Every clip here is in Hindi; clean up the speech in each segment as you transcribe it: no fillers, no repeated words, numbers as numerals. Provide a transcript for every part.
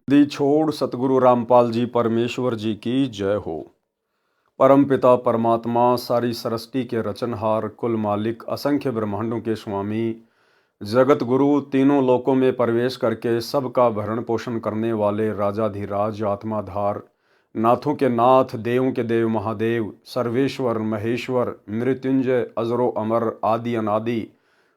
दी छोड़ सतगुरु रामपाल जी परमेश्वर जी की जय हो। परम पिता परमात्मा सारी सृष्टि के रचनहार कुल मालिक असंख्य ब्रह्मांडों के स्वामी जगत गुरु तीनों लोकों में प्रवेश करके सबका भरण पोषण करने वाले राजाधिराज आत्माधार नाथों के नाथ देवों के देव महादेव सर्वेश्वर महेश्वर मृत्युंजय अजरो अमर आदि अनादि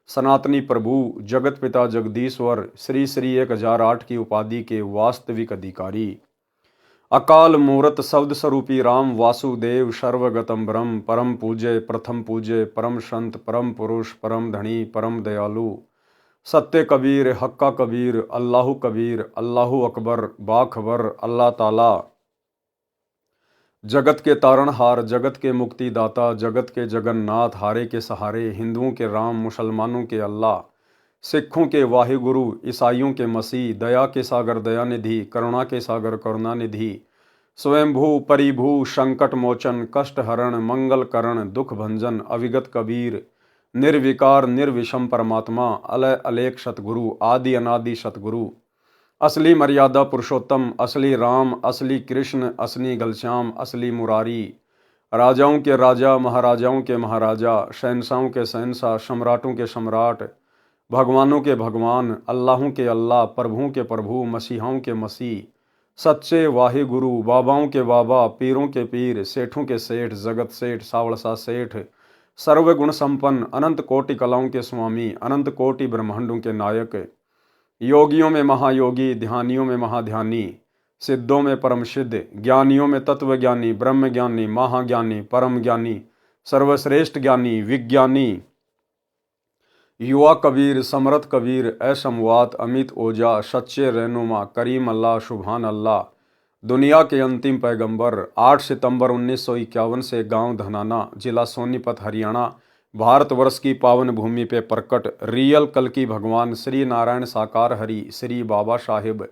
सनातनी प्रभु जगत पिता जगदीश्वर श्री श्री 1008 की उपाधि के वास्तविक अधिकारी अकाल मूरत शब्द स्वरूपी राम वासुदेव सर्वगतम ब्रह्म परम पूज्य प्रथम पूज्य परम संत परम पुरुष परम धनी परम दयालु सत्य कबीर हक्का कबीर अल्लाहु अकबर बाखबर अल्लाह ताला जगत के तारणहार जगत के मुक्तिदाता जगत के जगन्नाथ हारे के सहारे हिंदुओं के राम मुसलमानों के अल्लाह सिखों के वाहिगुरु ईसाइयों के मसीह दया के सागर दयानिधि करुणा के सागर करुणानिधि स्वयंभू परिभू संकट मोचन कष्ट हरण मंगल करण दुख भंजन अविगत कबीर निर्विकार निर्विषम परमात्मा अलय अलेख सतगुरु आदि अनादि सतगुरु असली मर्यादा पुरुषोत्तम असली राम असली कृष्ण असली घनश्याम असली मुरारी राजाओं के राजा महाराजाओं के महाराजा शहंशाहों के शहंशाह सम्राटों के सम्राट भगवानों के भगवान अल्लाहों के अल्लाह प्रभुओं के प्रभु मसीहाओं के मसीह सच्चे वाहे गुरु बाबाओं के बाबा पीरों के पीर सेठों के सेठ जगत सेठ सावड़सा सेठ सर्वगुण संपन्न अनंत कोटि कलाओं के स्वामी अनंत कोटि ब्रह्मांडों के नायक योगियों में महायोगी ध्यानियों में महाध्यानी सिद्धों में परम सिद्ध ज्ञानियों में तत्वज्ञानी ब्रह्म ज्ञानी महाज्ञानी परम ज्ञानी सर्वश्रेष्ठ ज्ञानी विज्ञानी युवा कबीर समरथ कबीर असमवात अमित ओजा सच्चे रहनुमा करीम अल्लाह सुभान अल्लाह दुनिया के अंतिम पैगंबर 8 सितंबर 1951 से गांव धनाना जिला सोनीपत हरियाणा भारतवर्ष की पावन भूमि पे प्रकट रियल कल की भगवान श्री नारायण साकार हरि श्री बाबा साहिब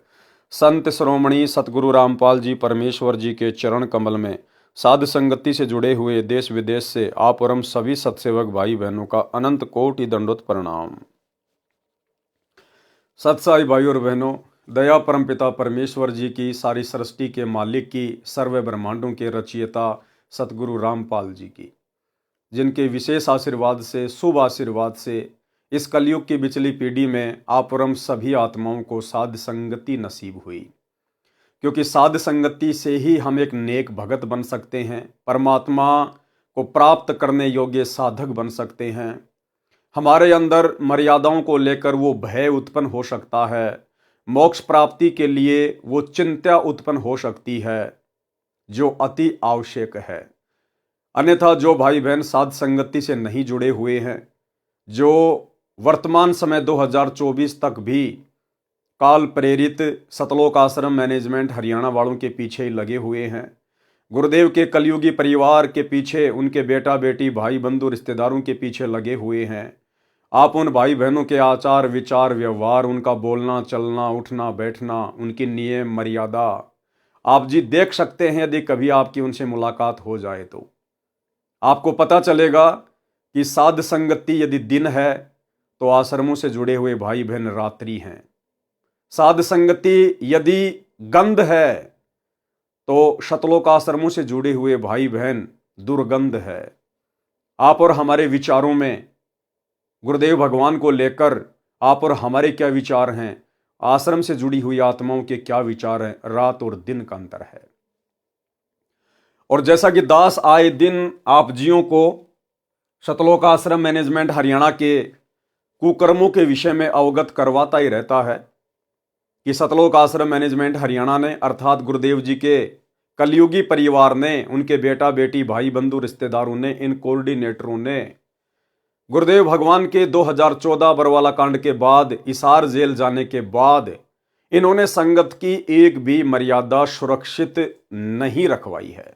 संत श्रोमणी सतगुरु रामपाल जी परमेश्वर जी के चरण कमल में साध संगति से जुड़े हुए देश विदेश से आप और हम सभी सत्सेवक भाई बहनों का अनंत कोटि दंडोत प्रणाम। सत्साई भाई और बहनों, दया परम पिता परमेश्वर जी की सारी सृष्टि के मालिक की सर्व ब्रह्मांडों के रचयिता सतगुरु रामपाल जी की जिनके विशेष आशीर्वाद से शुभ आशीर्वाद से इस कलयुग की बिचली पीढ़ी में आप और हम सभी आत्माओं को साध संगति नसीब हुई, क्योंकि साध संगति से ही हम एक नेक भगत बन सकते हैं, परमात्मा को प्राप्त करने योग्य साधक बन सकते हैं। हमारे अंदर मर्यादाओं को लेकर वो भय उत्पन्न हो सकता है, मोक्ष प्राप्ति के लिए वो चिंता उत्पन्न हो सकती है जो अति आवश्यक है। अन्यथा जो भाई बहन साध संगति से नहीं जुड़े हुए हैं, जो वर्तमान समय 2024 तक भी काल प्रेरित सतलोक आश्रम मैनेजमेंट हरियाणा वालों के पीछे ही लगे हुए हैं, गुरुदेव के कलयुगी परिवार के पीछे उनके बेटा बेटी भाई बंधु रिश्तेदारों के पीछे लगे हुए हैं, आप उन भाई बहनों के आचार विचार व्यवहार उनका बोलना चलना उठना बैठना उनकी नियम मर्यादा आप जी देख सकते हैं। यदि कभी आपकी उनसे मुलाकात हो जाए तो आपको पता चलेगा कि साध संगति यदि दिन है तो आश्रमों से जुड़े हुए भाई बहन रात्रि हैं। साध संगति यदि गंध है तो शतलोक आश्रमों से जुड़े हुए भाई बहन दुर्गंध है। आप और हमारे विचारों में गुरुदेव भगवान को लेकर आप और हमारे क्या विचार हैं, आश्रम से जुड़ी हुई आत्माओं के क्या विचार हैं, रात और दिन का अंतर है। और जैसा कि दास आए दिन आप जियों को शतलोक आश्रम मैनेजमेंट हरियाणा के कुकर्मों के विषय में अवगत करवाता ही रहता है कि सतलोक आश्रम मैनेजमेंट हरियाणा ने अर्थात गुरुदेव जी के कलयुगी परिवार ने, उनके बेटा बेटी भाई बंधु रिश्तेदारों ने, इन कोऑर्डिनेटरों ने गुरुदेव भगवान के 2014 बरवाला कांड के बाद इसार जेल जाने के बाद इन्होंने संगत की एक भी मर्यादा सुरक्षित नहीं रखवाई है।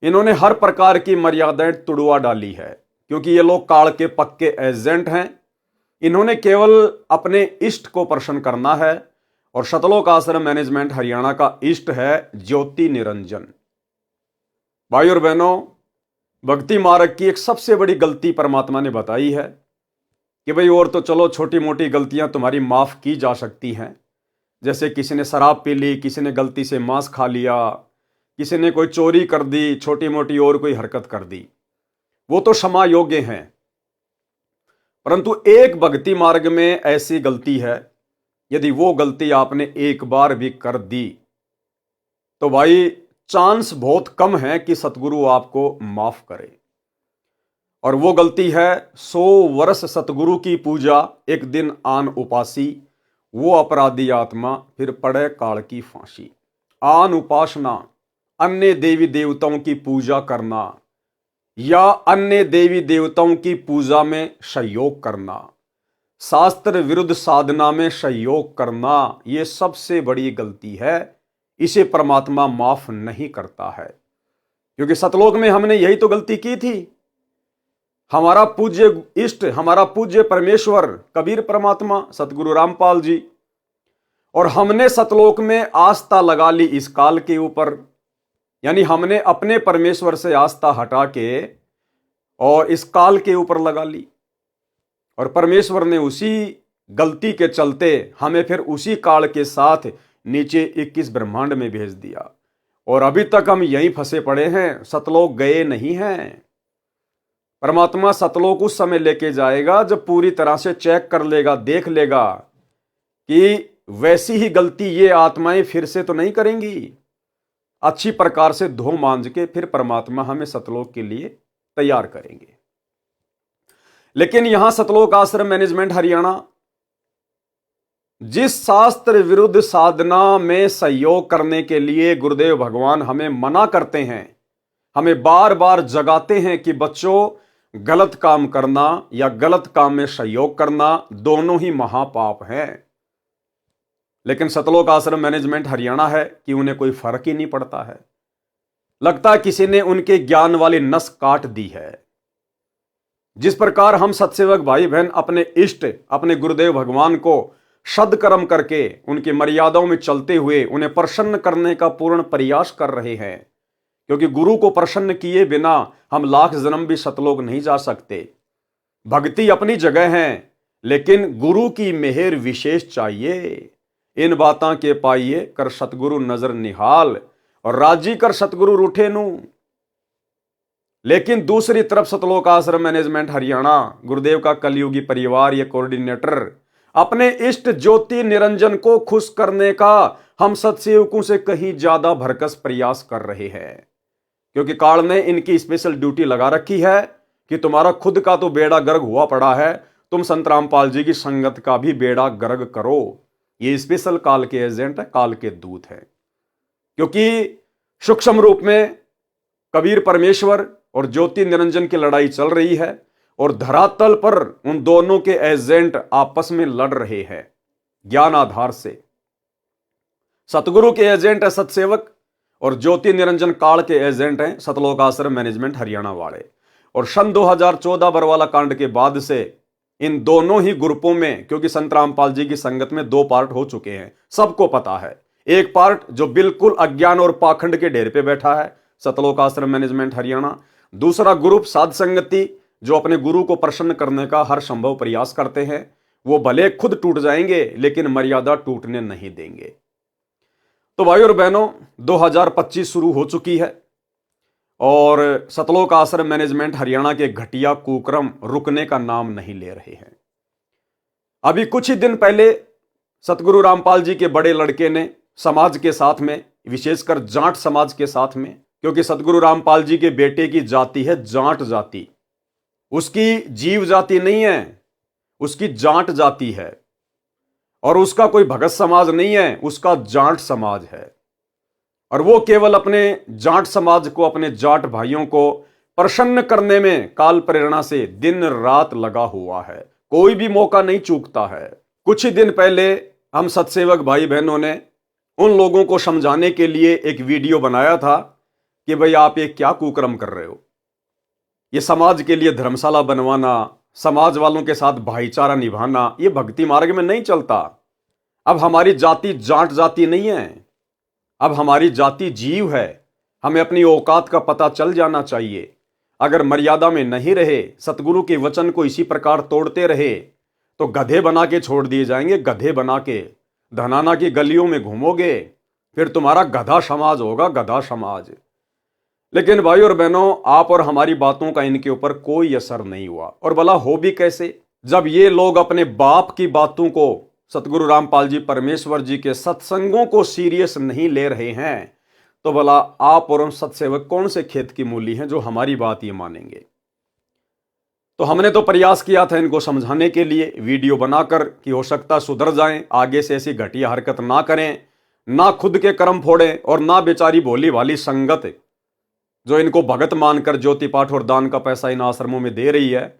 इन्होंने हर प्रकार की मर्यादाएं तुड़वा डाली है, क्योंकि ये लोग काल के पक्के एजेंट हैं। इन्होंने केवल अपने इष्ट को प्रसन्न करना है और शतलोक आश्रम मैनेजमेंट हरियाणा का इष्ट है ज्योति निरंजन। भाई और बहनों, भक्ति मार्ग की एक सबसे बड़ी गलती परमात्मा ने बताई है कि भाई और तो चलो छोटी मोटी गलतियां तुम्हारी माफ की जा सकती हैं, जैसे किसी ने शराब पी ली, किसी ने गलती से मांस खा लिया, किसी ने कोई चोरी कर दी, छोटी मोटी और कोई हरकत कर दी, वो तो क्षमा योग्य हैं। परंतु एक भक्ति मार्ग में ऐसी गलती है, यदि वो गलती आपने एक बार भी कर दी तो भाई चांस बहुत कम है कि सतगुरु आपको माफ करे। और वो गलती है 100 वर्ष सतगुरु की पूजा, एक दिन आन उपासी, वो अपराधी आत्मा फिर पड़े काल की फांसी। आन उपासना, अन्य देवी देवताओं की पूजा करना या अन्य देवी देवताओं की पूजा में सहयोग करना, शास्त्र विरुद्ध साधना में सहयोग करना, ये सबसे बड़ी गलती है। इसे परमात्मा माफ नहीं करता है, क्योंकि सतलोक में हमने यही तो गलती की थी। हमारा पूज्य इष्ट, हमारा पूज्य परमेश्वर कबीर परमात्मा सतगुरु रामपाल जी, और हमने सतलोक में आस्था लगा ली इस काल के ऊपर। यानी हमने अपने परमेश्वर से आस्था हटा के और इस काल के ऊपर लगा ली, और परमेश्वर ने उसी गलती के चलते हमें फिर उसी काल के साथ नीचे 21 ब्रह्मांड में भेज दिया। और अभी तक हम यहीं फंसे पड़े हैं, सतलोक गए नहीं हैं। परमात्मा सतलोक उस समय लेके जाएगा जब पूरी तरह से चेक कर लेगा, देख लेगा कि वैसी ही गलती ये आत्माएं फिर से तो नहीं करेंगी। अच्छी प्रकार से धो मांज के फिर परमात्मा हमें सतलोक के लिए तैयार करेंगे। लेकिन यहां सतलोक आश्रम मैनेजमेंट हरियाणा जिस शास्त्र विरुद्ध साधना में सहयोग करने के लिए गुरुदेव भगवान हमें मना करते हैं, हमें बार बार जगाते हैं कि बच्चों, गलत काम करना या गलत काम में सहयोग करना दोनों ही महापाप हैं। लेकिन सतलोक आश्रम मैनेजमेंट हरियाणा है कि उन्हें कोई फर्क ही नहीं पड़ता है। लगता है किसी ने उनके ज्ञान वाली नस काट दी है। जिस प्रकार हम सत्सेवक भाई बहन अपने इष्ट, अपने गुरुदेव भगवान को सदकर्म करके उनकी मर्यादाओं में चलते हुए उन्हें प्रसन्न करने का पूर्ण प्रयास कर रहे हैं, क्योंकि गुरु को प्रसन्न किए बिना हम लाख जन्म भी सतलोक नहीं जा सकते। भक्ति अपनी जगह है, लेकिन गुरु की मेहर विशेष चाहिए। इन बातां के पाइए कर सतगुरु नजर निहाल, और राजी कर सतगुरु रूठे नू। लेकिन दूसरी तरफ सतलोक आश्रम मैनेजमेंट हरियाणा, गुरुदेव का कलयुगी परिवार या कोऑर्डिनेटर अपने इष्ट ज्योति निरंजन को खुश करने का हम सत्सेवकों से कहीं ज्यादा भरकस प्रयास कर रहे हैं, क्योंकि काल ने इनकी स्पेशल ड्यूटी लगा रखी है कि तुम्हारा खुद का तो बेड़ा गर्क हुआ पड़ा है, तुम संत रामपाल जी की संगत का भी बेड़ा गर्क करो। ये स्पेशल काल के एजेंट है, काल के दूत है, क्योंकि सूक्ष्म रूप में कबीर परमेश्वर और ज्योति निरंजन की लड़ाई चल रही है, और धरातल पर उन दोनों के एजेंट आपस में लड़ रहे हैं ज्ञान आधार से। सतगुरु के एजेंट है सतसेवक, और ज्योति निरंजन काल के एजेंट हैं सतलोक आश्रम मैनेजमेंट हरियाणा वाले। और सन 2014 बरवाला कांड के बाद से इन दोनों ही ग्रुपों में, क्योंकि संत रामपाल जी की संगत में 2 पार्ट हो चुके हैं, सबको पता है। एक पार्ट जो बिल्कुल अज्ञान और पाखंड के ढेर पे बैठा है, सतलोक आश्रम मैनेजमेंट हरियाणा। दूसरा ग्रुप साध संगति, जो अपने गुरु को प्रसन्न करने का हर संभव प्रयास करते हैं। वो भले खुद टूट जाएंगे, लेकिन मर्यादा टूटने नहीं देंगे। तो भाई और बहनों, 2025 शुरू हो चुकी है, और सतलोक आश्रम मैनेजमेंट हरियाणा के घटिया कुक्रम रुकने का नाम नहीं ले रहे हैं। अभी कुछ ही दिन पहले सतगुरु रामपाल जी के बड़े लड़के ने समाज के साथ में, विशेषकर जाट समाज के साथ में, क्योंकि सतगुरु रामपाल जी के बेटे की जाति है जाट जाति, उसकी जीव जाति नहीं है, उसकी जाट जाति है, और उसका कोई भगत समाज नहीं है, उसका जाट समाज है। और वो केवल अपने जाट समाज को, अपने जाट भाइयों को प्रसन्न करने में काल प्रेरणा से दिन रात लगा हुआ है, कोई भी मौका नहीं चूकता है। कुछ ही दिन पहले हम सत्सेवक भाई बहनों ने उन लोगों को समझाने के लिए एक वीडियो बनाया था कि भाई आप ये क्या कुकर्म कर रहे हो। ये समाज के लिए धर्मशाला बनवाना, समाज वालों के साथ भाईचारा निभाना, ये भक्ति मार्ग में नहीं चलता। अब हमारी जाति जाट जाति नहीं है, अब हमारी जाति जीव है। हमें अपनी औकात का पता चल जाना चाहिए। अगर मर्यादा में नहीं रहे, सतगुरु के वचन को इसी प्रकार तोड़ते रहे, तो गधे बना के छोड़ दिए जाएंगे, गधे बना के। धनाना की गलियों में घूमोगे, फिर तुम्हारा गधा समाज होगा, गधा समाज। लेकिन भाई और बहनों, आप और हमारी बातों का इनके ऊपर कोई असर नहीं हुआ। और भला हो भी कैसे, जब ये लोग अपने बाप की बातों को, सतगुरु रामपाल जी परमेश्वर जी के सत्संगों को सीरियस नहीं ले रहे हैं, तो भला आप और हम सत्सेवक कौन से खेत की मूली हैं जो हमारी बात ये मानेंगे। तो हमने तो प्रयास किया था इनको समझाने के लिए, वीडियो बनाकर, कि हो सकता सुधर जाएं, आगे से ऐसी घटिया हरकत ना करें, ना खुद के कर्म फोड़ें और ना बेचारी भोली भाली संगत जो इनको भगत मानकर ज्योति पाठ और दान का पैसा इन आश्रमों में दे रही है,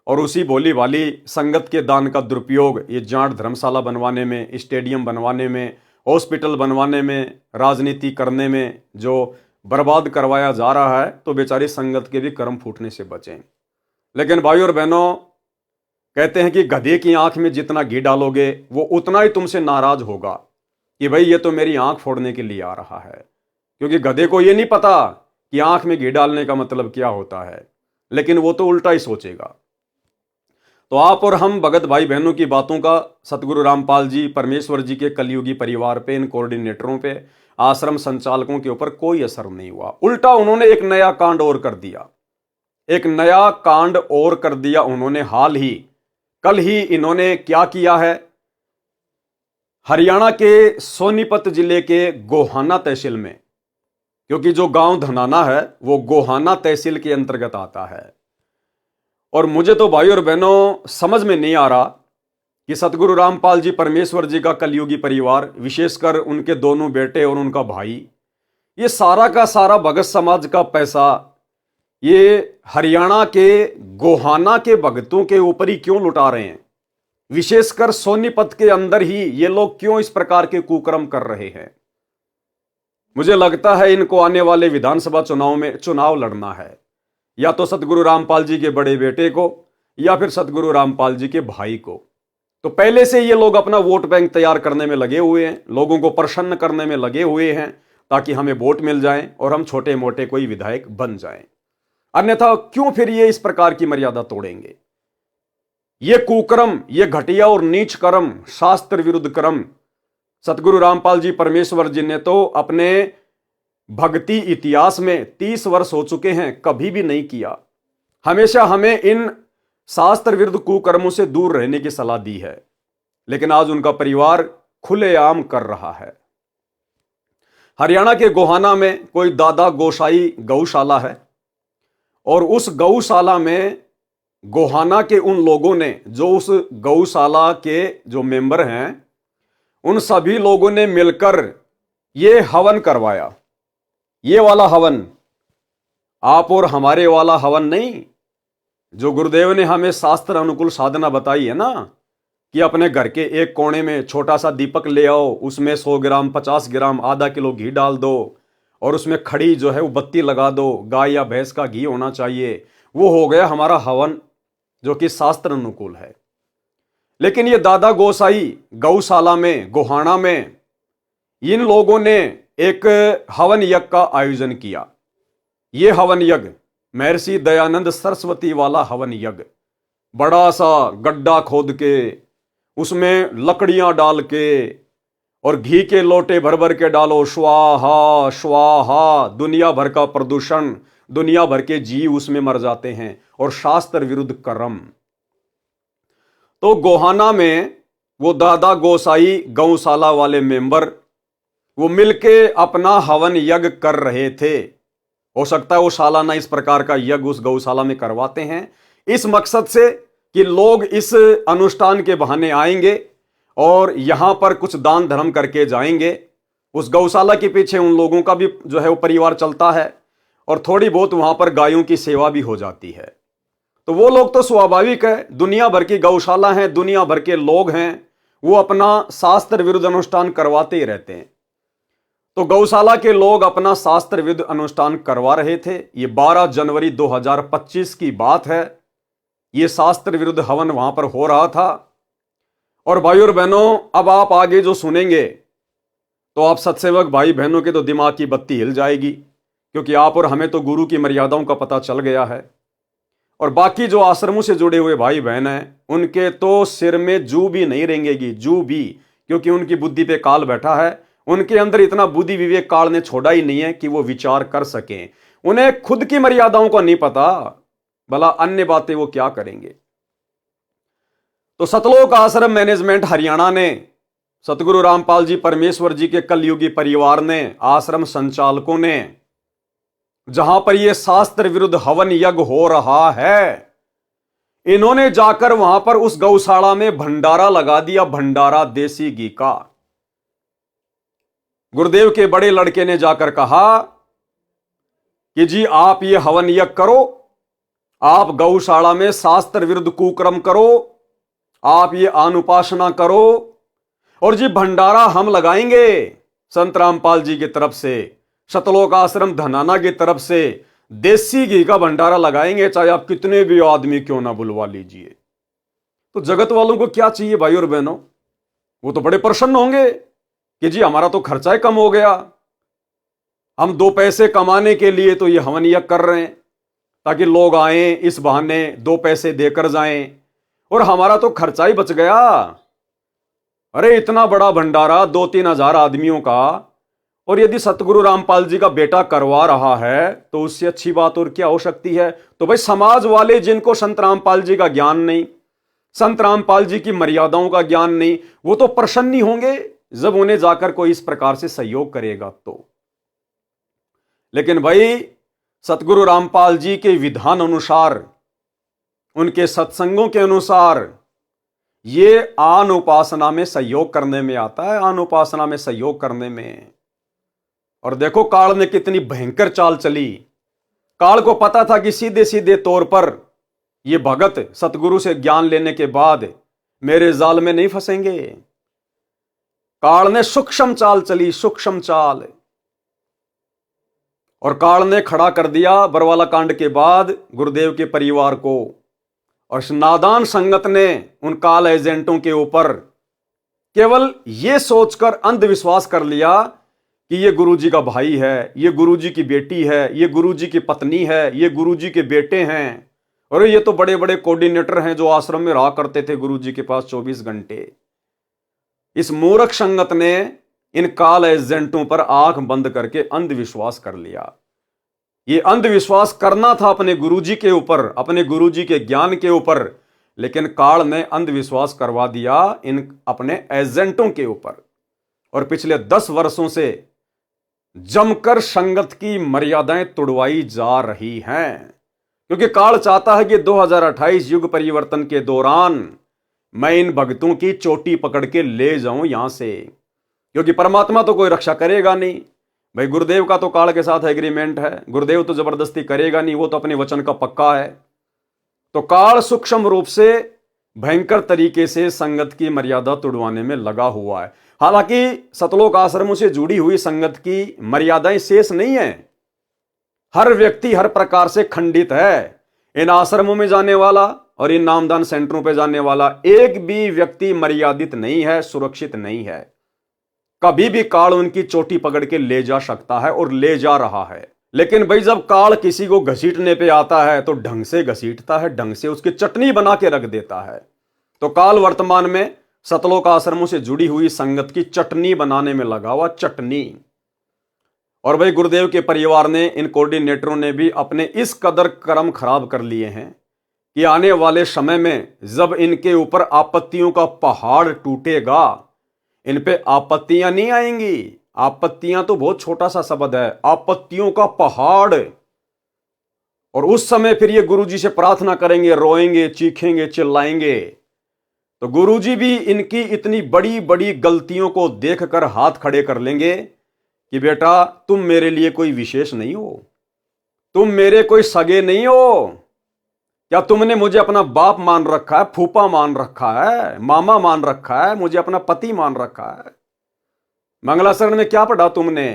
और उसी भोली भाली संगत के दान का दुरुपयोग ये जाट धर्मशाला बनवाने में, स्टेडियम बनवाने में, हॉस्पिटल बनवाने में, राजनीति करने में जो बर्बाद करवाया जा रहा है, तो बेचारी संगत के भी कर्म फूटने से बचें। लेकिन भाई और बहनों, कहते हैं कि गधे की आंख में जितना घी डालोगे वो उतना ही तुमसे नाराज होगा कि भाई ये तो मेरी आंख फोड़ने के लिए आ रहा है, क्योंकि गधे को ये नहीं पता कि आंख में घी डालने का मतलब क्या होता है, लेकिन वो तो उल्टा ही सोचेगा। तो आप और हम भगत भाई बहनों की बातों का सतगुरु रामपाल जी परमेश्वर जी के कलयुगी परिवार पे, इन कोऑर्डिनेटरों पे, आश्रम संचालकों के ऊपर कोई असर नहीं हुआ। उल्टा उन्होंने एक नया कांड और कर दिया, एक नया कांड और कर दिया उन्होंने। हाल ही कल ही इन्होंने क्या किया है, हरियाणा के सोनीपत जिले के गोहाना तहसील में, क्योंकि जो गांव धनाना है वो गोहाना तहसील के अंतर्गत आता है, और मुझे तो भाई और बहनों समझ में नहीं आ रहा कि सतगुरु रामपाल जी परमेश्वर जी का कलयुगी परिवार, विशेषकर उनके दोनों बेटे और उनका भाई, ये सारा का सारा भगत समाज का पैसा ये हरियाणा के गोहाना के भगतों के ऊपर ही क्यों लुटा रहे हैं। विशेषकर सोनीपत के अंदर ही ये लोग क्यों इस प्रकार के कुकर्म कर रहे हैं। मुझे लगता है इनको आने वाले विधानसभा चुनाव में चुनाव लड़ना है, या तो सतगुरु रामपाल जी के बड़े बेटे को या फिर सतगुरु रामपाल जी के भाई को। तो पहले से ये लोग अपना वोट बैंक तैयार करने में लगे हुए हैं, लोगों को प्रसन्न करने में लगे हुए हैं, ताकि हमें वोट मिल जाएं और हम छोटे मोटे कोई विधायक बन जाएं। अन्यथा क्यों फिर ये इस प्रकार की मर्यादा तोड़ेंगे। ये कुकर्म, ये घटिया और नीच कर्म, शास्त्र विरुद्ध कर्म सतगुरु रामपाल जी परमेश्वर जी ने तो अपने भक्ति इतिहास में 30 वर्ष हो चुके हैं कभी भी नहीं किया। हमेशा हमें इन शास्त्र विरुद्ध कुकर्मों से दूर रहने की सलाह दी है, लेकिन आज उनका परिवार खुलेआम कर रहा है। हरियाणा के गोहाना में कोई दादा गोसाई गौशाला है, और उस गौशाला में गोहाना के उन लोगों ने, जो उस गौशाला के जो मेंबर हैं, उन सभी लोगों ने मिलकर ये हवन करवाया। ये वाला हवन, आप और हमारे वाला हवन नहीं, जो गुरुदेव ने हमें शास्त्र अनुकूल साधना बताई है ना, कि अपने घर के एक कोने में छोटा सा दीपक ले आओ, उसमें 100 ग्राम, 50 ग्राम, आधा किलो घी डाल दो, और उसमें खड़ी जो है वो बत्ती लगा दो, गाय या भैंस का घी होना चाहिए। वो हो गया हमारा हवन, जो कि शास्त्र अनुकूल है। लेकिन ये दादा गोसाई गौशाला में, गोहाना में, इन लोगों ने एक हवन यज्ञ का आयोजन किया। ये हवन यज्ञ महर्षि दयानंद सरस्वती वाला हवन यज्ञ, बड़ा सा गड्ढा खोद के उसमें लकड़ियां डाल के और घी के लोटे भर भर के डालो, स्वाहा स्वाहा, दुनिया भर का प्रदूषण, दुनिया भर के जीव उसमें मर जाते हैं, और शास्त्र विरुद्ध कर्म। तो गोहाना में वो दादा गोसाई गौशाला वाले मेंबर वो मिलके अपना हवन यज्ञ कर रहे थे। हो सकता है वो सालाना इस प्रकार का यज्ञ उस गौशाला में करवाते हैं, इस मकसद से कि लोग इस अनुष्ठान के बहाने आएंगे और यहां पर कुछ दान धर्म करके जाएंगे। उस गौशाला के पीछे उन लोगों का भी जो है वो परिवार चलता है, और थोड़ी बहुत वहां पर गायों की सेवा भी हो जाती है। तो वो लोग तो स्वाभाविक है, दुनिया भर की गौशाला है, दुनिया भर के लोग हैं, वो अपना शास्त्र विरुद्ध अनुष्ठान करवाते ही रहते हैं। तो गौशाला के लोग अपना शास्त्र विरुद्ध अनुष्ठान करवा रहे थे। ये 12 जनवरी 2025 की बात है। ये शास्त्र विरुद्ध हवन वहां पर हो रहा था। और भाई और बहनों, अब आप आगे जो सुनेंगे तो आप सत्सेवक भाई बहनों के तो दिमाग की बत्ती हिल जाएगी, क्योंकि आप और हमें तो गुरु की मर्यादाओं का पता चल गया है। और बाकी जो आश्रमों से जुड़े हुए भाई बहन हैं, उनके तो सिर में जू भी नहीं रेंगेगी, जू भी, क्योंकि उनकी बुद्धि पे काल बैठा है। उनके अंदर इतना बुद्धि विवेक काल ने छोड़ा ही नहीं है कि वो विचार कर सकें। उन्हें खुद की मर्यादाओं का नहीं पता, भला अन्य बातें वो क्या करेंगे। तो सतलोक आश्रम मैनेजमेंट हरियाणा ने, सतगुरु रामपाल जी परमेश्वर जी के कलयुगी परिवार ने, आश्रम संचालकों ने, जहां पर यह शास्त्र विरुद्ध हवन यज्ञ हो रहा है, इन्होंने जाकर वहां पर उस गौशाला में भंडारा लगा दिया, भंडारा देसी घी का। गुरुदेव के बड़े लड़के ने जाकर कहा कि जी आप ये हवन यज्ञ करो, आप गौशाला में शास्त्र विरुद्ध कुकर्म करो, आप ये अनुपासना करो, और जी भंडारा हम लगाएंगे संत रामपाल जी की तरफ से, सतलोक आश्रम धनाना की तरफ से देसी घी का भंडारा लगाएंगे, चाहे आप कितने भी आदमी क्यों ना बुलवा लीजिए। तो जगत वालों को क्या चाहिए भाई और बहनों, वो तो बड़े प्रसन्न होंगे कि जी हमारा तो खर्चा ही कम हो गया, हम 2 पैसे कमाने के लिए तो ये हवन यज्ञ कर रहे हैं ताकि लोग आए, इस बहाने 2 पैसे देकर जाएं, और हमारा तो खर्चा ही बच गया। अरे इतना बड़ा भंडारा 2-3 हजार आदमियों का, और यदि सतगुरु रामपाल जी का बेटा करवा रहा है तो उससे अच्छी बात और क्या हो सकती है। तो भाई समाज वाले जिनको संत रामपाल जी का ज्ञान नहीं, संत रामपाल जी की मर्यादाओं का ज्ञान नहीं, वो तो प्रसन्न ही होंगे जब उन्हें जाकर कोई इस प्रकार से सहयोग करेगा तो। लेकिन भाई सतगुरु रामपाल जी के विधान अनुसार, उनके सत्संगों के अनुसार ये आन उपासना में सहयोग करने में आता है, आन उपासना में सहयोग करने में। और देखो काल ने कितनी भयंकर चाल चली। काल को पता था कि सीधे सीधे तौर पर ये भगत सतगुरु से ज्ञान लेने के बाद मेरे जाल में नहीं फंसेंगे। काल ने सूक्ष्म चाल चली, सूक्ष्म चाल, और काल ने खड़ा कर दिया बरवाला कांड के बाद गुरुदेव के परिवार को। और इस नादान संगत ने उन काल एजेंटों के ऊपर केवल यह सोचकर अंधविश्वास कर लिया कि ये गुरुजी का भाई है, ये गुरुजी की बेटी है, ये गुरुजी की पत्नी है, ये गुरुजी के बेटे हैं, और ये तो बड़े बड़े कोऑर्डिनेटर हैं जो आश्रम में रहा करते थे गुरुजी के पास 24 घंटे। इस मूर्ख संगत ने इन काल एजेंटों पर आंख बंद करके अंधविश्वास कर लिया। ये अंधविश्वास करना था अपने गुरुजी के ऊपर, अपने गुरुजी के ज्ञान के ऊपर, लेकिन काल ने अंधविश्वास करवा दिया इन अपने एजेंटों के ऊपर। और पिछले 10 वर्षों से जमकर संगत की मर्यादाएं तोड़वाई जा रही हैं, क्योंकि काल चाहता है कि 2028 युग परिवर्तन के दौरान मैं इन भक्तों की चोटी पकड़ के ले जाऊं यहां से, क्योंकि परमात्मा तो कोई रक्षा करेगा नहीं। भाई गुरुदेव का तो काल के साथ एग्रीमेंट है, गुरुदेव तो जबरदस्ती करेगा नहीं, वो तो अपने वचन का पक्का है। तो काल सूक्ष्म रूप से भयंकर तरीके से संगत की मर्यादा तोड़वाने में लगा हुआ है। हालांकि सतलोक आश्रमों से जुड़ी हुई संगत की मर्यादाएं शेष नहीं है, हर व्यक्ति हर प्रकार से खंडित है। इन आश्रमों में जाने वाला और इन नामदान सेंटरों पे जाने वाला एक भी व्यक्ति मर्यादित नहीं है, सुरक्षित नहीं है। कभी भी काल उनकी चोटी पकड़ के ले जा सकता है और ले जा रहा है। लेकिन भाई जब काल किसी को घसीटने पे आता है तो ढंग से घसीटता है, ढंग से उसकी चटनी बना के रख देता है। तो काल वर्तमान में सतलोक आश्रमों से जुड़ी हुई संगत की चटनी बनाने में लगा हुआ, चटनी। और भाई गुरुदेव के परिवार ने, इन कोऑर्डिनेटरों ने भी अपने इस कदर कर्म खराब कर लिए हैं कि आने वाले समय में जब इनके ऊपर आपत्तियों का पहाड़ टूटेगा, इन पे आपत्तियां नहीं आएंगी। आपत्तियां तो बहुत छोटा सा शब्द है, आपत्तियों का पहाड़। और उस समय फिर ये गुरुजी से प्रार्थना करेंगे, रोएंगे, चीखेंगे, चिल्लाएंगे। तो गुरुजी भी इनकी इतनी बड़ी बड़ी गलतियों को देखकर हाथ खड़े कर लेंगे कि बेटा तुम मेरे लिए कोई विशेष नहीं हो, तुम मेरे कोई सगे नहीं हो। क्या तुमने मुझे अपना बाप मान रखा है, फूफा मान रखा है, मामा मान रखा है, मुझे अपना पति मान रखा है? मंगलाचरण में क्या पढ़ा तुमने?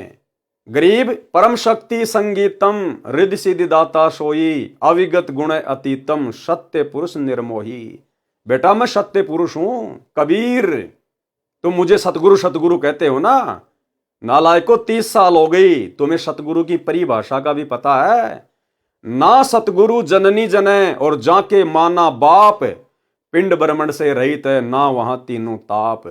गरीब परम शक्ति संगीतम रिद्धि सिद्धि दाता सोई अविगत गुण अतीतम सत्य पुरुष निर्मोही। बेटा मैं सत्य पुरुष हूं। कबीर तुम मुझे सतगुरु सतगुरु कहते हो ना, नालायको 30 साल हो गई, तुम्हें सतगुरु की परिभाषा का भी पता है? ना सतगुरु जननी जने और जाके माना बाप, पिंड ब्रह्मंड से रहित है ना वहां तीनों ताप।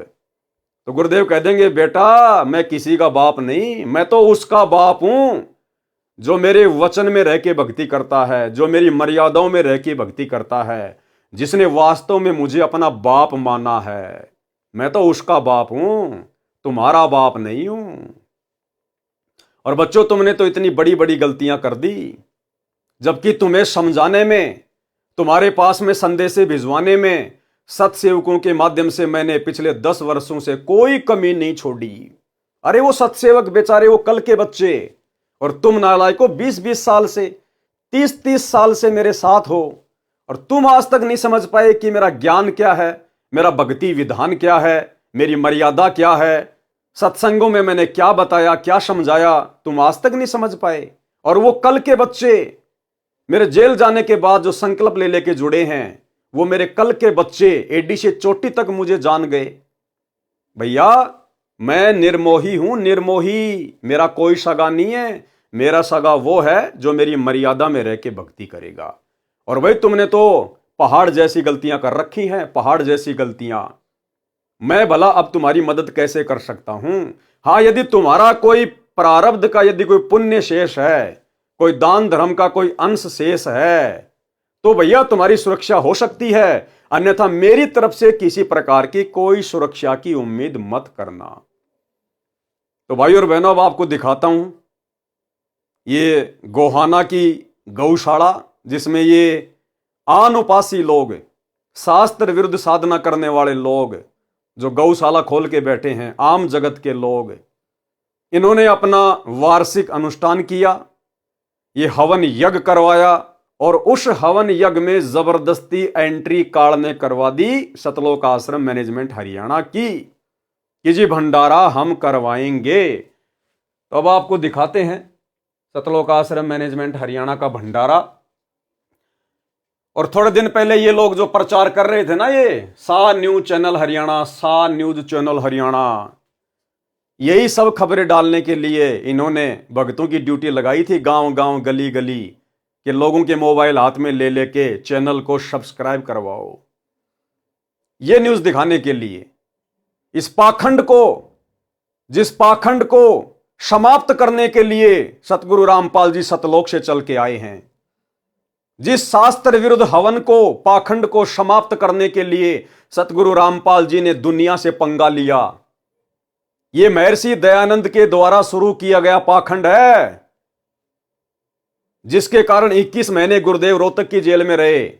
तो गुरुदेव कह देंगे, बेटा मैं किसी का बाप नहीं, मैं तो उसका बाप हूं जो मेरे वचन में रह के भक्ति करता है, जो मेरी मर्यादाओं में रह के भक्ति करता है, जिसने वास्तव में मुझे अपना बाप माना है। मैं तो उसका बाप हूं, तुम्हारा बाप नहीं हूं। और बच्चों, तुमने तो इतनी बड़ी बड़ी गलतियां कर दी, जबकि तुम्हें समझाने में, तुम्हारे पास में संदेशे भिजवाने में सत्सेवकों के माध्यम से मैंने पिछले 10 वर्षों से कोई कमी नहीं छोड़ी। अरे वो सत्सेवक बेचारे, वो कल के बच्चे, और तुम नालायकों 20-20 साल से, 30-30 साल से मेरे साथ हो, और तुम आज तक नहीं समझ पाए कि मेरा ज्ञान क्या है, मेरा भक्ति विधान क्या है, मेरी मर्यादा क्या है, सत्संगों में मैंने क्या बताया, क्या समझाया, तुम आज तक नहीं समझ पाए। और वो कल के बच्चे, मेरे जेल जाने के बाद जो संकल्प ले लेके जुड़े हैं, वो मेरे कल के बच्चे एडी से चोटी तक मुझे जान गए। भैया मैं निर्मोही हूं, निर्मोही, मेरा कोई सगा नहीं है। मेरा सगा वो है जो मेरी मर्यादा में रह के भक्ति करेगा। और भाई तुमने तो पहाड़ जैसी गलतियां कर रखी हैं, पहाड़ जैसी गलतियां। मैं भला अब तुम्हारी मदद कैसे कर सकता हूं? हाँ, यदि तुम्हारा कोई प्रारब्ध का, यदि कोई पुण्य शेष है, कोई दान धर्म का कोई अंश शेष है, तो भैया तुम्हारी सुरक्षा हो सकती है, अन्यथा मेरी तरफ से किसी प्रकार की कोई सुरक्षा की उम्मीद मत करना। तो भाई और बहनों, अब आपको दिखाता हूं ये गोहाना की गौशाला, जिसमें ये आनुपासी लोग, शास्त्र विरुद्ध साधना करने वाले लोग जो गौशाला खोल के बैठे हैं, आम जगत के लोग, इन्होंने अपना वार्षिक अनुष्ठान किया, ये हवन यज्ञ करवाया, और उस हवन यज्ञ में जबरदस्ती एंट्री कार्ड ने करवा दी सतलोक आश्रम मैनेजमेंट हरियाणा की कि जी भंडारा हम करवाएंगे। तो अब आपको दिखाते हैं सतलोक आश्रम मैनेजमेंट हरियाणा का भंडारा। और थोड़े दिन पहले ये लोग जो प्रचार कर रहे थे ना, ये सा न्यूज चैनल हरियाणा, सा न्यूज चैनल हरियाणा, यही सब खबरें डालने के लिए इन्होंने भक्तों की ड्यूटी लगाई थी, गांव गांव गली गली, कि लोगों के मोबाइल हाथ में ले लेके चैनल को सब्सक्राइब करवाओ। ये न्यूज दिखाने के लिए, इस पाखंड को, जिस पाखंड को समाप्त करने के लिए सतगुरु रामपाल जी सतलोक से चल के आए हैं, जिस शास्त्र विरुद्ध हवन को, पाखंड को समाप्त करने के लिए सतगुरु रामपाल जी ने दुनिया से पंगा लिया, यह महर्षि दयानंद के द्वारा शुरू किया गया पाखंड है, जिसके कारण 21 महीने गुरुदेव रोहतक की जेल में रहे,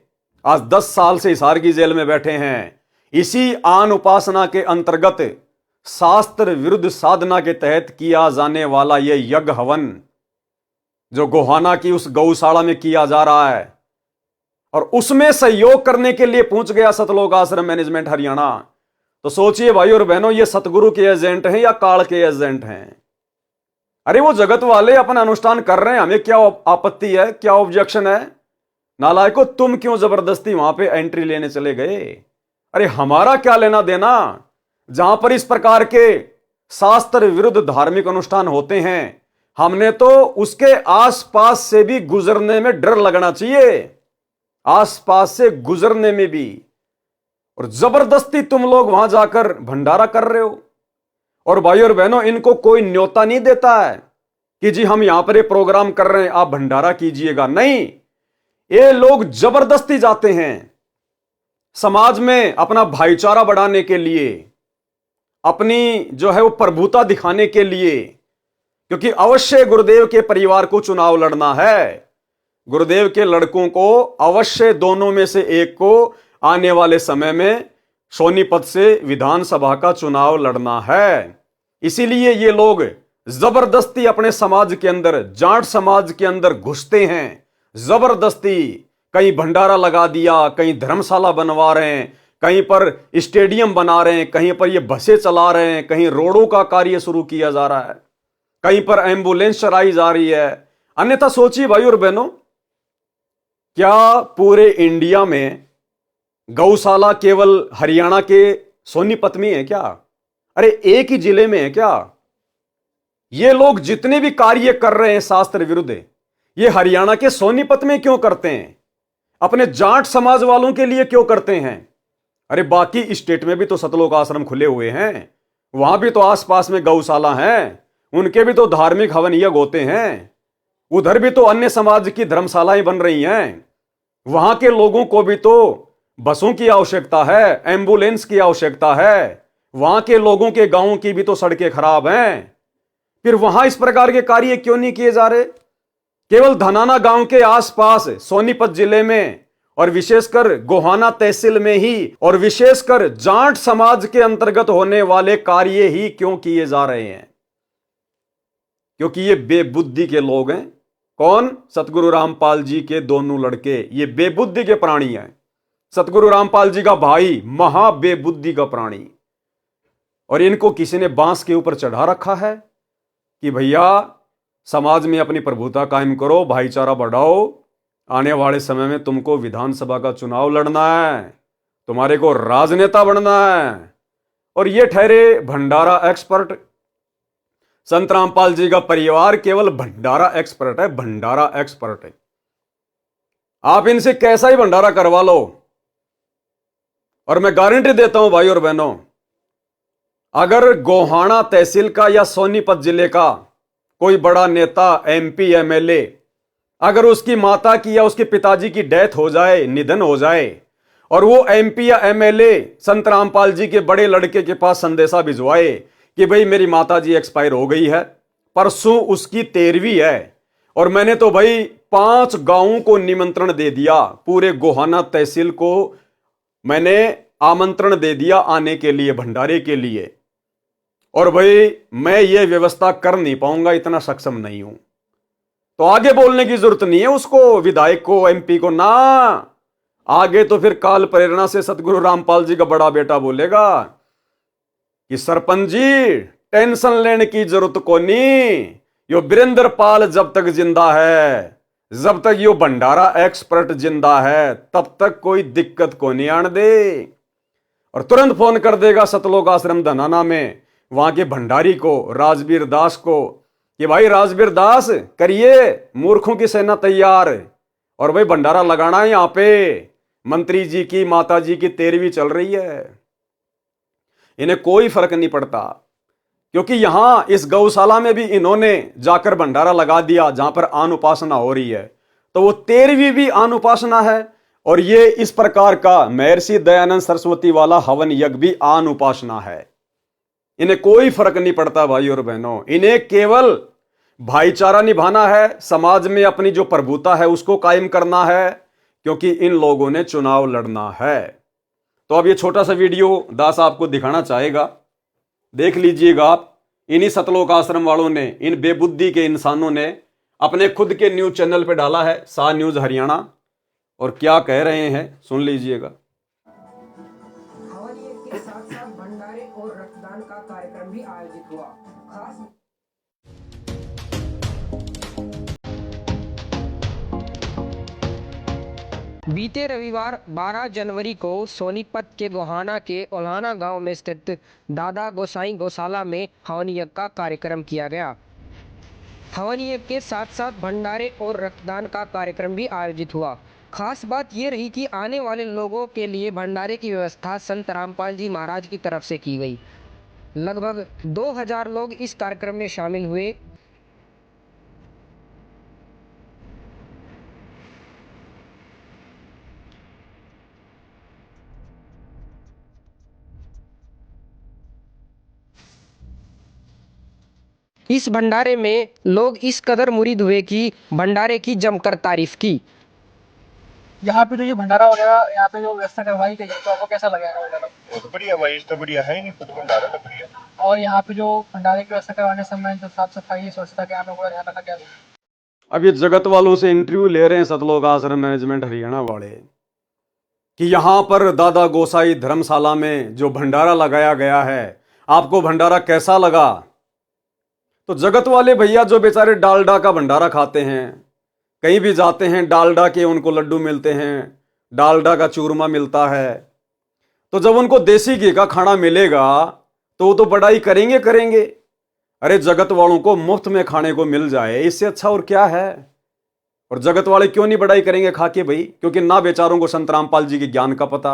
आज 10 साल से हिसार की जेल में बैठे हैं। इसी आन उपासना के अंतर्गत शास्त्र विरुद्ध साधना के तहत किया जाने वाला यह यज्ञ हवन जो गोहाना की उस गौशाला में किया जा रहा है, और उसमें सहयोग करने के लिए पहुंच गया सतलोक आश्रम मैनेजमेंट हरियाणा। तो सोचिए भाई और बहनों, ये सतगुरु के एजेंट हैं या काल के एजेंट हैं? अरे वो जगत वाले अपना अनुष्ठान कर रहे हैं, हमें क्या आपत्ति है, क्या ऑब्जेक्शन है? नालायकों, तुम क्यों जबरदस्ती वहां पे एंट्री लेने चले गए? अरे हमारा क्या लेना देना? जहां पर इस प्रकार के शास्त्र विरुद्ध धार्मिक अनुष्ठान होते हैं, हमने तो उसके आसपास से भी गुजरने में डर लगना चाहिए, आसपास से गुजरने में भी। और जबरदस्ती तुम लोग वहां जाकर भंडारा कर रहे हो। और भाई और बहनों, इनको कोई न्योता नहीं देता है कि जी हम यहां पर ये प्रोग्राम कर रहे हैं, आप भंडारा कीजिएगा। नहीं, ये लोग जबरदस्ती जाते हैं समाज में अपना भाईचारा बढ़ाने के लिए, अपनी जो है वो प्रभुता दिखाने के लिए, क्योंकि अवश्य गुरुदेव के परिवार को चुनाव लड़ना है, गुरुदेव के लड़कों को अवश्य दोनों में से एक को आने वाले समय में सोनीपत से विधानसभा का चुनाव लड़ना है। इसीलिए ये लोग जबरदस्ती अपने समाज के अंदर, जाट समाज के अंदर घुसते हैं, जबरदस्ती कहीं भंडारा लगा दिया, कहीं धर्मशाला बनवा रहे हैं, कहीं पर स्टेडियम बना रहे हैं, कहीं पर ये बसें चला रहे हैं, कहीं रोडों का कार्य शुरू किया जा रहा है, कहीं पर एम्बुलेंस चलाई जा रही है। अन्यथा सोचिए भाई और बहनों, क्या पूरे इंडिया में गौशाला केवल हरियाणा के सोनीपत में है क्या? अरे एक ही जिले में है क्या? ये लोग जितने भी कार्य कर रहे हैं शास्त्र विरुद्ध, ये हरियाणा के सोनीपत में क्यों करते हैं? अपने जाट समाज वालों के लिए क्यों करते हैं? अरे बाकी स्टेट में भी तो सतलोक आश्रम खुले हुए हैं, वहां भी तो आसपास में गौशाला हैं, उनके भी तो धार्मिक हवन यज्ञ होते हैं। उधर भी तो अन्य समाज की धर्मशालाएं बन रही हैं। वहां के लोगों को भी तो बसों की आवश्यकता है, एम्बुलेंस की आवश्यकता है। वहां के लोगों के गांवों की भी तो सड़कें खराब हैं। फिर वहां इस प्रकार के कार्य क्यों नहीं किए जा रहे? केवल धनाना गांव के आसपास सोनीपत जिले में और विशेषकर गोहाना तहसील में ही और विशेषकर जाट समाज के अंतर्गत होने वाले कार्य ही क्यों किए जा रहे हैं? क्योंकि ये बेबुद्धि के लोग हैं। कौन? सतगुरु रामपाल जी के दोनों लड़के, ये बेबुद्धि के प्राणी हैं। सतगुरु रामपाल जी का भाई महा बेबुद्धि का प्राणी, और इनको किसी ने बांस के ऊपर चढ़ा रखा है कि भैया समाज में अपनी प्रभुता कायम करो, भाईचारा बढ़ाओ। आने वाले समय में तुमको विधानसभा का चुनाव लड़ना है, तुम्हारे को राजनेता बनना है। और ये ठहरे भंडारा एक्सपर्ट। संत रामपाल जी का परिवार केवल भंडारा एक्सपर्ट है, भंडारा एक्सपर्ट है। आप इनसे कैसा ही भंडारा करवा लो, और मैं गारंटी देता हूं भाई और बहनों, अगर गोहाना तहसील का या सोनीपत जिले का कोई बड़ा नेता, एमपी, एमएलए, अगर उसकी माता की या उसके पिताजी की डेथ हो जाए, निधन हो जाए, और वो एमपी या एमएलए संत रामपाल जी के बड़े लड़के के पास संदेशा भिजवाए कि भाई मेरी माता जी एक्सपायर हो गई है, परसों उसकी 13वीं है, और मैंने तो भाई 5 गांवों को निमंत्रण दे दिया, पूरे गोहाना तहसील को मैंने आमंत्रण दे दिया आने के लिए, भंडारे के लिए, और भाई मैं ये व्यवस्था कर नहीं पाऊंगा, इतना सक्षम नहीं हूं, तो आगे बोलने की जरूरत नहीं है उसको, विधायक को, एमपी को ना। आगे तो फिर काल प्रेरणा से सतगुरु रामपाल जी का बड़ा बेटा बोलेगा कि सरपंच जी टेंशन लेने की जरूरत को नहीं, यो वीरेंद्र पाल जब तक जिंदा है, जब तक यो भंडारा एक्सपर्ट जिंदा है, तब तक कोई दिक्कत को नहीं आने दे। और तुरंत फोन कर देगा सतलोक आश्रम धनाना में वहां के भंडारी को, राजवीर दास को, कि भाई राजवीर दास करिए, मूर्खों की सेना तैयार, और भाई भंडारा लगाना है यहां पे। मंत्री जी की माता जी की 13वीं चल रही है, इन्हें कोई फर्क नहीं पड़ता, क्योंकि यहां इस गौशाला में भी इन्होंने जाकर भंडारा लगा दिया जहां पर आन उपासना हो रही है, तो वो 13वीं भी आन उपासना है। और ये इस प्रकार का महर्षि दयानंद सरस्वती वाला हवन यज्ञ भी आन उपासना है। इन्हें कोई फर्क नहीं पड़ता भाई और बहनों, इन्हें केवल भाईचारा निभाना है, समाज में अपनी जो प्रभुता है उसको कायम करना है, क्योंकि इन लोगों ने चुनाव लड़ना है। तो अब ये छोटा सा वीडियो दास आपको दिखाना चाहेगा, देख लीजिएगा आप। इन्हीं सतलोक आश्रम वालों ने, इन बेबुद्धि के इंसानों ने अपने खुद के न्यूज चैनल पे डाला है, सा न्यूज हरियाणा, और क्या कह रहे हैं सुन लीजिएगा। हवन यज्ञ के साथ साथ भंडारे और रक्तदान का कार्यक्रम भी आयोजित हुआ। खास बीते रविवार 12 जनवरी को सोनीपत के गोहाना के ओल्हाना गांव में स्थित दादा गोसाई गौशाला में हवन यज्ञ का कार्यक्रम किया गया। हवन यज्ञ के साथ साथ भंडारे और रक्तदान का कार्यक्रम भी आयोजित हुआ। खास बात ये रही कि आने वाले लोगों के लिए भंडारे की व्यवस्था संत रामपाल जी महाराज की तरफ से की गई। लगभग 2000 लोग इस कार्यक्रम में शामिल हुए। इस भंडारे में लोग इस कदर मुरीद हुए कि भंडारे की जमकर तारीफ की। यहाँ पे जो ये भंडारा वगैरह यहाँ पे जो व्यवस्था करवाई गई है, तो आपको कैसा लगेगा वगैरह? वो तो बढ़िया भाई, तो बढ़िया है नहीं, खुद भंडारा तो बढ़िया। और यहाँ पे जो भंडारे की व्यवस्था करवाने समय जो साफ सफाई स्वच्छता के यहाँ पे पूरा ध्यान रखा गया है। अब ये जगत वालों से इंटरव्यू ले रहे हैं सतलोक आश्रम मैनेजमेंट हरियाणा वाले कि यहां पर दादा गोसाई धर्मशाला में जो भंडारा लगाया गया है, आपको भंडारा कैसा लगा? तो जगत वाले भैया जो बेचारे डालडा का भंडारा खाते हैं, कहीं भी जाते हैं डालडा के उनको लड्डू मिलते हैं, डालडा का चूरमा मिलता है, तो जब उनको देसी घी का खाना मिलेगा तो वो तो बड़ाई करेंगे करेंगे। अरे जगत वालों को मुफ्त में खाने को मिल जाए, इससे अच्छा और क्या है? और जगत वाले क्यों नहीं बड़ाई करेंगे खा के भाई? क्योंकि ना बेचारों को संत रामपाल जी के ज्ञान का पता,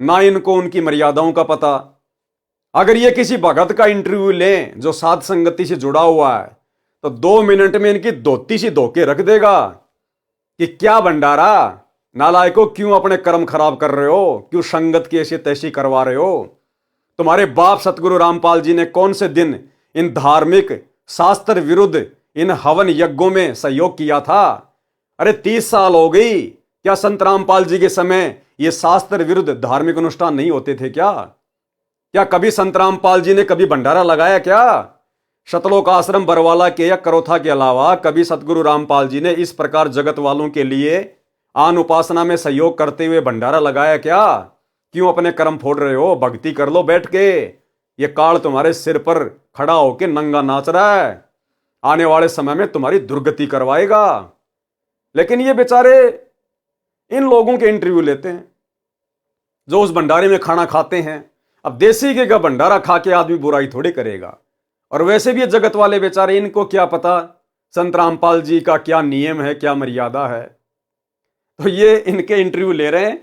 ना इनको उनकी मर्यादाओं का पता। अगर ये किसी भगत का इंटरव्यू लें जो साध संगति से जुड़ा हुआ है तो 2 मिनट में इनकी धोती सी धो के रख देगा कि क्या भंडारा, नालायकों क्यों अपने कर्म खराब कर रहे हो, क्यों संगत की ऐसी तैसी करवा रहे हो। तुम्हारे बाप सतगुरु रामपाल जी ने कौन से दिन इन धार्मिक शास्त्र विरुद्ध इन हवन यज्ञों में सहयोग किया था। अरे 30 साल हो गई, क्या संत रामपाल जी के समय ये शास्त्र विरुद्ध धार्मिक अनुष्ठान नहीं होते थे क्या कभी संत रामपाल जी ने कभी भंडारा लगाया क्या। शतलोक आश्रम बरवाला के या करोथा के अलावा कभी सतगुरु रामपाल जी ने इस प्रकार जगत वालों के लिए आन उपासना में सहयोग करते हुए भंडारा लगाया क्या। क्यों अपने कर्म फोड़ रहे हो, भक्ति कर लो बैठ के। ये काल तुम्हारे सिर पर खड़ा होके नंगा नाच रहा है, आने वाले समय में तुम्हारी दुर्गति करवाएगा। लेकिन ये बेचारे इन लोगों के इंटरव्यू लेते हैं जो उस भंडारे में खाना खाते हैं। अब देसी घी का भंडारा खा के आदमी बुराई थोड़ी करेगा। और वैसे भी ये जगत वाले बेचारे, इनको क्या पता संत रामपाल जी का क्या नियम है, क्या मर्यादा है। तो ये इनके इंटरव्यू ले रहे हैं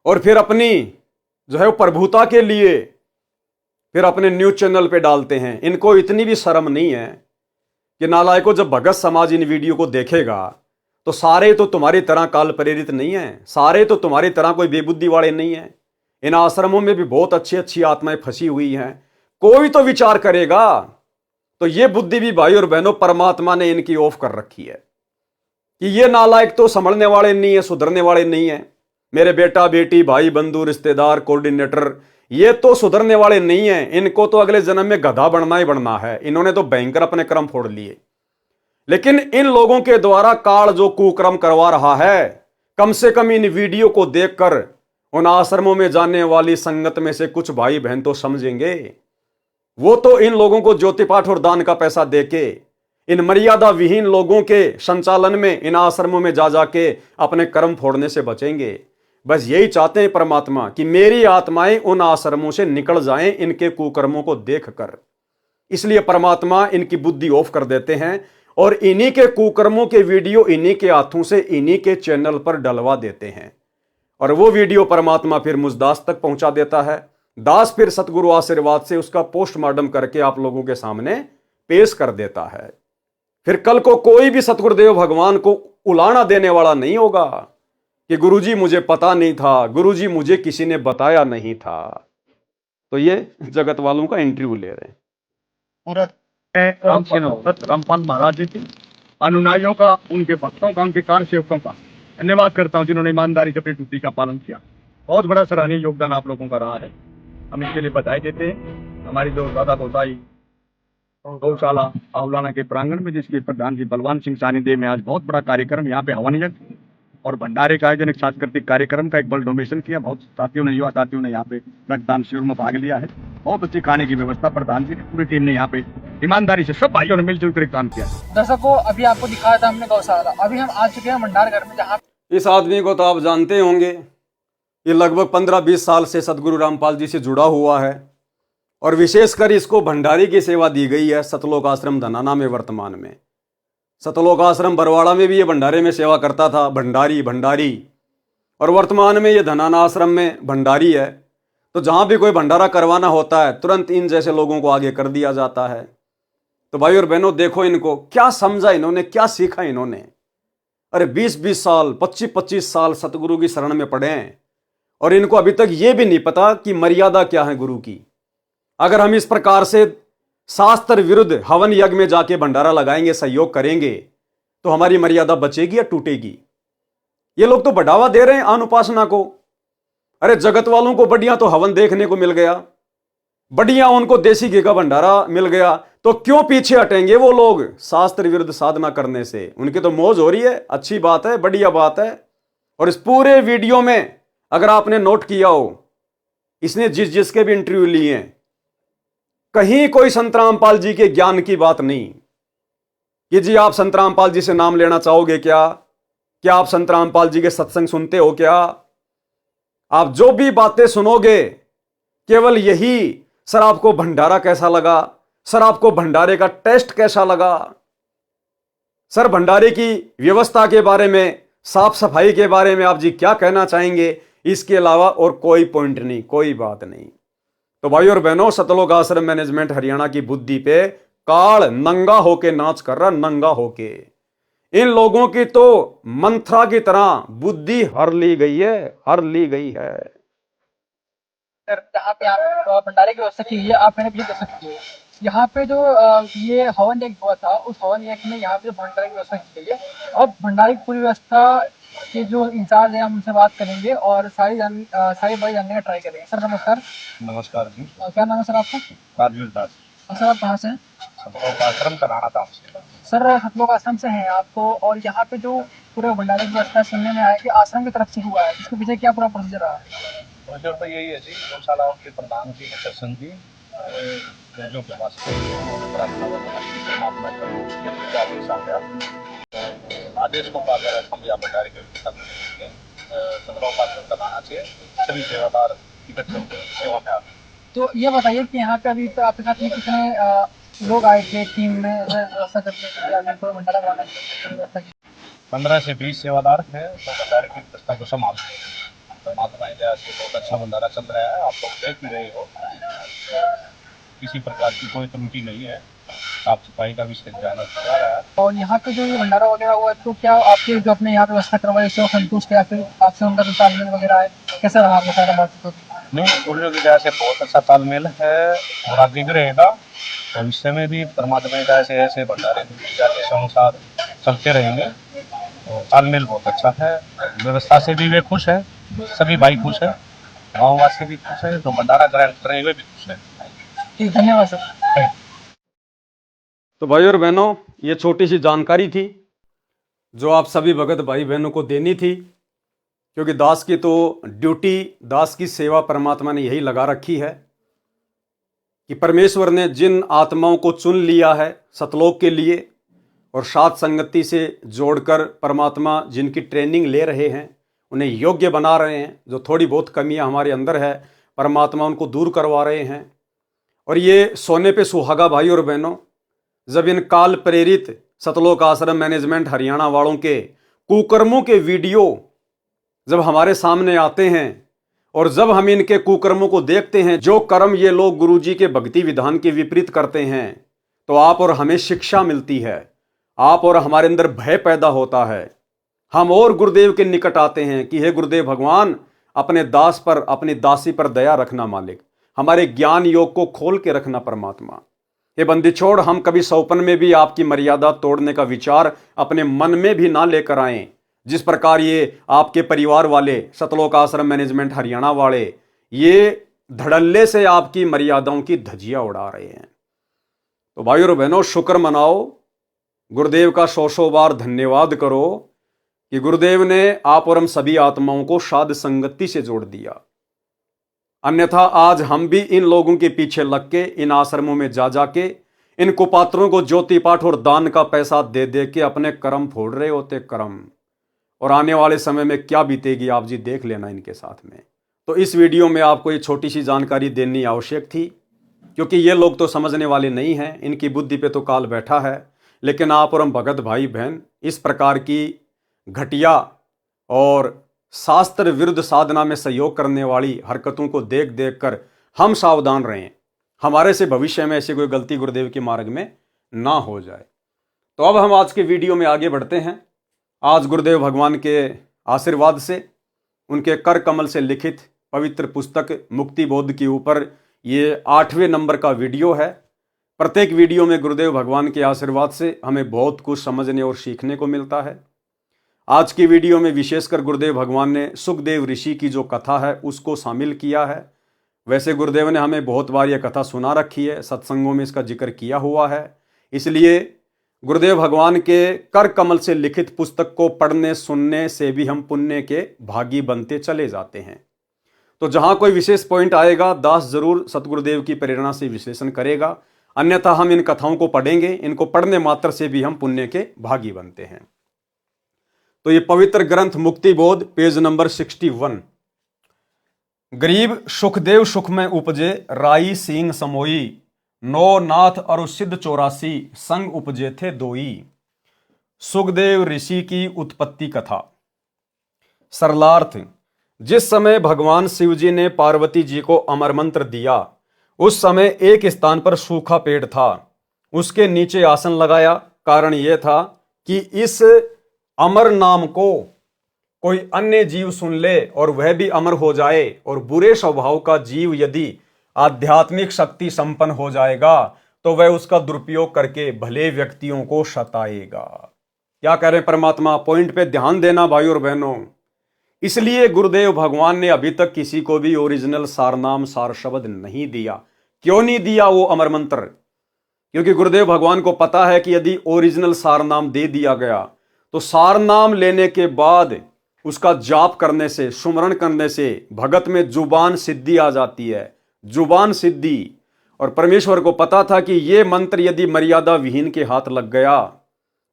और फिर अपनी जो है वो प्रभुता के लिए फिर अपने न्यूज चैनल पे डालते हैं। इनको इतनी भी शर्म नहीं है कि नालायकों, जब भगत समाज इन वीडियो को देखेगा तो सारे तो तुम्हारी तरह काल प्रेरित नहीं है, सारे तो तुम्हारी तरह कोई बेबुद्धि वाले नहीं है। इन आश्रमों में भी बहुत अच्छी अच्छी आत्माएं फंसी हुई हैं। कोई तो विचार करेगा। तो ये बुद्धि भी भाई और बहनों परमात्मा ने इनकी ऑफ कर रखी है कि ये नालायक तो संभलने वाले नहीं है, सुधरने वाले नहीं है। मेरे बेटा बेटी भाई बंधु रिश्तेदार कोऑर्डिनेटर, ये तो सुधरने वाले नहीं है। इनको तो अगले जन्म में गधा बनना ही बनना है। इन्होंने तो भयंकर अपने कर्म फोड़ लिए। लेकिन इन लोगों के द्वारा काल जो कुकर्म करवा रहा है, कम से कम इन वीडियो को देखकर उन आश्रमों में जाने वाली संगत में से कुछ भाई बहन तो समझेंगे। वो तो इन लोगों को ज्योति पाठ और दान का पैसा देके इन मर्यादा विहीन लोगों के संचालन में इन आश्रमों में जा जाके अपने कर्म फोड़ने से बचेंगे। बस यही चाहते हैं परमात्मा कि मेरी आत्माएं उन आश्रमों से निकल जाएं इनके कुकर्मों को देखकर। इसलिए परमात्मा इनकी बुद्धि ऑफ कर देते हैं और इन्हीं के कुकर्मों के वीडियो इन्हीं के हाथों से इन्हीं के चैनल पर डलवा देते हैं। और वो वीडियो परमात्मा फिर मुझ दास तक पहुंचा देता है। दास फिर सतगुरु आशीर्वाद से उसका पोस्टमार्टम करके आप लोगों के सामने पेश कर देता है। फिर कल को कोई भी सतगुरुदेव भगवान को उलाना देने वाला नहीं होगा कि गुरुजी मुझे पता नहीं था, गुरुजी मुझे किसी ने बताया नहीं था। तो ये जगत वालों का इंटरव्यू ले रहे हैं। पूरा रामपाल महाराज जी के अनुयायियों का, उनके भक्तों का, उनके कार्य सेवकों का धन्यवाद करता हूँ जिन्होंने ईमानदारी से अपनी ड्यूटी का पालन किया। बहुत बड़ा सराहनीय योगदान आप लोगों का रहा है, हम इसके लिए बधाई देते हैं। हमारी जो दादा गोसाई गौशाला आउलाना के प्रांगण में, जिसके प्रधान जी बलवान सिंह सानिध्य में आज बहुत बड़ा कार्यक्रम यहाँ पे हवन यज्ञ और भंडारे का आयोजन, एक सांस्कृतिक कार्यक्रम का एक बल डोनेशन किया। बहुत साथियों ने, युवा साथियों ने यहाँ पे रक्तदान शिविर में भाग लिया है। बहुत अच्छी खाने की व्यवस्था प्रधान जी ने, पूरी टीम ने यहाँ पे ईमानदारी से सब भाइयों ने मिलजुल कर काम किया। दर्शकों, अभी आपको दिखाया था हमने गौशाला, अभी हम आ चुके हैं भंडार घर में, जहाँ इस आदमी को तो आप जानते होंगे, ये लगभग 15-20 साल से सतगुरु रामपाल जी से जुड़ा हुआ है और विशेषकर इसको भंडारी की सेवा दी गई है सतलोक आश्रम धनाना में। वर्तमान में सतलोक आश्रम बरवाड़ा में भी ये भंडारे में सेवा करता था, भंडारी, और वर्तमान में ये धनाना आश्रम में भंडारी है। तो जहाँ भी कोई भंडारा करवाना होता है तुरंत इन जैसे लोगों को आगे कर दिया जाता है। तो भाई और बहनों, देखो इनको क्या समझा इन्होंने, क्या सीखा इन्होंने। अरे 20-20 साल, 25-25 साल सतगुरु की शरण में पड़े हैं और इनको अभी तक ये भी नहीं पता कि मर्यादा क्या है गुरु की। अगर हम इस प्रकार से शास्त्र विरुद्ध हवन यज्ञ में जाके भंडारा लगाएंगे, सहयोग करेंगे, तो हमारी मर्यादा बचेगी या टूटेगी। ये लोग तो बढ़ावा दे रहे हैं अनुपासना को। अरे जगत वालों को बढ़िया तो हवन देखने को मिल गया, बढ़िया उनको देसी घी का भंडारा मिल गया, तो क्यों पीछे हटेंगे वो लोग शास्त्र विरुद्ध साधना करने से। उनकी तो मौज हो रही है, अच्छी बात है, बढ़िया बात है। और इस पूरे वीडियो में अगर आपने नोट किया हो, इसने जिसके भी इंटरव्यू लिए हैं, कहीं कोई संत रामपाल जी के ज्ञान की बात नहीं कि जी आप संत रामपाल जी से नाम लेना चाहोगे क्या आप संत रामपाल जी के सत्संग सुनते हो क्या। आप जो भी बातें सुनोगे केवल यही, सर आपको भंडारा कैसा लगा, सर आपको भंडारे का टेस्ट कैसा लगा, सर भंडारे की व्यवस्था के बारे में, साफ सफाई के बारे में आप जी क्या कहना चाहेंगे। इसके अलावा और कोई पॉइंट नहीं, कोई बात नहीं। तो भाई और बहनों, सतलोक आश्रम मैनेजमेंट हरियाणा की बुद्धि पे काल नंगा होके नाच कर रहा, नंगा होके। इन लोगों की तो मंत्रा की तरह बुद्धि हर ली गई है, हर ली गई है। सर जहाँ पे आप भंडारे की व्यवस्था की है, आप मैंने भी देख सकते हो यहाँ पे जो ये हवन यज्ञ हुआ था, उस हवन यज्ञ में यहाँ पे जो भंडारे की व्यवस्था की गई है, और भंडारे की पूरी व्यवस्था के जो इंचार्ज है हम उनसे बात करेंगे और सारी बातें जानने का ट्राई करेंगे। सर नमस्कार। नमस्कार जी। क्या नाम है सर आपका? राजवीर दास। और सर आप कहाँ से हैं? सतलोक आश्रम कराना था आपसे। सर सतलोक आश्रम से हैं आपको, और यहाँ पे जो पूरे भंडारे की व्यवस्था सुनने में आया कि आश्रम की तरफ से हुआ है, इसके पीछे क्या पूरा प्रोसीजर रहा है? प्रोसीजर तो यही है जी, गौशालाओं के प्रधान की दर्शन की जजों के पास आदेश आ गया, आदेश को पाकर हम यहाँ भंडारे की व्यवस्था करेंगे। सतलोक आश्रम कराना चाहिए, सभी सेवादार इकट्ठे होकर सेवा में आ गए। तो ये बताइए कि यहाँ पे अभी तो आपके साथ में कितने लोग आए थे टीम में व्यवस्था करने के लिए, पूरा भंडारा बनाने की व्यवस्था की? 15 से 20 सेवादार हैं तो भंडारे की व्यवस्था को संभालते हैं। परमात्मा की दया से बहुत अच्छा भंडारा चल रहा है, आप लोग देख भी रहे हो, किसी प्रकार की कोई त्रुटि नहीं है, साफ सफाई का विशेष ध्यान रखा जा रहा है। और यहाँ पे जो ये भंडारा वगैरह हुआ है, तो क्या आपके जो अपने यहाँ पे व्यवस्था करवाई इससे वो संतुष्ट है, या फिर आपसे उनका जो तालमेल वगैरह है, कैसा रहा आपका सारा बात? नहीं, गुरुओं की दया से बहुत अच्छा तालमेल है और आगे भी रहेगा। भविष्य में भी परमात्मा की दया से ऐसे भंडारे के अनुसार चलते रहेंगे और तालमेल बहुत अच्छा है। व्यवस्था से भी वे खुश है, सभी भाई खुश है, गाँववासी भी खुश है, तो भंडारा ग्रहण करेंगे वे भी खुश है। ठीक, धन्यवाद सर। तो भाई और बहनों, ये छोटी सी जानकारी थी जो आप सभी भगत भाई बहनों को देनी थी, क्योंकि दास की तो ड्यूटी, दास की सेवा परमात्मा ने यही लगा रखी है कि परमेश्वर ने जिन आत्माओं को चुन लिया है सतलोक के लिए और साथ संगति से जोड़कर परमात्मा जिनकी ट्रेनिंग ले रहे हैं, उन्हें योग्य बना रहे हैं। जो थोड़ी बहुत कमियां हमारे अंदर है, परमात्मा उनको दूर करवा रहे हैं। और ये सोने पे सुहागा भाई और बहनों, जब इन काल प्रेरित सतलोक आश्रम मैनेजमेंट हरियाणा वालों के कुकर्मों के वीडियो जब हमारे सामने आते हैं और जब हम इनके कुकर्मों को देखते हैं, जो कर्म ये लोग गुरुजी के भक्ति विधान के विपरीत करते हैं, तो आप और हमें शिक्षा मिलती है, आप और हमारे अंदर भय पैदा होता है। हम और गुरुदेव के निकट आते हैं कि हे गुरुदेव भगवान, अपने दास पर, अपनी दासी पर दया रखना मालिक, हमारे ज्ञान योग को खोल के रखना परमात्मा। हे बंदी छोड़, हम कभी सौपन में भी आपकी मर्यादा तोड़ने का विचार अपने मन में भी ना लेकर आए, जिस प्रकार ये आपके परिवार वाले सतलोक आश्रम मैनेजमेंट हरियाणा वाले ये धड़ल्ले से आपकी मर्यादाओं की धज्जियां उड़ा रहे हैं। तो भाइयों और बहनों, शुक्र मनाओ, गुरुदेव का सौ बार धन्यवाद करो कि गुरुदेव ने आप और हम सभी आत्माओं को साध संगति से जोड़ दिया। अन्यथा आज हम भी इन लोगों के पीछे लग के इन आश्रमों में जा जाके इन कुपात्रों को ज्योति पाठ और दान का पैसा दे दे के अपने कर्म फोड़ रहे होते, कर्म। और आने वाले समय में क्या बीतेगी आप जी देख लेना इनके साथ में। तो इस वीडियो में आपको ये छोटी सी जानकारी देनी आवश्यक थी, क्योंकि ये लोग तो समझने वाले नहीं हैं, इनकी बुद्धि पे तो काल बैठा है। लेकिन आप और हम भगत भाई बहन इस प्रकार की घटिया और शास्त्र विरुद्ध साधना में सहयोग करने वाली हरकतों को देख देख कर हम सावधान रहें, हमारे से भविष्य में ऐसी कोई गलती गुरुदेव के मार्ग में ना हो जाए। तो अब हम आज के वीडियो में आगे बढ़ते हैं। आज गुरुदेव भगवान के आशीर्वाद से, उनके कर कमल से लिखित पवित्र पुस्तक मुक्ति बोध के ऊपर ये 8वें नंबर का वीडियो है। प्रत्येक वीडियो में गुरुदेव भगवान के आशीर्वाद से हमें बहुत कुछ समझने और सीखने को मिलता है। आज की वीडियो में विशेषकर गुरुदेव भगवान ने सुखदेव ऋषि की जो कथा है उसको शामिल किया है। वैसे गुरुदेव ने हमें बहुत बार यह कथा सुना रखी है, सत्संगों में इसका जिक्र किया हुआ है। इसलिए गुरुदेव भगवान के कर कमल से लिखित पुस्तक को पढ़ने सुनने से भी हम पुण्य के भागी बनते चले जाते हैं। तो जहां कोई विशेष पॉइंट आएगा, दास जरूर सतगुरुदेव की प्रेरणा से विश्लेषण करेगा, अन्यथा हम इन कथाओं को पढ़ेंगे। इनको पढ़ने मात्र से भी हम पुण्य के भागी बनते हैं। तो ये पवित्र ग्रंथ मुक्ति बोध, पेज नंबर 61। गरीब सुखदेव सुख में उपजे, राई सींग समोई, नो नाथ और सिद्ध 84 संग उपजे थे दोई। सुखदेव ऋषि की उत्पत्ति कथा। सरलार्थ, जिस समय भगवान शिव जी ने पार्वती जी को अमर मंत्र दिया उस समय एक स्थान पर सूखा पेड़ था, उसके नीचे आसन लगाया। कारण यह था कि इस अमर नाम को कोई अन्य जीव सुन ले और वह भी अमर हो जाए, और बुरे स्वभाव का जीव यदि आध्यात्मिक शक्ति संपन्न हो जाएगा तो वह उसका दुरुपयोग करके भले व्यक्तियों को सताएगा। क्या कह रहे हैं परमात्मा? पॉइंट पे ध्यान देना भाई और बहनों। इसलिए गुरुदेव भगवान ने अभी तक किसी को भी ओरिजिनल सारनाम सार शब्द नहीं दिया। क्यों नहीं दिया वो अमर मंत्र? क्योंकि गुरुदेव भगवान को पता है कि यदि ओरिजिनल सारनाम दे दिया गया तो सारनाम लेने के बाद उसका जाप करने से, सुमरण करने से भगत में जुबान सिद्धि आ जाती है, जुबान सिद्धि। और परमेश्वर को पता था कि ये मंत्र यदि मर्यादा विहीन के हाथ लग गया,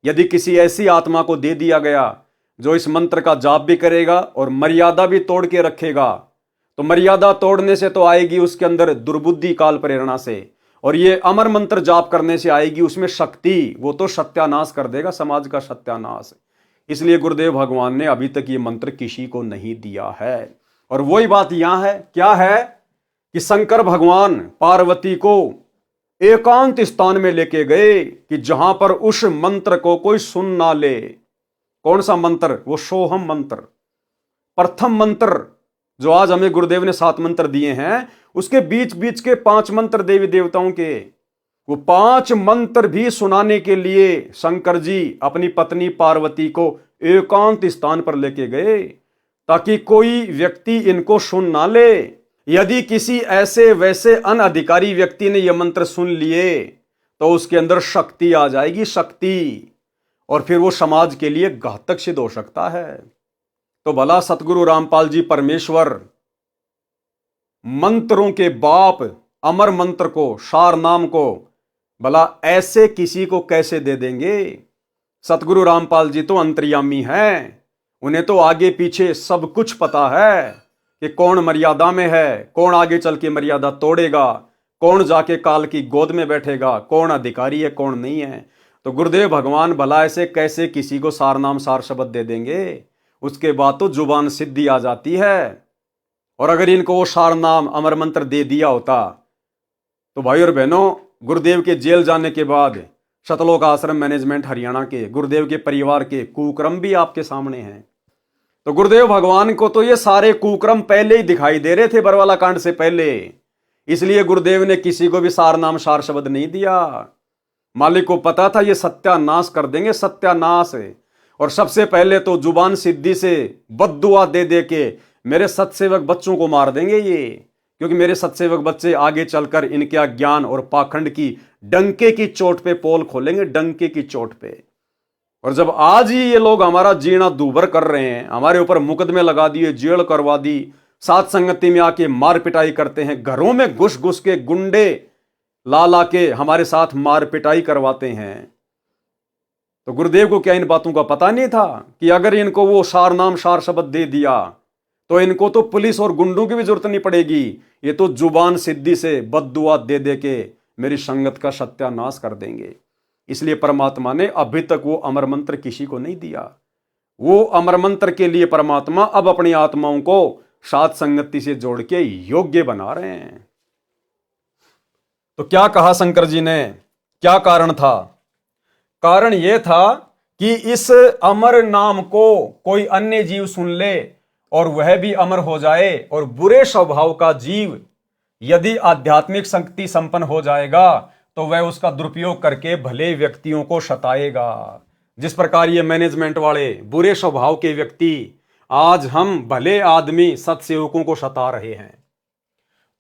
यदि किसी ऐसी आत्मा को दे दिया गया जो इस मंत्र का जाप भी करेगा और मर्यादा भी तोड़ के रखेगा, तो मर्यादा तोड़ने से तो आएगी उसके अंदर दुर्बुद्धि काल प्रेरणा से, और ये अमर मंत्र जाप करने से आएगी उसमें शक्ति। वो तो सत्यानाश कर देगा, समाज का सत्यानाश। इसलिए गुरुदेव भगवान ने अभी तक ये मंत्र किसी को नहीं दिया है। और वही बात यहां है, क्या है कि शंकर भगवान पार्वती को एकांत स्थान में लेके गए कि जहां पर उस मंत्र को कोई सुन ना ले। कौन सा मंत्र? वो सोहम मंत्र, प्रथम मंत्र जो आज हमें गुरुदेव ने 7 मंत्र दिए हैं, उसके बीच बीच के 5 मंत्र देवी देवताओं के, वो 5 मंत्र भी सुनाने के लिए शंकर जी अपनी पत्नी पार्वती को एकांत स्थान पर लेके गए ताकि कोई व्यक्ति इनको सुन ना ले। यदि किसी ऐसे वैसे अनधिकारी व्यक्ति ने यह मंत्र सुन लिए तो उसके अंदर शक्ति आ जाएगी, शक्ति, और फिर वो समाज के लिए घातक सिद्ध हो सकता है। तो भला सतगुरु रामपाल जी परमेश्वर मंत्रों के बाप अमर मंत्र को, सार नाम को, भला ऐसे किसी को कैसे दे देंगे? सतगुरु रामपाल जी तो अंतर्यामी हैं, उन्हें तो आगे पीछे सब कुछ पता है कि कौन मर्यादा में है, कौन आगे चल के मर्यादा तोड़ेगा, कौन जाके काल की गोद में बैठेगा, कौन अधिकारी है कौन नहीं है। तो गुरुदेव भगवान भला ऐसे कैसे किसी को सार नाम सार शब्द दे देंगे? उसके बाद तो जुबान सिद्धि आ जाती है। और अगर इनको वो सार नाम अमर मंत्र दे दिया होता तो भाई और बहनों, गुरुदेव के जेल जाने के बाद शतलोक आश्रम मैनेजमेंट हरियाणा के गुरुदेव के परिवार के कुक्रम भी आपके सामने हैं। तो गुरुदेव भगवान को तो ये सारे कुक्रम पहले ही दिखाई दे रहे थे, बरवाला कांड से पहले। इसलिए गुरुदेव ने किसी को भी सार नाम सार शब्द नहीं दिया। मालिक को पता था ये सत्यानाश कर देंगे, सत्यानाश। और सबसे पहले तो जुबान सिद्धि से बद्दुआ दे दे के मेरे सत्सेवक बच्चों को मार देंगे ये, क्योंकि मेरे सत्सेवक बच्चे आगे चलकर इनके अज्ञान और पाखंड की डंके की चोट पे पोल खोलेंगे, डंके की चोट पे। और जब आज ही ये लोग हमारा जीना दूभर कर रहे हैं, हमारे ऊपर मुकदमे लगा दिए, जेल करवा दी, साथ संगति में आके मार पिटाई करते हैं, घरों में घुस घुस के गुंडे ला ला के हमारे साथ मार पिटाई करवाते हैं, तो गुरुदेव को क्या इन बातों का पता नहीं था कि अगर इनको वो सार नाम सार शब्द दे दिया तो इनको तो पुलिस और गुंडों की भी जरूरत नहीं पड़ेगी, ये तो जुबान सिद्धि से बद्दुआ दे दे के मेरी संगत का सत्यानाश कर देंगे। इसलिए परमात्मा ने अभी तक वो अमर मंत्र किसी को नहीं दिया। वो अमर मंत्र के लिए परमात्मा अब अपनी आत्माओं को साथ संगति से जोड़ के योग्य बना रहे हैं। तो क्या कहा शंकर जी ने, क्या कारण था? कारण यह था कि इस अमर नाम को कोई अन्य जीव सुन ले और वह भी अमर हो जाए, और बुरे स्वभाव का जीव यदि आध्यात्मिक शक्ति संपन्न हो जाएगा तो वह उसका दुरुपयोग करके भले व्यक्तियों को सताएगा। जिस प्रकार ये मैनेजमेंट वाले बुरे स्वभाव के व्यक्ति आज हम भले आदमी सत्सेवकों को सता रहे हैं,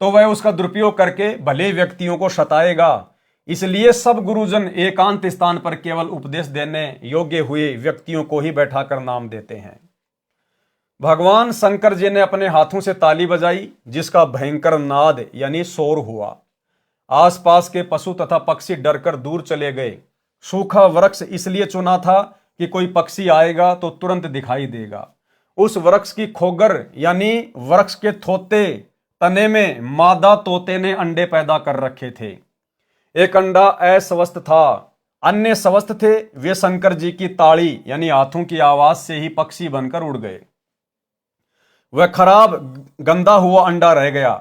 तो वह उसका दुरुपयोग करके भले व्यक्तियों को सताएगा। इसलिए सब गुरुजन एकांत स्थान पर केवल उपदेश देने योग्य हुए व्यक्तियों को ही बैठाकर नाम देते हैं। भगवान शंकर जी ने अपने हाथों से ताली बजाई, जिसका भयंकर नाद यानी शोर हुआ। आसपास के पशु तथा पक्षी डरकर दूर चले गए। सूखा वृक्ष इसलिए चुना था कि कोई पक्षी आएगा तो तुरंत दिखाई देगा। उस वृक्ष की खोगर यानी वृक्ष के थोते तने में मादा तोते ने अंडे पैदा कर रखे थे। एक अंडा अस्वस्थ था, अन्य स्वस्थ थे। वे शंकर जी की ताड़ी यानी हाथों की आवाज से ही पक्षी बनकर उड़ गए। वह खराब गंदा हुआ अंडा रह गया।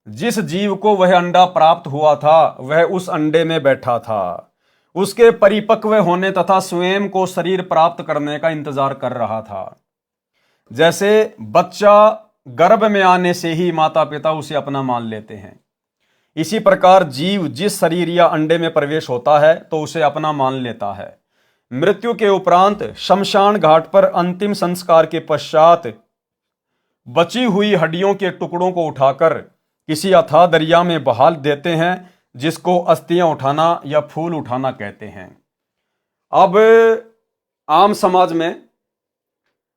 जिस जीव को वह अंडा प्राप्त हुआ था वह उस अंडे में बैठा था, उसके परिपक्व होने तथा स्वयं को शरीर प्राप्त करने का इंतजार कर रहा था। जैसे बच्चा गर्भ में आने से ही माता पिता उसे अपना मान लेते हैं, इसी प्रकार जीव जिस शरीर या अंडे में प्रवेश होता है तो उसे अपना मान लेता है। मृत्यु के उपरांत शमशान घाट पर अंतिम संस्कार के पश्चात बची हुई हड्डियों के टुकड़ों को उठाकर किसी अथाह दरिया में बहा देते हैं, जिसको अस्थियां उठाना या फूल उठाना कहते हैं। अब आम समाज में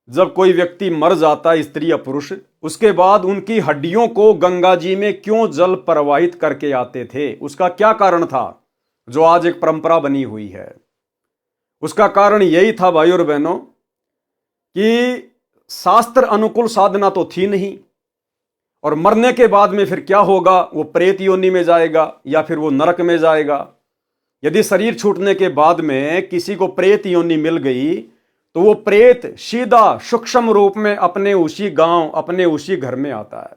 जब कोई व्यक्ति मर जाता है, स्त्री या पुरुष, उसके बाद उनकी हड्डियों को गंगा जी में क्यों जल प्रवाहित करके आते थे, उसका क्या कारण था, जो आज एक परंपरा बनी हुई है। उसका कारण यही था भाई और बहनों कि शास्त्र अनुकूल साधना तो थी नहीं, और मरने के बाद में फिर क्या होगा, वो प्रेत योनि में जाएगा या फिर वो नरक में जाएगा। यदि शरीर छूटने के बाद में किसी को प्रेत योनि मिल गई तो वो प्रेत सीधा सूक्ष्म रूप में अपने उसी गांव, अपने उसी घर में आता है,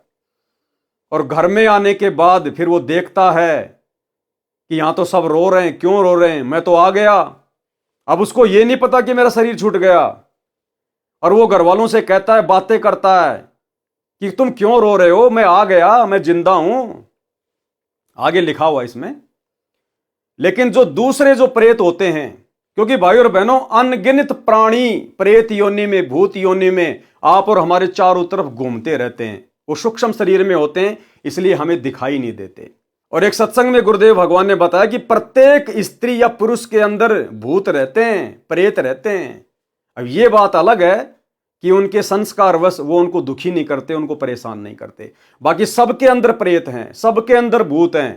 और घर में आने के बाद फिर वो देखता है कि यहां तो सब रो रहे हैं, क्यों रो रहे हैं, मैं तो आ गया। अब उसको ये नहीं पता कि मेरा शरीर छूट गया, और वो घर वालों से कहता है, बातें करता है कि तुम क्यों रो रहे हो, मैं आ गया, मैं जिंदा हूं, आगे लिखा हुआ इसमें। लेकिन जो दूसरे जो प्रेत होते हैं, क्योंकि भाई और बहनों अनगिनत प्राणी प्रेत योनि में, भूत योनि में आप और हमारे चारों तरफ घूमते रहते हैं, वो सूक्ष्म शरीर में होते हैं, इसलिए हमें दिखाई नहीं देते। और एक सत्संग में गुरुदेव भगवान ने बताया कि प्रत्येक स्त्री या पुरुष के अंदर भूत रहते हैं, प्रेत रहते हैं। अब ये बात अलग है कि उनके संस्कारवश वो उनको दुखी नहीं करते, उनको परेशान नहीं करते। बाकी सबके अंदर प्रेत हैं, सबके अंदर भूत हैं,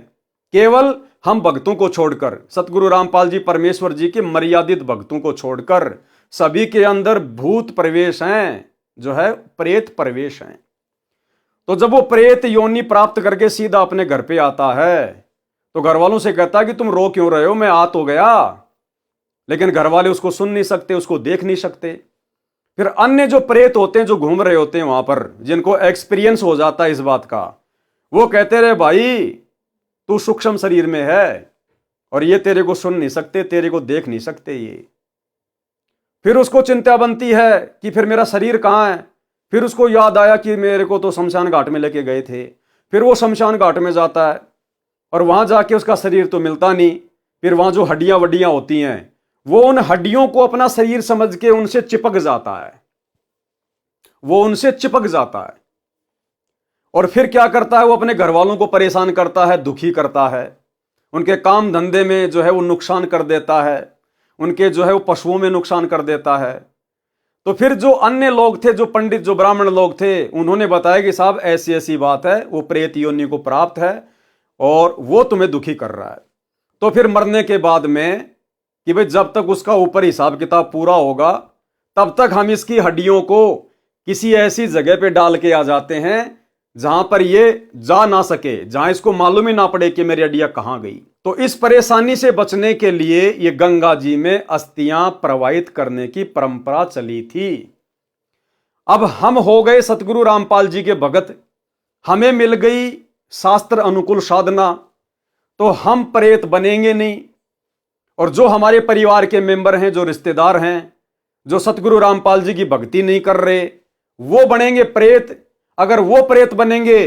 केवल हम भक्तों को छोड़कर, सतगुरु रामपाल जी परमेश्वर जी के मर्यादित भक्तों को छोड़कर सभी के अंदर भूत प्रवेश हैं, जो है प्रेत प्रवेश हैं। तो जब वो प्रेत योनि प्राप्त करके सीधा अपने घर पे आता है तो घर वालों से कहता है कि तुम रो क्यों रहे हो, मैं आ तो गया। लेकिन घर वाले उसको सुन नहीं सकते, उसको देख नहीं सकते। फिर अन्य जो प्रेत होते हैं, जो घूम रहे होते हैं वहां पर, जिनको एक्सपीरियंस हो जाता है इस बात का, वो कहते रहे भाई तू सूक्ष्म शरीर में है और ये तेरे को सुन नहीं सकते, तेरे को देख नहीं सकते ये। फिर उसको चिंता बनती है कि फिर मेरा शरीर कहाँ है। फिर उसको याद आया कि मेरे को तो शमशान घाट में लेके गए थे। फिर वो शमशान घाट में जाता है और वहां जाके उसका शरीर तो मिलता नहीं। फिर वहां जो हड्डियां वड्डियां होती हैं, वो उन हड्डियों को अपना शरीर समझ के उनसे चिपक जाता है, वो उनसे चिपक जाता है। और फिर क्या करता है, वो अपने घर वालों को परेशान करता है, दुखी करता है, उनके काम धंधे में जो है वो नुकसान कर देता है, उनके जो है वो पशुओं में नुकसान कर देता है। तो फिर जो अन्य लोग थे, जो पंडित, जो ब्राह्मण लोग थे, उन्होंने बताया कि साहब ऐसी ऐसी बात है, वो प्रेत योनि को प्राप्त है और वो तुम्हें दुखी कर रहा है। तो फिर मरने के बाद में कि भाई जब तक उसका ऊपर हिसाब किताब पूरा होगा तब तक हम इसकी हड्डियों को किसी ऐसी जगह पे डाल के आ जाते हैं जहां पर ये जा ना सके, जहां इसको मालूम ही ना पड़े कि मेरी हड्डियां कहां गई। तो इस परेशानी से बचने के लिए ये गंगा जी में अस्थियां प्रवाहित करने की परंपरा चली थी। अब हम हो गए सतगुरु रामपाल जी के भगत, हमें मिल गई शास्त्र अनुकूल साधना, तो हम प्रेत बनेंगे नहीं। और जो हमारे परिवार के मेंबर हैं, जो रिश्तेदार हैं, जो सतगुरु रामपाल जी की भक्ति नहीं कर रहे, वो बनेंगे प्रेत। अगर वो प्रेत बनेंगे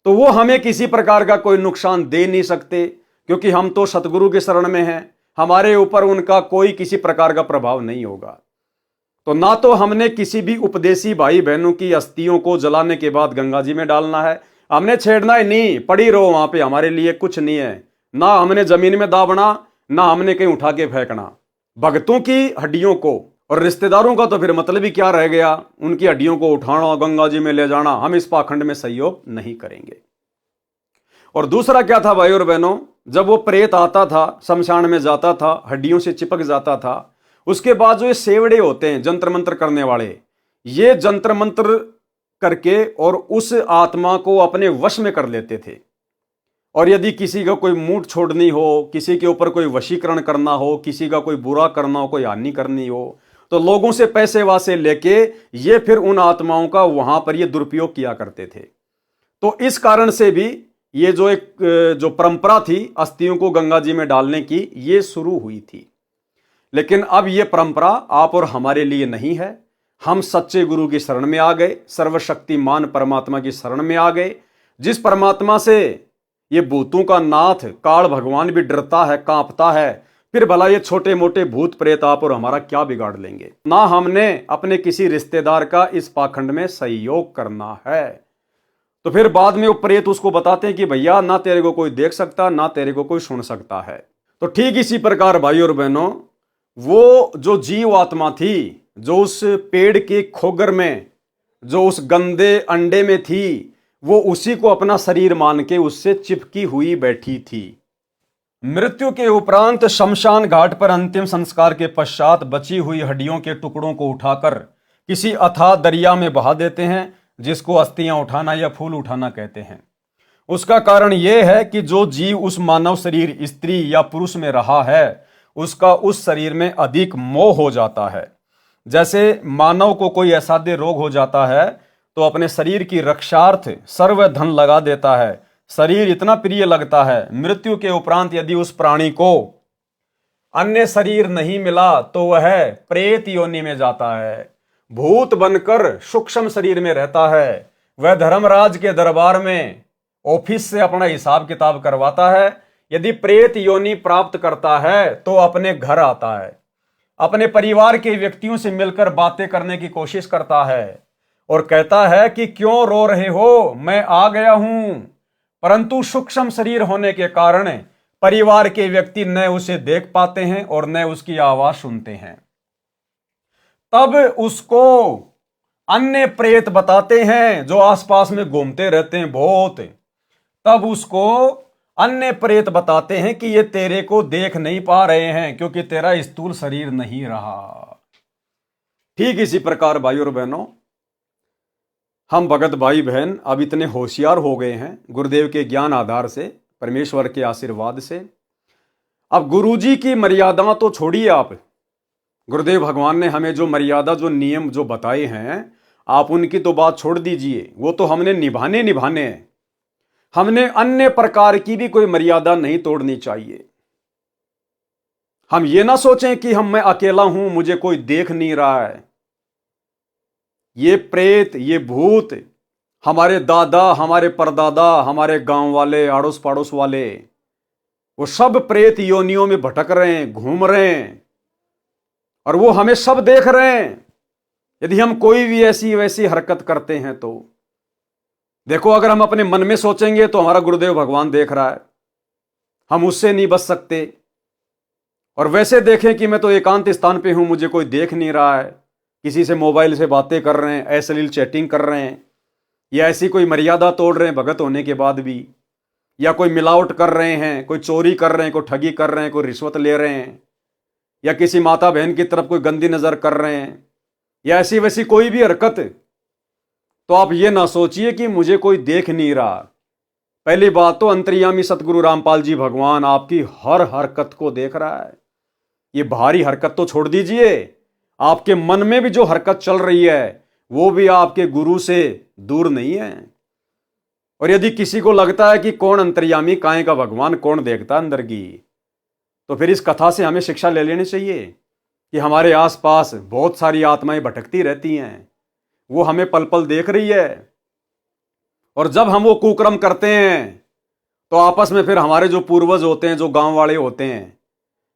तो वो हमें किसी प्रकार का कोई नुकसान दे नहीं सकते, क्योंकि हम तो सतगुरु के शरण में हैं, हमारे ऊपर उनका कोई किसी प्रकार का प्रभाव नहीं होगा। तो ना तो हमने किसी भी उपदेशी भाई बहनों की अस्थियों को जलाने के बाद गंगा जी में डालना है, हमने छेड़ना ही नहीं, पड़ी रहो वहां पे, हमारे लिए कुछ नहीं है। ना हमने जमीन में दाबना, ना हमने कहीं उठा के फेंकना। भक्तों की हड्डियों को और रिश्तेदारों का तो फिर मतलब ही क्या रह गया, उनकी हड्डियों को उठाना, गंगा जी में ले जाना, हम इस पाखंड में सहयोग नहीं करेंगे। और दूसरा क्या था भाई और बहनों, जब वो प्रेत आता था, शमशान में जाता था, हड्डियों से चिपक जाता था, उसके बाद जो ये सेवड़े होते हैं जंत्र मंत्र करने वाले, ये जंत्र मंत्र करके और उस आत्मा को अपने वश में कर लेते थे। और यदि किसी का कोई मूठ छोड़नी हो, किसी के ऊपर कोई वशीकरण करना हो, किसी का कोई बुरा करना हो, कोई हानि करनी हो, तो लोगों से पैसे वासे लेके ये फिर उन आत्माओं का वहां पर ये दुरुपयोग किया करते थे। तो इस कारण से भी ये जो एक जो परंपरा थी अस्थियों को गंगा जी में डालने की, ये शुरू हुई थी। लेकिन अब ये परंपरा आप और हमारे लिए नहीं है। हम सच्चे गुरु की शरण में आ गए, सर्वशक्तिमान परमात्मा की शरण में आ गए, जिस परमात्मा से ये भूतों का नाथ काल भगवान भी डरता है, कांपता है। फिर भला ये छोटे मोटे भूत प्रेत आप और हमारा क्या बिगाड़ लेंगे। ना हमने अपने किसी रिश्तेदार का इस पाखंड में सहयोग करना है। तो फिर बाद में वो प्रेत उसको बताते हैं कि भैया ना तेरे को कोई देख सकता, ना तेरे को कोई सुन सकता है। तो ठीक इसी प्रकार भाई और बहनों, वो जो जीव आत्मा थी, जो उस पेड़ के खोगर में, जो उस गंदे अंडे में थी, वो उसी को अपना शरीर मान के उससे चिपकी हुई बैठी थी। मृत्यु के उपरांत शमशान घाट पर अंतिम संस्कार के पश्चात बची हुई हड्डियों के टुकड़ों को उठाकर किसी अथाह दरिया में बहा देते हैं, जिसको अस्थियां उठाना या फूल उठाना कहते हैं। उसका कारण यह है कि जो जीव उस मानव शरीर स्त्री या पुरुष में रहा है, उसका उस शरीर में अधिक मोह हो जाता है। जैसे मानव को कोई असाध्य रोग हो जाता है तो अपने शरीर की रक्षार्थ सर्व धन लगा देता है। शरीर इतना प्रिय लगता है, मृत्यु के उपरांत यदि उस प्राणी को अन्य शरीर नहीं मिला तो वह प्रेत योनि में जाता है, भूत बनकर सूक्ष्म शरीर में रहता है। वह धर्मराज के दरबार में ऑफिस से अपना हिसाब किताब करवाता है। यदि प्रेत योनि प्राप्त करता है तो अपने घर आता है, अपने परिवार के व्यक्तियों से मिलकर बातें करने की कोशिश करता है और कहता है कि क्यों रो रहे हो, मैं आ गया हूं। परंतु सूक्ष्म शरीर होने के कारण परिवार के व्यक्ति न उसे देख पाते हैं और न उसकी आवाज सुनते हैं। तब उसको अन्य प्रेत बताते हैं जो आसपास में घूमते रहते हैं बहुत। तब उसको अन्य प्रेत बताते हैं कि ये तेरे को देख नहीं पा रहे हैं क्योंकि तेरा स्थूल शरीर नहीं रहा। ठीक इसी प्रकार भाई और बहनों, हम भगत भाई बहन अब इतने होशियार हो गए हैं गुरुदेव के ज्ञान आधार से, परमेश्वर के आशीर्वाद से। अब गुरुजी की मर्यादा तो छोड़िए आप, गुरुदेव भगवान ने हमें जो मर्यादा, जो नियम जो बताए हैं, आप उनकी तो बात छोड़ दीजिए, वो तो हमने निभाने हैं। हमने अन्य प्रकार की भी कोई मर्यादा नहीं तोड़नी चाहिए। हम ये ना सोचें कि मैं अकेला हूं, मुझे कोई देख नहीं रहा है। ये प्रेत, ये भूत, हमारे दादा, हमारे परदादा, हमारे गांव वाले, आड़ोस पड़ोस वाले, वो सब प्रेत योनियों में भटक रहे हैं, घूम रहे हैं और वो हमें सब देख रहे हैं। यदि हम कोई भी ऐसी वैसी हरकत करते हैं तो देखो, अगर हम अपने मन में सोचेंगे तो हमारा गुरुदेव भगवान देख रहा है, हम उससे नहीं बच सकते। और वैसे देखें कि मैं तो एकांत स्थान पे हूं, मुझे कोई देख नहीं रहा है, किसी से मोबाइल से बातें कर रहे हैं, अश्लील चैटिंग कर रहे हैं, या ऐसी कोई मर्यादा तोड़ रहे हैं भगत होने के बाद भी, या कोई मिलावट कर रहे हैं, कोई चोरी कर रहे हैं, कोई ठगी कर रहे हैं, कोई रिश्वत ले रहे हैं, या किसी माता बहन की तरफ कोई गंदी नजर कर रहे हैं, या ऐसी वैसी कोई भी हरकत, तो आप ये ना सोचिए कि मुझे कोई देख नहीं रहा। पहली बात तो अंतर्यामी सतगुरु रामपाल जी भगवान आपकी हर हरकत को देख रहा है। ये बाहरी हरकत तो छोड़ दीजिए, आपके मन में भी जो हरकत चल रही है वो भी आपके गुरु से दूर नहीं है। और यदि किसी को लगता है कि कौन अंतर्यामी, काहे का भगवान, कौन देखता अंदर की, तो फिर इस कथा से हमें शिक्षा ले लेनी चाहिए कि हमारे आसपास बहुत सारी आत्माएं भटकती रहती हैं, वो हमें पल पल देख रही है। और जब हम वो कुकर्म करते हैं तो आपस में फिर हमारे जो पूर्वज होते हैं, जो गांव वाले होते हैं,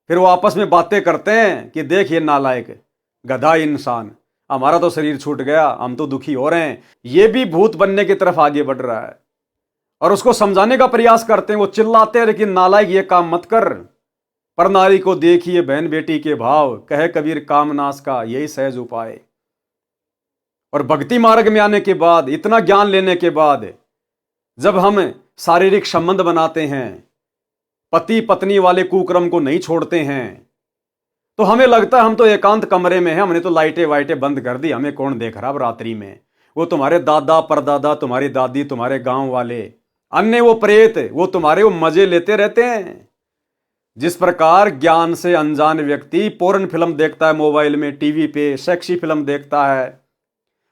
फिर वो आपस में बातें करते हैं कि देख ये नालायक गधा इंसान, हमारा तो शरीर छूट गया, हम तो दुखी हो रहे हैं। ये भी भूत बनने की तरफ आगे बढ़ रहा है और उसको समझाने का प्रयास करते हैं। वो चिल्लाते हैं लेकिन नालायक ये काम मत कर, पर नारी को देखिए बहन बेटी के भाव, कहे कबीर कामनाश का यही सहज उपाय। और भक्ति मार्ग में आने के बाद, इतना ज्ञान लेने के बाद, जब हम शारीरिक संबंध बनाते हैं, पति पत्नी वाले कुक्रम को नहीं छोड़ते हैं, तो हमें लगता है हम तो एकांत कमरे में हैं, हमने तो लाइटें वाइटें बंद कर दी, हमें कौन देख रहा अब रात्रि में। वो तुम्हारे दादा परदादा, तुम्हारी दादी, तुम्हारे गांव वाले, अन्य वो प्रेत, वो तुम्हारे वो मजे लेते रहते हैं। जिस प्रकार ज्ञान से अनजान व्यक्ति पोर्न फिल्म देखता है मोबाइल में, टीवी पे सेक्सी फिल्म देखता है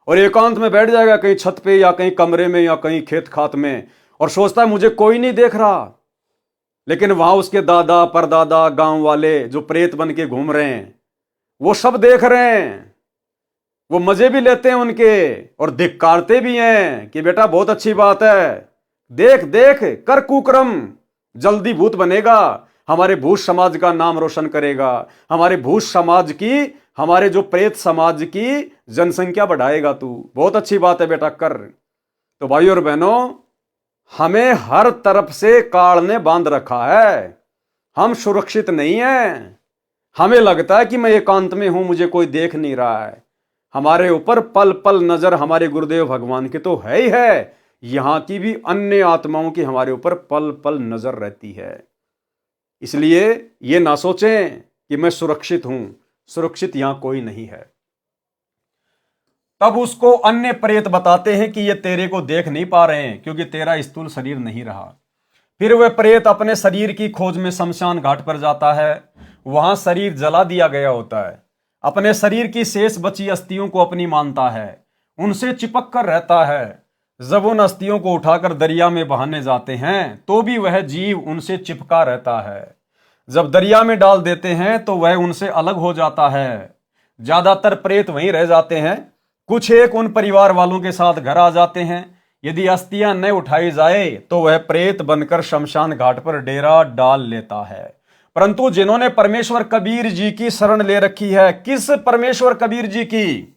और एकांत में बैठ जाएगा कहीं छत पे या कहीं कमरे में या कहीं खेत खात में, और सोचता है मुझे कोई नहीं देख रहा। लेकिन वहां उसके दादा परदादा गांव वाले जो प्रेत बन के घूम रहे हैं वो सब देख रहे हैं, वो मजे भी लेते हैं उनके और धिक्कारते भी हैं कि बेटा बहुत अच्छी बात है, देख देख कर कुकर्म, जल्दी भूत बनेगा, हमारे भूत समाज का नाम रोशन करेगा, हमारे भूत समाज की, हमारे जो प्रेत समाज की जनसंख्या बढ़ाएगा तू, बहुत अच्छी बात है बेटा कर। तो भाइयों और बहनों, हमें हर तरफ से काल ने बांध रखा है, हम सुरक्षित नहीं हैं। हमें लगता है कि मैं एकांत में हूं, मुझे कोई देख नहीं रहा है। हमारे ऊपर पल पल नजर हमारे गुरुदेव भगवान की तो है ही है, यहां की भी अन्य आत्माओं की हमारे ऊपर पल पल नजर रहती है। इसलिए ये ना सोचें कि मैं सुरक्षित हूं, सुरक्षित यहां कोई नहीं है। तब उसको अन्य प्रेत बताते हैं कि ये तेरे को देख नहीं पा रहे हैं क्योंकि तेरा स्थूल शरीर नहीं रहा। फिर वह प्रेत अपने शरीर की खोज में शमशान घाट पर जाता है, वहां शरीर जला दिया गया होता है, अपने शरीर की शेष बची अस्थियों को अपनी मानता है, उनसे चिपक कर रहता है। जब उन अस्थियों को उठाकर दरिया में बहाने जाते हैं तो भी वह जीव उनसे चिपका रहता है। जब दरिया में डाल देते हैं तो वह उनसे अलग हो जाता है। ज्यादातर प्रेत वहीं रह जाते हैं, कुछ एक उन परिवार वालों के साथ घर आ जाते हैं। यदि अस्थियां न उठाई जाए तो वह प्रेत बनकर शमशान घाट पर डेरा डाल लेता है। परंतु जिन्होंने परमेश्वर कबीर जी की शरण ले रखी है, किस परमेश्वर कबीर जी की?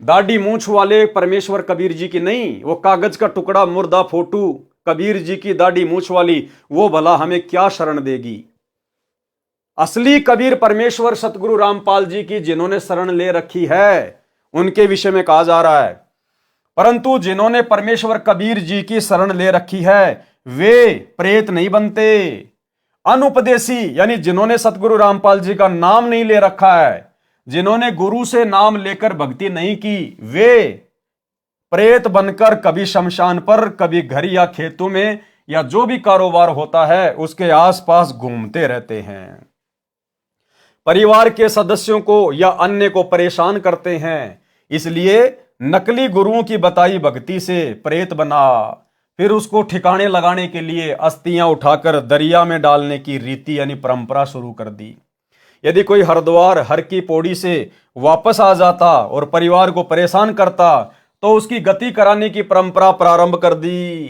दाढ़ी मूंछ वाले परमेश्वर कबीर जी की नहीं, वो कागज का टुकड़ा मुर्दा फोटू कबीर जी की दाढ़ी मूंछ वाली, वो भला हमें क्या शरण देगी? असली कबीर परमेश्वर सतगुरु रामपाल जी की जिन्होंने शरण ले रखी है, उनके विषय में कहा जा रहा है। परंतु जिन्होंने परमेश्वर कबीर जी की शरण ले रखी है वे प्रेत नहीं बनते। अनुपदेशी यानी जिन्होंने सतगुरु रामपाल जी का नाम नहीं ले रखा है, जिन्होंने गुरु से नाम लेकर भक्ति नहीं की, वे प्रेत बनकर कभी शमशान पर, कभी घर या खेतों में या जो भी कारोबार होता है उसके आसपास घूमते रहते हैं, परिवार के सदस्यों को या अन्य को परेशान करते हैं। इसलिए नकली गुरुओं की बताई भक्ति से प्रेत बना, फिर उसको ठिकाने लगाने के लिए अस्थियां उठाकर दरिया में डालने की रीति यानी परंपरा शुरू कर दी। यदि कोई हरिद्वार हर की पौड़ी से वापस आ जाता और परिवार को परेशान करता तो उसकी गति कराने की परंपरा प्रारंभ कर दी।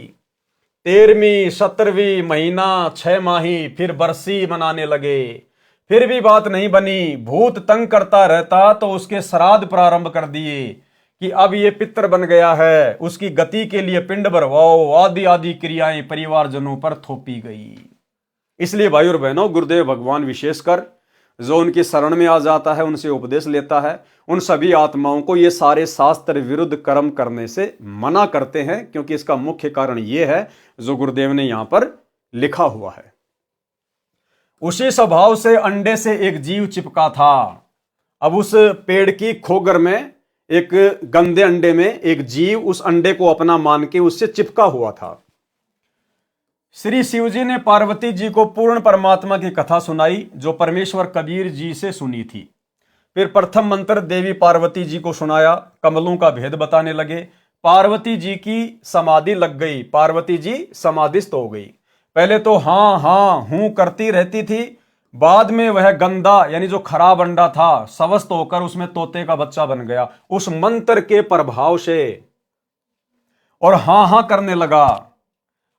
13वीं 17वीं महीना 6 माही फिर बरसी मनाने लगे, फिर भी बात नहीं बनी, भूत तंग करता रहता तो उसके श्राद्ध प्रारंभ कर दिए कि अब ये पितर बन गया है, उसकी गति के लिए पिंड भरवाओ, आदि आदि क्रियाएं परिवारजनों पर थोपी गई। इसलिए भाई और बहनों, गुरुदेव भगवान विशेषकर जो उनकी शरण में आ जाता है, उनसे उपदेश लेता है, उन सभी आत्माओं को ये सारे शास्त्र विरुद्ध कर्म करने से मना करते हैं, क्योंकि इसका मुख्य कारण ये है जो गुरुदेव ने यहां पर लिखा हुआ है। उसी स्वभाव से अंडे से एक जीव चिपका था। अब उस पेड़ की खोगर में एक गंदे अंडे में एक जीव उस अंडे को अपना मान के उससे चिपका हुआ था। श्री शिव जी ने पार्वती जी को पूर्ण परमात्मा की कथा सुनाई जो परमेश्वर कबीर जी से सुनी थी। फिर प्रथम मंत्र देवी पार्वती जी को सुनाया, कमलों का भेद बताने लगे। पार्वती जी की समाधि लग गई, पार्वती जी समाधिस्थ हो गई। पहले तो हाँ हाँ हूं करती रहती थी, बाद में वह गंदा यानी जो खराब अंडा था स्वस्थ होकर उसमें तोते का बच्चा बन गया उस मंत्र के प्रभाव से, और हाँ हाँ करने लगा।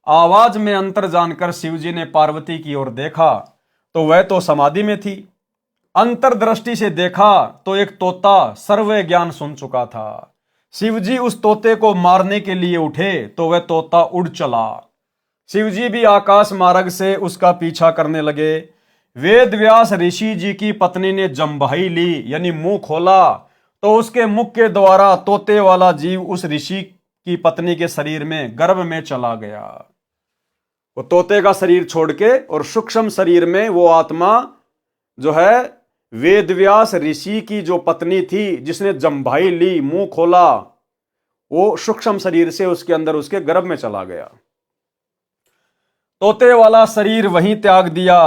आवाज में अंतर जानकर शिवजी ने पार्वती की ओर देखा तो वह तो समाधि में थी। अंतर्दृष्टि से देखा तो एक तोता सर्व ज्ञान सुन चुका था। शिवजी उस तोते को मारने के लिए उठे तो वह तोता उड़ चला। शिवजी भी आकाश मार्ग से उसका पीछा करने लगे। वेद व्यास ऋषि जी की पत्नी ने जम्भाई ली यानी मुंह खोला तो उसके मुख के द्वारा तोते वाला जीव उस ऋषि की पत्नी के शरीर में गर्भ में चला गया। वो तोते का शरीर छोड़ के और सूक्ष्म शरीर में वो आत्मा जो है वेद व्यास ऋषि की जो पत्नी थी जिसने जम्भाई ली मुंह खोला, वो सूक्ष्म शरीर से उसके अंदर उसके गर्भ में चला गया। तोते वाला शरीर वहीं त्याग दिया।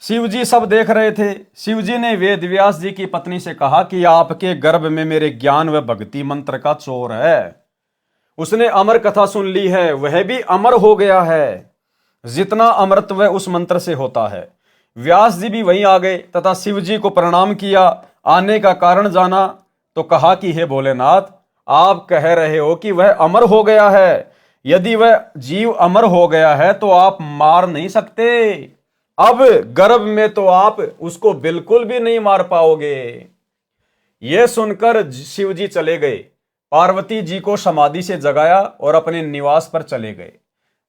शिवजी सब देख रहे थे। शिवजी ने वेद व्यास जी की पत्नी से कहा कि आपके गर्भ में मेरे ज्ञान व भक्ति मंत्र का चोर है। उसने अमर कथा सुन ली है, वह भी अमर हो गया है। जितना अमरत्व उस मंत्र से होता है। व्यास जी भी वहीं आ गए तथा शिव जी को प्रणाम किया। आने का कारण जाना तो कहा कि हे भोलेनाथ, आप कह रहे हो कि वह अमर हो गया है। यदि वह जीव अमर हो गया है तो आप मार नहीं सकते। अब गर्भ में तो आप उसको बिल्कुल भी नहीं मार पाओगे। यह सुनकर शिव जी चले गए, पार्वती जी को समाधि से जगाया और अपने निवास पर चले गए।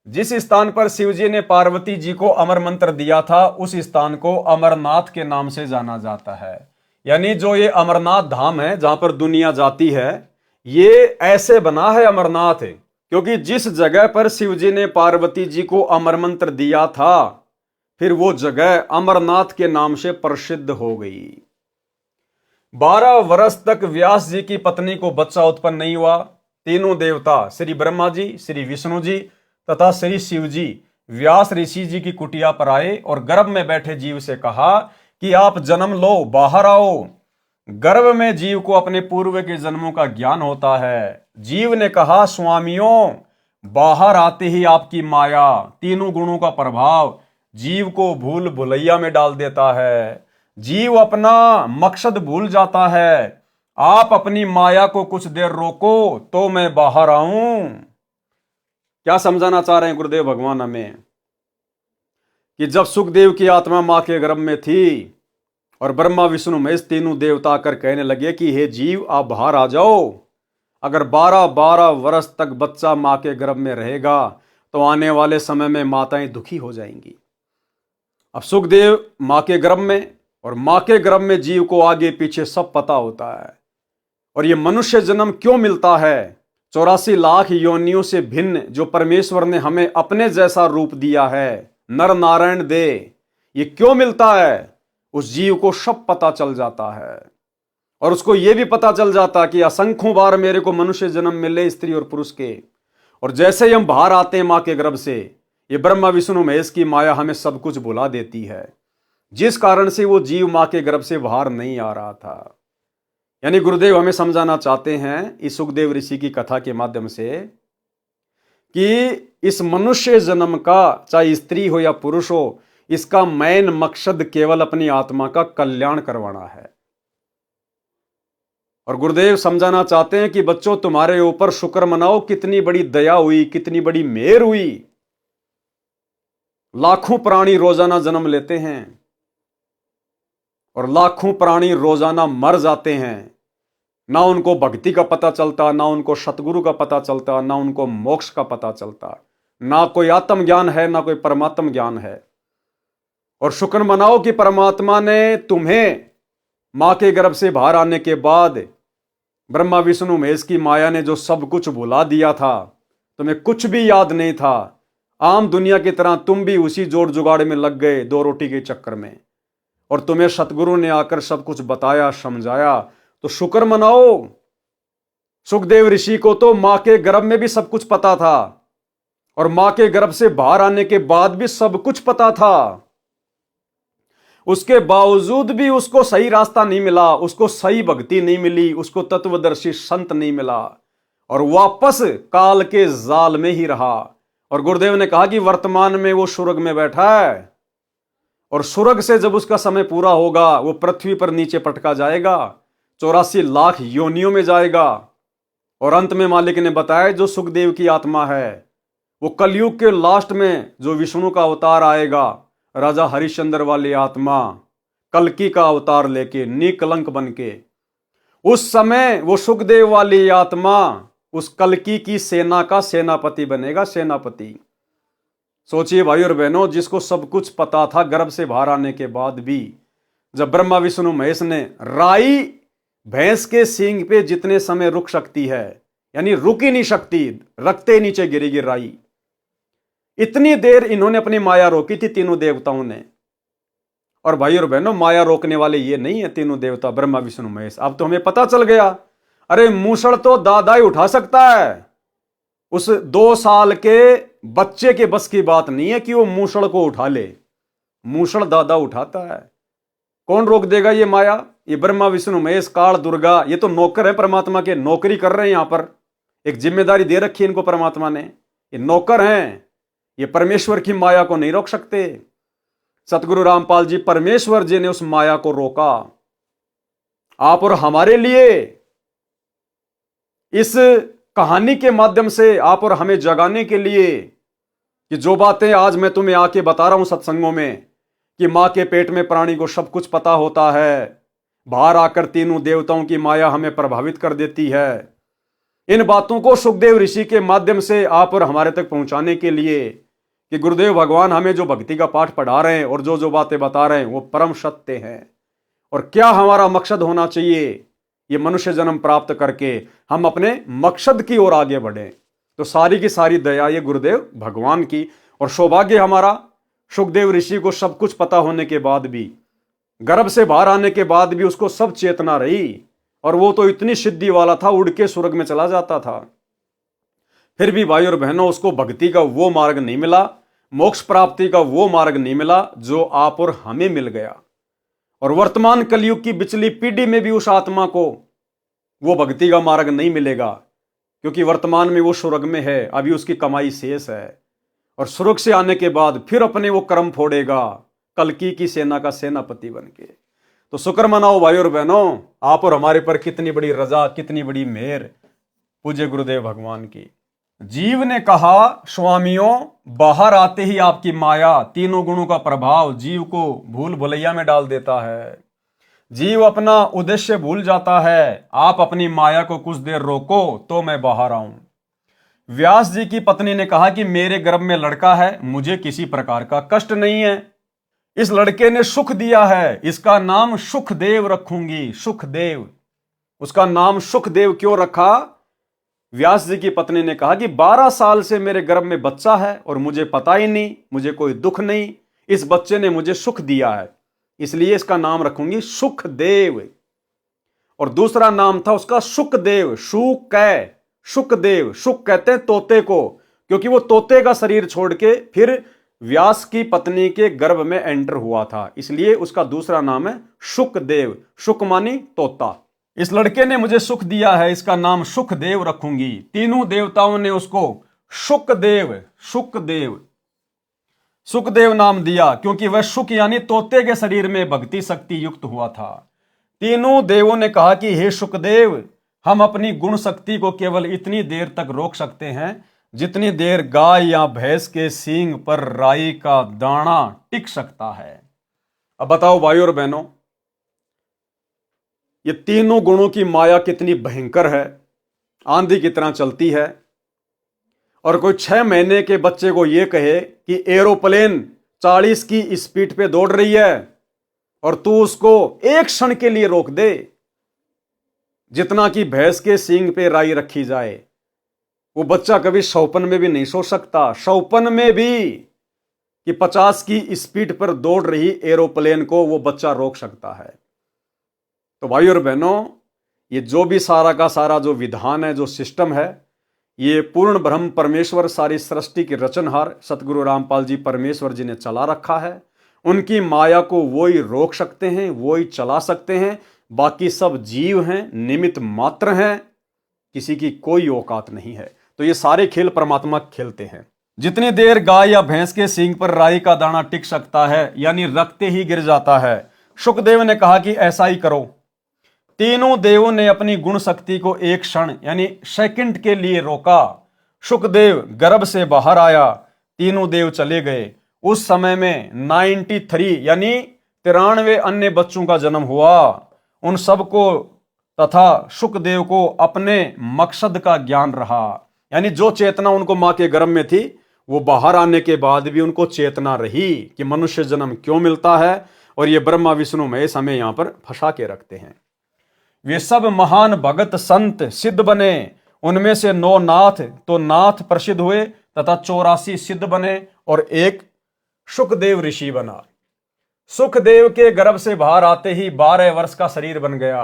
जिस स्थान पर शिव जी ने पार्वती जी को अमर मंत्र दिया था, उस स्थान को अमरनाथ के नाम से जाना जाता है। यानी जो ये अमरनाथ धाम है जहां पर दुनिया जाती है, ये ऐसे बना है अमरनाथ, क्योंकि जिस जगह पर शिव जी ने पार्वती जी को अमर मंत्र दिया था, फिर वो जगह अमरनाथ के नाम से प्रसिद्ध हो गई। 12 वर्ष तक व्यास जी की पत्नी को बच्चा उत्पन्न नहीं हुआ। तीनों देवता श्री ब्रह्मा जी, श्री विष्णु जी तथा श्री शिव जी व्यास ऋषि जी की कुटिया पर आए और गर्भ में बैठे जीव से कहा कि आप जन्म लो, बाहर आओ। गर्भ में जीव को अपने पूर्व के जन्मों का ज्ञान होता है। जीव ने कहा, स्वामियों, बाहर आते ही आपकी माया, तीनों गुणों का प्रभाव जीव को भूल भुलैया में डाल देता है। जीव अपना मकसद भूल जाता है। आप अपनी माया को कुछ देर रोको तो मैं बाहर आऊं। क्या समझाना चाह रहे हैं गुरुदेव भगवान हमें? कि जब सुखदेव की आत्मा मां के गर्भ में थी और ब्रह्मा विष्णु महेश तीनों देवता आकर कहने लगे कि हे जीव, आप बाहर आ जाओ। अगर 12 वर्ष तक बच्चा मां के गर्भ में रहेगा तो आने वाले समय में माताएं दुखी हो जाएंगी। अब सुखदेव मां के गर्भ में, और मां के गर्भ में जीव को आगे पीछे सब पता होता है। और ये मनुष्य जन्म क्यों मिलता है? 84 लाख योनियों से भिन्न जो परमेश्वर ने हमें अपने जैसा रूप दिया है, नर नारायण दे, ये क्यों मिलता है? उस जीव को सब पता चल जाता है। और उसको यह भी पता चल जाता कि असंख्यों बार मेरे को मनुष्य जन्म मिले, स्त्री और पुरुष के। और जैसे ही हम बाहर आते हैं मां के गर्भ से, ये ब्रह्मा विष्णु महेश की माया हमें सब कुछ भुला देती है, जिस कारण से वो जीव मां के गर्भ से बाहर नहीं आ रहा था। यानी गुरुदेव हमें समझाना चाहते हैं इस सुखदेव ऋषि की कथा के माध्यम से कि इस मनुष्य जन्म का, चाहे स्त्री हो या पुरुष हो, इसका मेन मकसद केवल अपनी आत्मा का कल्याण करवाना है। और गुरुदेव समझाना चाहते हैं कि बच्चों, तुम्हारे ऊपर शुक्र मनाओ, कितनी बड़ी दया हुई, कितनी बड़ी मेहर हुई। लाखों प्राणी रोजाना जन्म लेते हैं और लाखों प्राणी रोजाना मर जाते हैं। ना उनको भक्ति का पता चलता, ना उनको सतगुरु का पता चलता, ना उनको मोक्ष का पता चलता। ना कोई आत्मज्ञान है, ना कोई परमात्म ज्ञान है। और शुक्र मनाओ कि परमात्मा ने तुम्हें मां के गर्भ से बाहर आने के बाद ब्रह्मा विष्णु महेश की माया ने जो सब कुछ भुला दिया था, तुम्हें कुछ भी याद नहीं था। आम दुनिया की तरह तुम भी उसी जोड़ जुगाड़ में लग गए 2 रोटी के चक्कर में, और तुम्हें सतगुरु ने आकर सब कुछ बताया, समझाया। तो शुक्र मनाओ। सुखदेव ऋषि को तो मां के गर्भ में भी सब कुछ पता था और मां के गर्भ से बाहर आने के बाद भी सब कुछ पता था। उसके बावजूद भी उसको सही रास्ता नहीं मिला, उसको सही भक्ति नहीं मिली, उसको तत्वदर्शी संत नहीं मिला और वापस काल के जाल में ही रहा। और गुरुदेव ने कहा कि वर्तमान में वो स्वर्ग में बैठा है और स्वर्ग से जब उसका समय पूरा होगा, वो पृथ्वी पर नीचे पटका जाएगा, 84 लाख योनियों में जाएगा। और अंत में मालिक ने बताया जो सुखदेव की आत्मा है, वो कलयुग के लास्ट में जो विष्णु का अवतार आएगा, राजा हरिश्चंद्र वाली आत्मा, कल्कि का अवतार लेके, निकलंक बन के, उस समय वो सुखदेव वाली आत्मा उस कल्कि की सेना का सेनापति बनेगा, सेनापति। सोचिए भाई और बहनों, जिसको सब कुछ पता था गर्भ से बाहर आने के बाद भी, जब ब्रह्मा विष्णु महेश ने राई भैंस के सींग पे जितने समय रुक सकती है, यानी रुक ही नहीं सकती, रखते नीचे गिरेगी राई, इतनी देर इन्होंने अपनी माया रोकी थी तीनों देवताओं ने। और भाई और बहनों, माया रोकने वाले ये नहीं है तीनों देवता ब्रह्मा विष्णु महेश। अब तो हमें पता चल गया, अरे मूसड़ तो दादा ही उठा सकता है। उस 2 साल के बच्चे के बस की बात नहीं है कि वो मूसड़ को उठा ले, मूसड़ दादा उठाता है। कौन रोक देगा ये माया? ये ब्रह्मा विष्णु महेश काल दुर्गा, ये तो नौकर है परमात्मा के, नौकरी कर रहे हैं यहां पर। एक जिम्मेदारी दे रखी है इनको परमात्मा ने, ये नौकर हैं, ये परमेश्वर की माया को नहीं रोक सकते। सतगुरु रामपाल जी, परमेश्वर जी ने उस माया को रोका आप और हमारे लिए। इस कहानी के माध्यम से आप और हमें जगाने के लिए कि जो बातें आज मैं तुम्हें आके बता रहा हूं सत्संगों में, कि मां के पेट में प्राणी को सब कुछ पता होता है, बाहर आकर तीनों देवताओं की माया हमें प्रभावित कर देती है। इन बातों को सुखदेव ऋषि के माध्यम से आप और हमारे तक पहुंचाने के लिए कि गुरुदेव भगवान हमें जो भक्ति का पाठ पढ़ा रहे हैं और जो जो बातें बता रहे हैं वो परम सत्य हैं। और क्या हमारा मकसद होना चाहिए, ये मनुष्य जन्म प्राप्त करके हम अपने मकसद की ओर आगे बढ़ें। तो सारी की सारी दया ये गुरुदेव भगवान की, और सौभाग्य हमारा सुखदेव ऋषि को सब कुछ पता होने के बाद भी, गर्भ से बाहर आने के बाद भी उसको सब चेतना रही, और वो तो इतनी सिद्धि वाला था, उड़ के स्वर्ग में चला जाता था। फिर भी भाई और बहनों, उसको भक्ति का वो मार्ग नहीं मिला, मोक्ष प्राप्ति का वो मार्ग नहीं मिला जो आप और हमें मिल गया। और वर्तमान कलयुग की पिछली पीढ़ी में भी उस आत्मा को वो भक्ति का मार्ग नहीं मिलेगा, क्योंकि वर्तमान में वो स्वर्ग में है, अभी उसकी कमाई शेष है। और स्वर्ग से आने के बाद फिर अपने वो कर्म फोड़ेगा कल्कि की सेना का सेनापति बनके। तो शुक्र मनाओ भाई और बहनों, आप और हमारे पर कितनी बड़ी रजा, कितनी बड़ी मेहर पूज्य गुरुदेव भगवान की। जीव ने कहा, स्वामियों बाहर आते ही आपकी माया, तीनों गुणों का प्रभाव जीव को भूल भुलैया में डाल देता है। जीव अपना उद्देश्य भूल जाता है। आप अपनी माया को कुछ देर रोको तो मैं बाहर आऊं। व्यास जी की पत्नी ने कहा कि मेरे गर्भ में लड़का है, मुझे किसी प्रकार का कष्ट नहीं है। इस लड़के ने सुख दिया है, इसका नाम सुखदेव रखूंगी। सुखदेव, उसका नाम सुखदेव क्यों रखा? व्यास जी की पत्नी ने कहा कि 12 साल से मेरे गर्भ में बच्चा है और मुझे पता ही नहीं, मुझे कोई दुख नहीं, इस बच्चे ने मुझे सुख दिया है, इसलिए इसका नाम रखूंगी सुखदेव। और दूसरा नाम था उसका सुखदेव, सुखदेव, सुख कहते हैं तोते को, क्योंकि वो तोते का शरीर छोड़ के फिर व्यास की पत्नी के गर्भ में एंटर हुआ था, इसलिए उसका दूसरा नाम है सुखदेव। सुख मानी तोता। इस लड़के ने मुझे सुख दिया है, इसका नाम सुखदेव रखूंगी। तीनों देवताओं ने उसको सुखदेव नाम दिया, क्योंकि वह सुख यानी तोते के शरीर में भक्ति शक्ति युक्त हुआ था। तीनों देवों ने कहा कि हे सुखदेव, हम अपनी गुण शक्ति को केवल इतनी देर तक रोक सकते हैं जितनी देर गाय या भैंस के सींग पर राई का दाना टिक सकता है। अब बताओ भाई और बहनों, ये तीनों गुणों की माया कितनी भयंकर है, आंधी की तरह चलती है। और कोई 6 महीने के बच्चे को यह कहे कि एरोप्लेन 40 की स्पीड पे दौड़ रही है और तू उसको एक क्षण के लिए रोक दे, जितना कि भैंस के सींग पे राई रखी जाए, वो बच्चा कभी सौपन में भी नहीं सोच सकता, सौपन में भी, कि 50 की स्पीड पर दौड़ रही एरोप्लेन को वो बच्चा रोक सकता है। तो भाई और बहनों, ये जो भी सारा का सारा जो विधान है, जो सिस्टम है, ये पूर्ण ब्रह्म परमेश्वर, सारी सृष्टि के रचनहार सतगुरु रामपाल जी परमेश्वर जी ने चला रखा है। उनकी माया को वो ही रोक सकते हैं, वो ही चला सकते हैं। बाकी सब जीव हैं, निमित्त मात्र हैं, किसी की कोई औकात नहीं है। तो ये सारे खेल परमात्मा खेलते हैं। जितनी देर गाय या भैंस के सींग पर राई का दाना टिक सकता है, यानी रखते ही गिर जाता है। सुखदेव ने कहा कि ऐसा ही करो। तीनों देवों ने अपनी गुण शक्ति को एक क्षण यानी सेकंड के लिए रोका। सुखदेव गर्भ से बाहर आया, तीनों देव चले गए। उस समय में 93 यानी 93 अन्य बच्चों का जन्म हुआ। उन सबको तथा सुखदेव को अपने मकसद का ज्ञान रहा, यानी जो चेतना उनको मां के गर्भ में थी, वो बाहर आने के बाद भी उनको चेतना रही कि मनुष्य जन्म क्यों मिलता है। और ये ब्रह्मा विष्णु महेश हमें यहां पर फंसा के रखते हैं। वे सब महान भगत संत सिद्ध बने, उनमें से 9 नाथ तो नाथ प्रसिद्ध हुए तथा 84 सिद्ध बने और एक सुखदेव ऋषि बना। सुखदेव के गर्भ से बाहर आते ही 12 वर्ष का शरीर बन गया।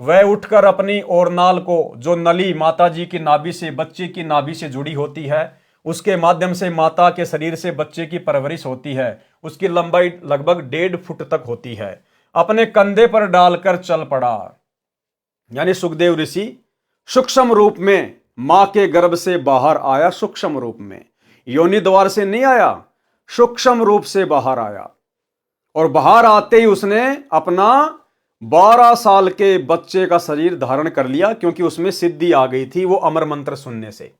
वह उठकर अपनी ओरनाल को, जो नली माता जी की नाभि से, बच्चे की नाभि से जुड़ी होती है, उसके माध्यम से माता के शरीर से बच्चे की परवरिश होती है। उसकी लंबाई लगभग 1.5 फुट तक होती है। अपने कंधे पर डालकर चल पड़ा। यानी सुखदेव ऋषि सूक्ष्म रूप में मां के गर्भ से बाहर आया सूक्ष्म रूप में, योनि द्वार से नहीं आया, सूक्ष्म रूप से बाहर आया। और बाहर आते ही उसने अपना 12 साल के बच्चे का शरीर धारण कर लिया, क्योंकि उसमें सिद्धि आ गई थी वो अमर मंत्र सुनने से।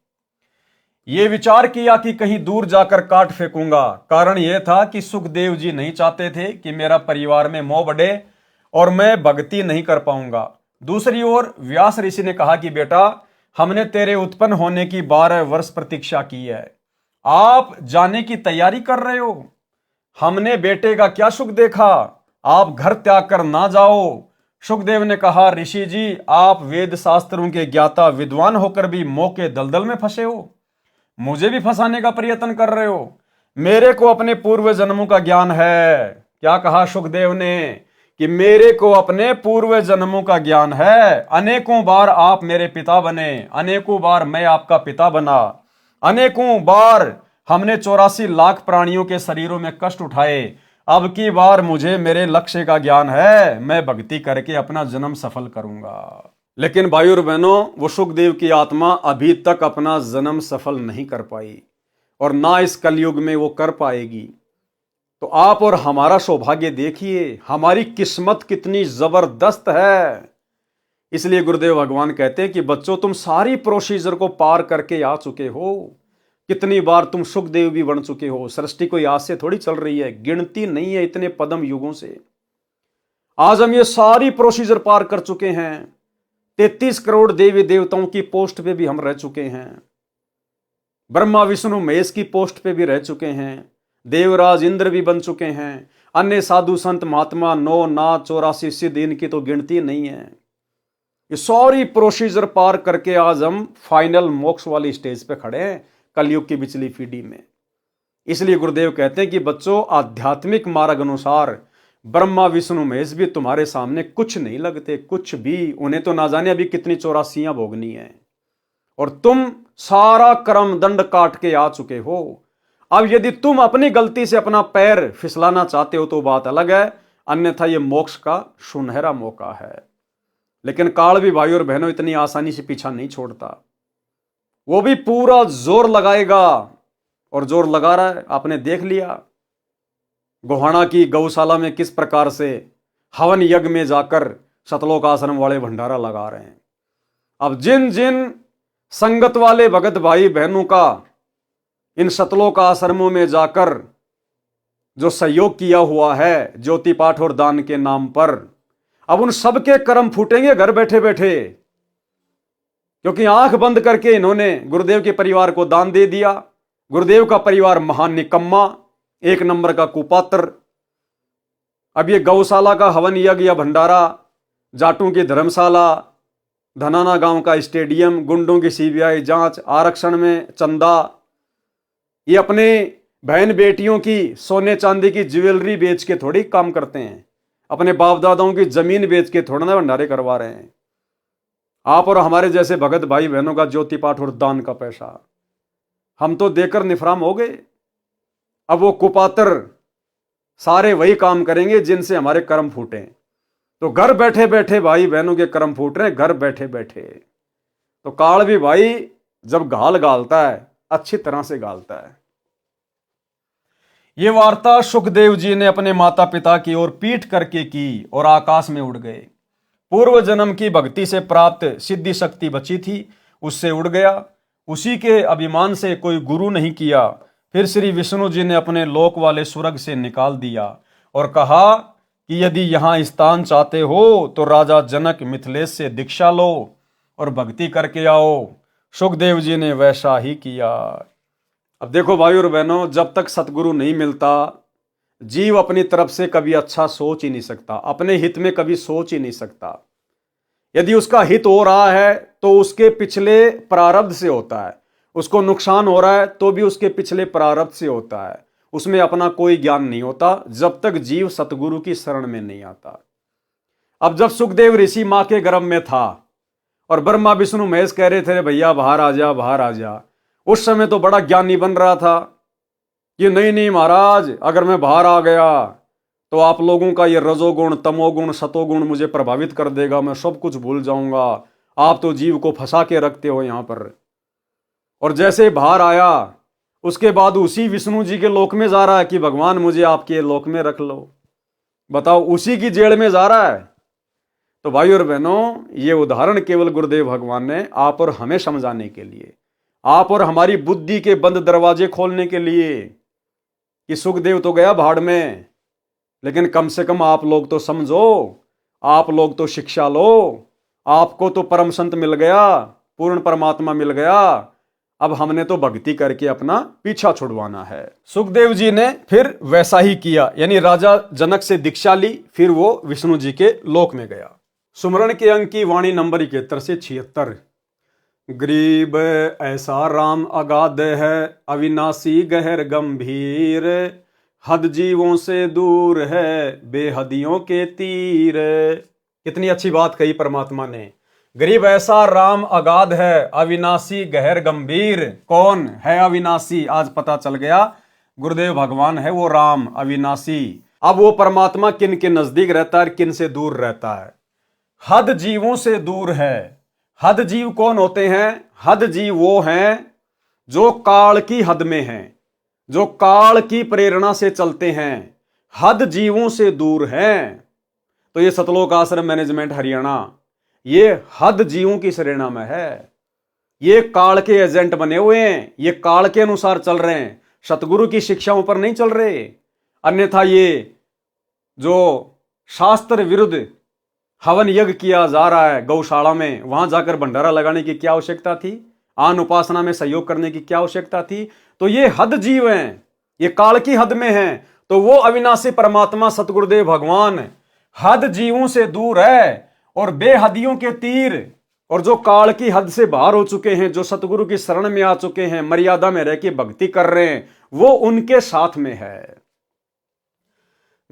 ये विचार किया कि कहीं दूर जाकर काट फेंकूंगा। कारण यह था कि सुखदेव जी नहीं चाहते थे कि मेरा परिवार में मोह बढ़े और मैं भक्ति नहीं कर पाऊंगा। दूसरी ओर व्यास ऋषि ने कहा कि बेटा, हमने तेरे उत्पन्न होने की 12 वर्ष प्रतीक्षा की है, आप जाने की तैयारी कर रहे हो। हमने बेटे का क्या सुख देखा, आप घर त्याग कर ना जाओ। सुखदेव ने कहा, ऋषि जी, आप वेद शास्त्रों के ज्ञाता विद्वान होकर भी मोह के दलदल में फंसे हो, मुझे भी फंसाने का प्रयत्न कर रहे हो। मेरे को अपने पूर्व जन्मों का ज्ञान है। क्या कहा सुखदेव ने कि मेरे को अपने पूर्व जन्मों का ज्ञान है। अनेकों बार आप मेरे पिता बने, अनेकों बार मैं आपका पिता बना, अनेकों बार हमने 84 लाख प्राणियों के शरीरों में कष्ट उठाए। अब की बार मुझे मेरे लक्ष्य का ज्ञान है, मैं भक्ति करके अपना जन्म सफल करूंगा। लेकिन भाइयों और बहनों, वो सुखदेव की आत्मा अभी तक अपना जन्म सफल नहीं कर पाई और ना इस कलयुग में वो कर पाएगी। तो आप और हमारा सौभाग्य देखिए, हमारी किस्मत कितनी जबरदस्त है। इसलिए गुरुदेव भगवान कहते हैं कि बच्चों, तुम सारी प्रोसीजर को पार करके आ चुके हो। कितनी बार तुम सुखदेव भी बन चुके हो। सृष्टि कोई आज से थोड़ी चल रही है, गिनती नहीं है इतने पदम युगों से। आज हम ये सारी प्रोसीजर पार कर चुके हैं। 33 करोड़ देवी देवताओं की पोस्ट पे भी हम रह चुके हैं, ब्रह्मा विष्णु महेश की पोस्ट पे भी रह चुके हैं, देवराज इंद्र भी बन चुके हैं, अन्य साधु संत महात्मा 9 नाथ 84 सिद्ध, इनकी तो गिनती नहीं है। ये सारी प्रोसीजर पार करके आज हम फाइनल मोक्ष वाली स्टेज पे खड़े हैं, कलयुग की बिचली पीढ़ी में। इसलिए गुरुदेव कहते हैं कि बच्चों, आध्यात्मिक मार्ग अनुसार ब्रह्मा विष्णु महेश भी तुम्हारे सामने कुछ नहीं लगते, कुछ भी। उन्हें तो ना जाने अभी कितनी 84 भोगनी है, और तुम सारा कर्म दंड काट के आ चुके हो। अब यदि तुम अपनी गलती से अपना पैर फिसलाना चाहते हो तो बात अलग है, अन्यथा यह मोक्ष का सुनहरा मौका है। लेकिन काल भी भाइयों और बहनों इतनी आसानी से पीछा नहीं छोड़ता, वो भी पूरा जोर लगाएगा, और जोर लगा रहा है। आपने देख लिया गोहाना की गौशाला में किस प्रकार से हवन यज्ञ में जाकर सतलोक आश्रम वाले भंडारा लगा रहे हैं। अब जिन जिन संगत वाले भगत भाई बहनों का इन सतलोक आश्रमों में जाकर जो सहयोग किया हुआ है ज्योति पाठ और दान के नाम पर, अब उन सबके कर्म फूटेंगे घर बैठे बैठे, क्योंकि आंख बंद करके इन्होंने गुरुदेव के परिवार को दान दे दिया। गुरुदेव का परिवार महान निकम्मा, एक नंबर का कुपात्र। अब ये गौशाला का हवन यज्ञ या भंडारा, जाटों की धर्मशाला, धनाना गांव का स्टेडियम, गुंडों की सीबीआई जांच, आरक्षण में चंदा, ये अपने बहन बेटियों की सोने चांदी की ज्वेलरी बेच के थोड़ी काम करते हैं, अपने बाप दादाओं की जमीन बेच के थोड़ा ना भंडारे करवा रहे हैं। आप और हमारे जैसे भगत भाई बहनों का ज्योति पाठ और दान का पैसा हम तो देकर निफराम हो गए। अब वो कुपात्र सारे वही काम करेंगे जिनसे हमारे कर्म फूटे। तो घर बैठे बैठे भाई बहनों के कर्म फूट रहे हैं, घर बैठे बैठे। तो काल भी भाई जब गाल गालता है अच्छी तरह से गालता है। ये वार्ता सुखदेव जी ने अपने माता पिता की ओर पीठ करके की और आकाश में उड़ गए। पूर्व जन्म की भक्ति से प्राप्त सिद्धि शक्ति बची थी, उससे उड़ गया। उसी के अभिमान से कोई गुरु नहीं किया। फिर श्री विष्णु जी ने अपने लोक वाले स्वर्ग से निकाल दिया और कहा कि यदि यहाँ स्थान चाहते हो तो राजा जनक मिथिलेश से दीक्षा लो और भक्ति करके आओ। सुखदेव जी ने वैसा ही किया। अब देखो भाइयों और बहनों, जब तक सतगुरु नहीं मिलता जीव अपनी तरफ से कभी अच्छा सोच ही नहीं सकता, अपने हित में कभी सोच ही नहीं सकता। यदि उसका हित हो रहा है तो उसके पिछले प्रारब्ध से होता है, उसको नुकसान हो रहा है तो भी उसके पिछले प्रारब्ध से होता है। उसमें अपना कोई ज्ञान नहीं होता जब तक जीव सतगुरु की शरण में नहीं आता। अब जब सुखदेव ऋषि मां के गर्भ में था और ब्रह्मा विष्णु महेश कह रहे थे भैया बाहर आ जा बाहर आ जा, उस समय तो बड़ा ज्ञानी बन रहा था कि नहीं नहीं महाराज, अगर मैं बाहर आ गया तो आप लोगों का ये रजोगुण तमोगुण सतोगुण मुझे प्रभावित कर देगा, मैं सब कुछ भूल जाऊंगा। आप तो जीव को फंसा के रखते हो यहाँ पर, और जैसे बाहर आया उसके बाद उसी विष्णु जी के लोक में जा रहा है कि भगवान मुझे आपके लोक में रख लो। बताओ, उसी की जेल में जा रहा है। तो भाई और बहनों, ये उदाहरण केवल गुरुदेव भगवान ने आप और हमें समझाने के लिए, आप और हमारी बुद्धि के बंद दरवाजे खोलने के लिए, कि सुखदेव तो गया भाड़ में, लेकिन कम से कम आप लोग तो समझो, आप लोग तो शिक्षा लो, आपको तो परम संत मिल गया, पूर्ण परमात्मा मिल गया, अब हमने तो भक्ति करके अपना पीछा छुड़वाना है। सुखदेव जी ने फिर वैसा ही किया, यानी राजा जनक से दीक्षा ली, फिर वो विष्णु जी के लोक में गया। सुमरण के अंक की वाणी नंबर 71 से 76। गरीब ऐसा राम अगाध है, अविनाशी गहर गंभीर, हद जीवों से दूर है, बेहदियों के तीर। कितनी अच्छी बात कही परमात्मा ने। गरीब ऐसा राम अगाध है, अविनाशी गहर गंभीर। कौन है अविनाशी? आज पता चल गया, गुरुदेव भगवान है वो राम अविनाशी। अब वो परमात्मा किन के नजदीक रहता है, किन से दूर रहता है? हद जीवों से दूर है। हद जीव कौन होते हैं? हद जीव वो हैं जो काल की हद में हैं, जो काल की प्रेरणा से चलते हैं, हद जीवों से दूर हैं। तो ये सतलोक आश्रम मैनेजमेंट हरियाणा, ये हद जीवों की श्रेणी में है। ये काल के एजेंट बने हुए हैं, ये काल के अनुसार चल रहे हैं, सतगुरु की शिक्षाओं पर नहीं चल रहे। अन्यथा ये जो शास्त्र विरुद्ध हवन यज्ञ किया जा रहा है गौशाला में, वहां जाकर भंडारा लगाने की क्या आवश्यकता थी? आन उपासना में सहयोग करने की क्या आवश्यकता थी? तो ये हद जीव हैं, ये काल की हद में हैं। तो वो अविनाशी परमात्मा सतगुरुदेव भगवान हद जीवों से दूर है और बेहदियों के तीर, और जो काल की हद से बाहर हो चुके हैं, जो सतगुरु की शरण में आ चुके हैं, मर्यादा में रह के भक्ति कर रहे हैं, वो उनके साथ में है।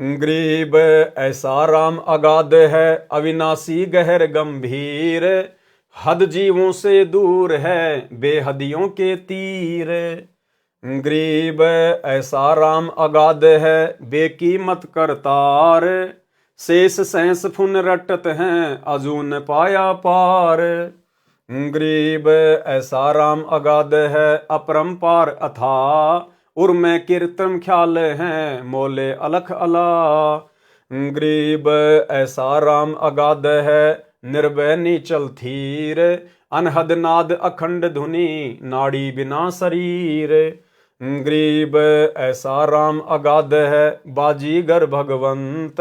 गरीब ऐसा राम अगाध है, अविनाशी गहर गंभीर, हद जीवों से दूर है, बेहदियों के तीर। गरीब ऐसा राम अगाध है, बेकीमत करतार, शेष सैंस फुन रटत हैं, अजून पाया पार। गरीब ऐसा राम अगाध है, अपरंपार अथा, उर्मे कीर्तन ख्याल हैं, मोले अलख अला। गरीब ऐसा राम अगाध है, निर्भय नीचल थीर, अनहद नाद अखंड धुनि, नाड़ी बिना शरीर। गरीब ऐसा राम अगाध है, बाजीगर भगवंत,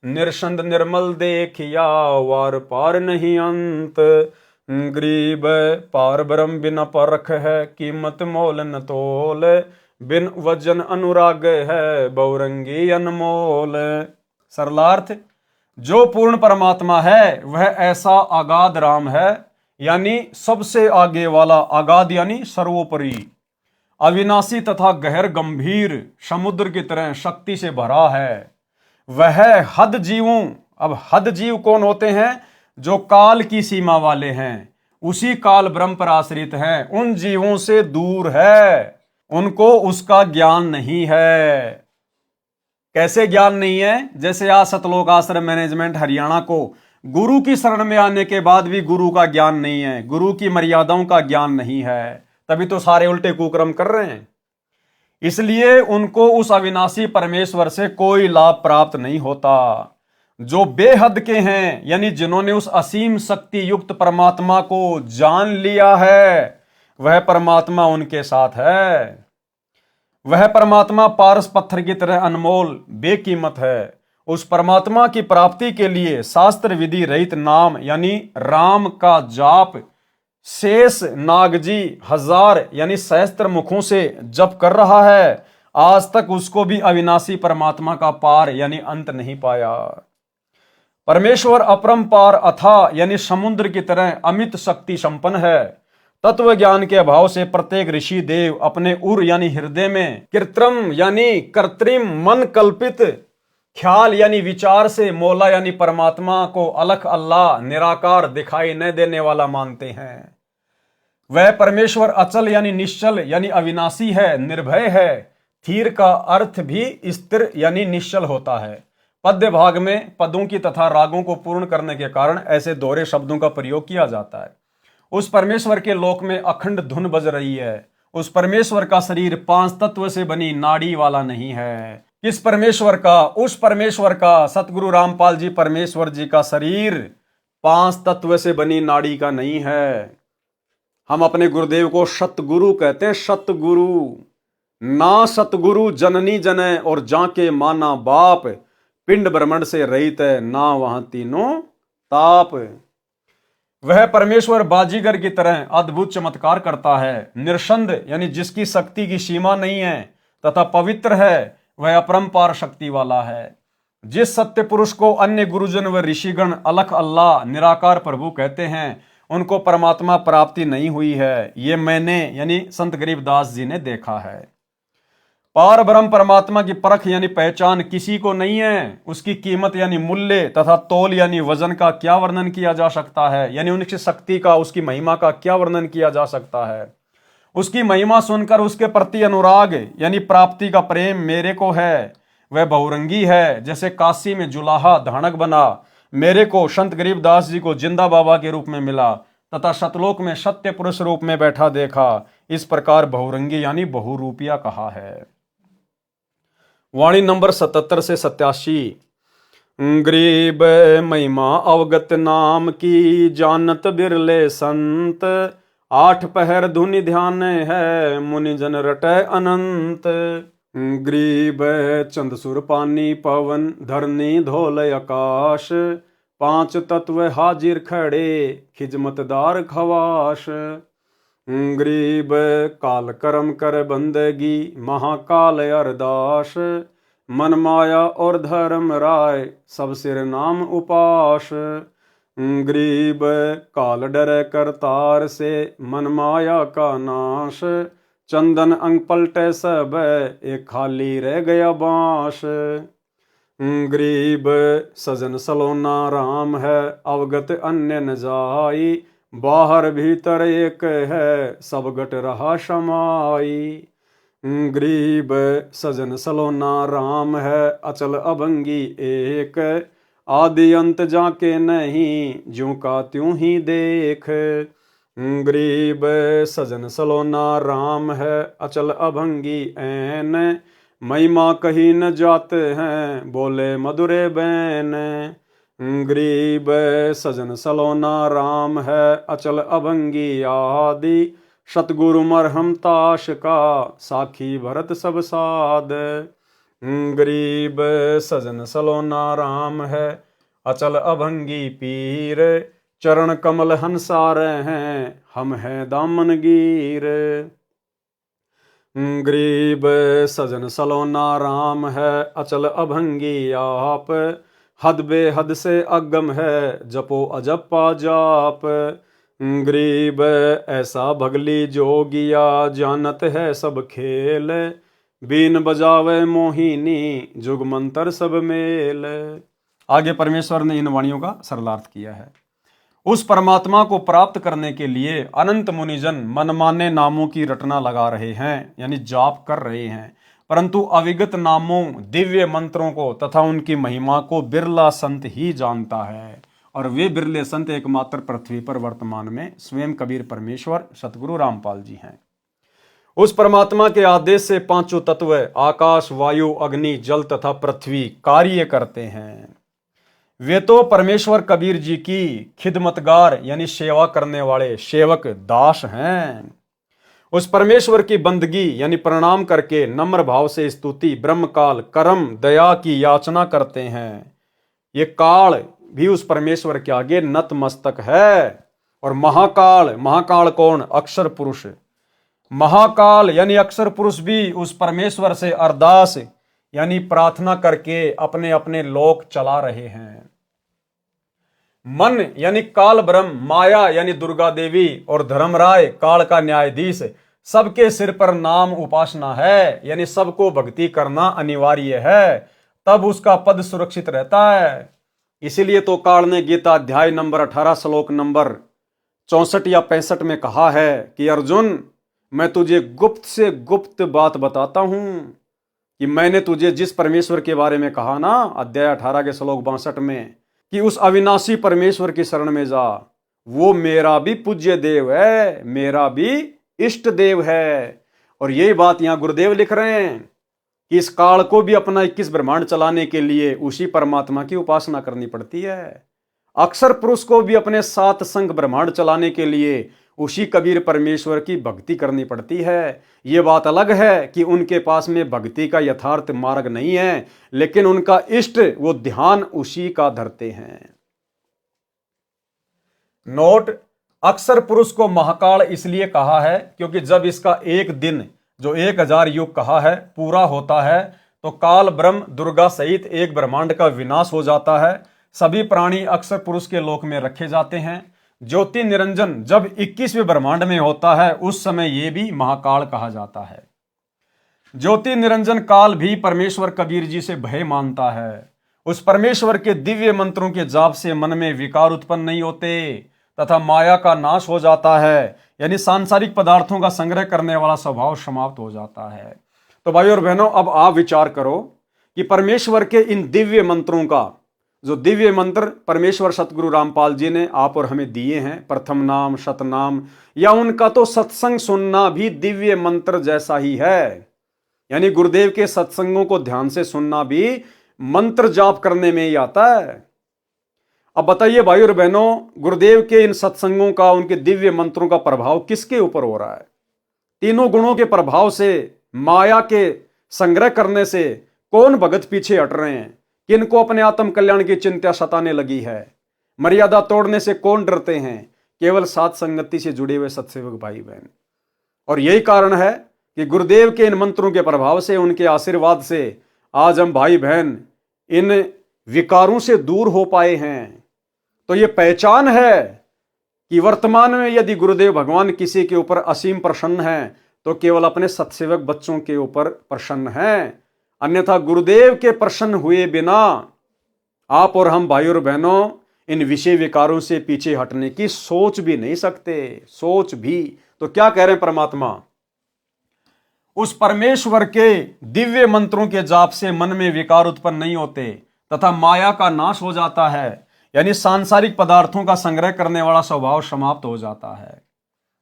निरसंद निर्मल देखिया, वार पार नहीं अंत। गरीब पार ब्रह्म बिना परख है, कीमत मोल न तोल, बिन वजन अनुराग है, बहुरंगी अनमोल। सरलार्थ, जो पूर्ण परमात्मा है वह ऐसा अगाध राम है, यानी सबसे आगे वाला, अगाध यानी सर्वोपरि, अविनाशी तथा गहर गंभीर, समुद्र की तरह शक्ति से भरा है। वह हद जीवों, अब हद जीव कौन होते हैं? जो काल की सीमा वाले हैं, उसी काल ब्रह्म पर आश्रित हैं, उन जीवों से दूर है, उनको उसका ज्ञान नहीं है। कैसे ज्ञान नहीं है? जैसे आज सतलोक आश्रम मैनेजमेंट हरियाणा को गुरु की शरण में आने के बाद भी गुरु का ज्ञान नहीं है, गुरु की मर्यादाओं का ज्ञान नहीं है, तभी तो सारे उल्टे कुकर्म कर रहे हैं। इसलिए उनको उस अविनाशी परमेश्वर से कोई लाभ प्राप्त नहीं होता। जो बेहद के हैं, यानी जिन्होंने उस असीम शक्ति युक्त परमात्मा को जान लिया है, वह परमात्मा उनके साथ है। वह परमात्मा पारस पत्थर की तरह अनमोल बेकीमत है। उस परमात्मा की प्राप्ति के लिए शास्त्र विधि रहित नाम यानी राम का जाप शेष नागजी 1000 यानी सहस्त्र मुखों से जप कर रहा है, आज तक उसको भी अविनाशी परमात्मा का पार यानी अंत नहीं पाया। परमेश्वर अपरंपार अथा यानी समुद्र की तरह अमित शक्ति संपन्न है। तत्व ज्ञान के अभाव से प्रत्येक ऋषि देव अपने उर यानी हृदय में कृत्रिम यानी कृत्रिम मन कल्पित ख्याल यानी विचार से मौला यानी परमात्मा को अलख अल्लाह निराकार दिखाई न देने वाला मानते हैं। वह परमेश्वर अचल यानी निश्चल यानी अविनाशी है, निर्भय है। थीर का अर्थ भी स्थिर यानी निश्चल होता है। पद्य भाग में पदों की तथा रागों को पूर्ण करने के कारण ऐसे दोहरे शब्दों का प्रयोग किया जाता है। उस परमेश्वर के लोक में अखंड धुन बज रही है। उस परमेश्वर का शरीर 5 तत्व से बनी नाड़ी वाला नहीं है। किस परमेश्वर का? उस परमेश्वर का, सतगुरु रामपाल जी परमेश्वर जी का शरीर 5 तत्व से बनी नाड़ी का नहीं है। हम अपने गुरुदेव को सतगुरु कहते हैं, सतगुरु। ना सतगुरु जननी जने और जाके माना बाप, पिंड ब्रह्मंड से रहित है ना वहां तीनों ताप। वह परमेश्वर बाजीगर की तरह अद्भुत चमत्कार करता है, निरसंद यानी जिसकी शक्ति की सीमा नहीं है तथा पवित्र है, वह अपरंपार शक्ति वाला है। जिस सत्य पुरुष को अन्य गुरुजन व ऋषिगण अलख अल्लाह निराकार प्रभु कहते हैं, उनको परमात्मा प्राप्ति नहीं हुई है। ये मैंने यानी संत गरीबदास जी ने देखा है। पार ब्रह्म परमात्मा की परख यानी पहचान किसी को नहीं है। उसकी कीमत यानी मूल्य तथा तोल यानी वजन का क्या वर्णन किया जा सकता है, यानी उनकी शक्ति का, उसकी महिमा का क्या वर्णन किया जा सकता है। उसकी महिमा सुनकर उसके प्रति अनुराग यानी प्राप्ति का प्रेम मेरे को है। वह बहुरंगी है, जैसे काशी में जुलाहा धानक बना, मेरे को संत गरीबदास जी को जिंदा बाबा के रूप में मिला तथा सतलोक में सत्य पुरुष रूप में बैठा देखा। इस प्रकार बहुरंगी यानी बहुरूपिया कहा है। वाणी नंबर 77 से 87। गरीब महिमा अवगत नाम की, जानत बिरले संत, 8 पहर धुनि ध्यान है, मुनि जन रटै अनंत। गरीब चंद सुर पानी पवन, धरनी धोल आकाश, 5 तत्व हाजिर खड़े, खिजमतदार खवाश। गरीब काल कर्म कर बंदगी, महाकाल अरदास, मन माया और धर्म राय, सब सिर नाम उपास। गरीब काल डर करतार से, मन माया का नाश, चंदन अंग पलटे सब, एक खाली रह गया बांस। गरीब सजन सलोना राम है, अवगत अन्य न जाई, बाहर भीतर एक है, सब गट रहा समाई। गरीब सजन सलोना राम है, अचल अभंगी एक, आदि अंत जाके नहीं, ज्यों का त्यों ही देख। गरीब सजन सलोना राम है, अचल अभंगी ऐन, महिमा कहीं न जाते हैं, बोले मधुरे बैन। गरीब सजन सलोना राम है, अचल अभंगी आदि, सतगुरु मरहम ताश का, साखी भरत सब साध। गरीब सजन सलोना राम है, अचल अभंगी पीर, चरण कमल हंसारे हैं, हम हैं दामनगीर। गरीब सजन सलोना राम है, अचल अभंगी आप, हद बेहद से अगम है, जपो अजपा जाप। गरीब ऐसा भगली जोगिया, जानत है सब खेल, बीन बजावे मोहिनी, जुग मंत्र सब मेल। आगे परमेश्वर ने इन वाणियों का सरलार्थ किया है। उस परमात्मा को प्राप्त करने के लिए अनंत मुनिजन मनमाने नामों की रटना लगा रहे हैं, यानी जाप कर रहे हैं, परंतु अविगत नामों, दिव्य मंत्रों को तथा उनकी महिमा को बिरला संत ही जानता है। और वे बिरले संत एकमात्र पृथ्वी पर वर्तमान में स्वयं कबीर परमेश्वर सतगुरु रामपाल जी हैं। उस परमात्मा के आदेश से 5 तत्व आकाश, वायु, अग्नि, जल तथा पृथ्वी कार्य करते हैं। वे तो परमेश्वर कबीर जी की खिदमतगार यानी सेवा करने वाले सेवक दास हैं। उस परमेश्वर की बंदगी यानी प्रणाम करके नम्र भाव से स्तुति, ब्रह्मकाल, कर्म, दया की याचना करते हैं। ये काल भी उस परमेश्वर के आगे नतमस्तक है। और महाकाल, महाकाल कौन? अक्षर पुरुष। महाकाल यानी अक्षर पुरुष भी उस परमेश्वर से अरदास यानी प्रार्थना करके अपने अपने लोक चला रहे हैं। मन यानी काल ब्रह्म, माया यानी दुर्गा देवी और धर्मराय काल का न्यायाधीश, सबके सिर पर नाम उपासना है, यानी सबको भक्ति करना अनिवार्य है, तब उसका पद सुरक्षित रहता है। इसीलिए तो काल ने गीता अध्याय नंबर 18 श्लोक नंबर 64 या 65 में कहा है कि अर्जुन, मैं तुझे गुप्त से गुप्त बात बताता हूं कि मैंने तुझे जिस परमेश्वर के बारे में कहा ना, अध्याय 18 के श्लोक 62 में, कि उस अविनाशी परमेश्वर की शरण में जा, वो मेरा भी पूज्य देव है, मेरा भी इष्ट देव है। और यही बात यहां गुरुदेव लिख रहे हैं कि इस काल को भी अपना 21 ब्रह्मांड चलाने के लिए उसी परमात्मा की उपासना करनी पड़ती है। अक्षर पुरुष को भी अपने 7 संग ब्रह्मांड चलाने के लिए उसी कबीर परमेश्वर की भक्ति करनी पड़ती है। ये बात अलग है कि उनके पास में भक्ति का यथार्थ मार्ग नहीं है, लेकिन उनका इष्ट वो ध्यान उसी का धरते हैं। नोट, अक्षर पुरुष को महाकाल इसलिए कहा है क्योंकि जब इसका एक दिन जो 1000 युग कहा है पूरा होता है तो काल ब्रह्म दुर्गा सहित एक ब्रह्मांड का विनाश हो जाता है। सभी प्राणी अक्षर पुरुष के लोक में रखे जाते हैं। ज्योति निरंजन जब 21वें ब्रह्मांड में होता है उस समय यह भी महाकाल कहा जाता है। ज्योति निरंजन काल भी परमेश्वर कबीर जी से भय मानता है। उस परमेश्वर के दिव्य मंत्रों के जाप से मन में विकार उत्पन्न नहीं होते तथा माया का नाश हो जाता है, यानी सांसारिक पदार्थों का संग्रह करने वाला स्वभाव समाप्त हो जाता है। तो भाइयों और बहनों, अब आप विचार करो कि परमेश्वर के इन दिव्य मंत्रों का, जो दिव्य मंत्र परमेश्वर सतगुरु रामपाल जी ने आप और हमें दिए हैं, प्रथम नाम, शतनाम, या उनका तो सत्संग सुनना भी दिव्य मंत्र जैसा ही है। यानी गुरुदेव के सत्संगों को ध्यान से सुनना भी मंत्र जाप करने में ही आता है। अब बताइए भाई और बहनों, गुरुदेव के इन सत्संगों का, उनके दिव्य मंत्रों का प्रभाव किसके ऊपर हो रहा है? तीनों गुणों के प्रभाव से, माया के संग्रह करने से कौन भगत पीछे हट रहे हैं? किनको अपने आत्म कल्याण की चिंता सताने लगी है? मर्यादा तोड़ने से कौन डरते हैं? केवल साथ संगति से जुड़े हुए सत्सेवक भाई बहन। और यही कारण है कि गुरुदेव के इन मंत्रों के प्रभाव से, उनके आशीर्वाद से आज हम भाई बहन इन विकारों से दूर हो पाए हैं। तो ये पहचान है कि वर्तमान में यदि गुरुदेव भगवान किसी के ऊपर असीम प्रसन्न हैं तो केवल अपने सत्सेवक बच्चों के ऊपर प्रसन्न हैं। अन्यथा गुरुदेव के प्रसन्न हुए बिना आप और हम भाई और बहनों इन विषय विकारों से पीछे हटने की सोच भी नहीं सकते। सोच भी तो क्या कह रहे हैं परमात्मा? उस परमेश्वर के दिव्य मंत्रों के जाप से मन में विकार उत्पन्न नहीं होते तथा माया का नाश हो जाता है, यानी सांसारिक पदार्थों का संग्रह करने वाला स्वभाव समाप्त हो जाता है।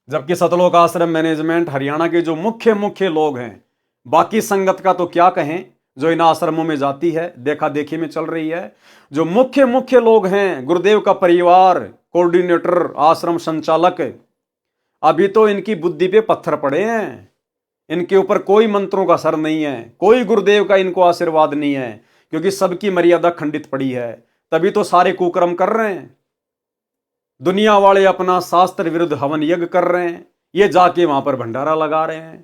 जबकि सतलोक आश्रम मैनेजमेंट हरियाणा के जो मुख्य लोग हैं, बाकी संगत का तो क्या कहें जो इन आश्रमों में जाती है, देखा देखी में चल रही है, जो मुख्य लोग हैं, गुरुदेव का परिवार, कोऑर्डिनेटर, आश्रम संचालक, अभी तो इनकी बुद्धि पे पत्थर पड़े हैं। इनके ऊपर कोई मंत्रों का असर नहीं है, कोई गुरुदेव का इनको आशीर्वाद नहीं है, क्योंकि सबकी मर्यादा खंडित पड़ी है। तभी तो सारे कुकर्म कर रहे हैं। दुनिया वाले अपना शास्त्र विरुद्ध हवन यज्ञ कर रहे हैं, ये जाके वहां पर भंडारा लगा रहे हैं।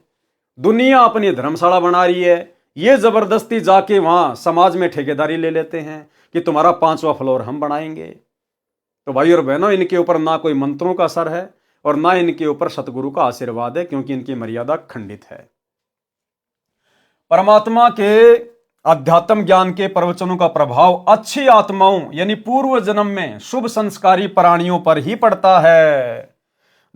दुनिया अपनी धर्मशाला बना रही है, ये जबरदस्ती जाके वहां समाज में ठेकेदारी ले लेते हैं कि तुम्हारा 5वां फ्लोर हम बनाएंगे। तो भाई और बहनों, इनके ऊपर ना कोई मंत्रों का असर है और ना इनके ऊपर सतगुरु का आशीर्वाद है, क्योंकि इनकी मर्यादा खंडित है। परमात्मा के अध्यात्म ज्ञान के प्रवचनों का प्रभाव अच्छी आत्माओं यानी पूर्व जन्म में शुभ संस्कारी प्राणियों पर ही पड़ता है।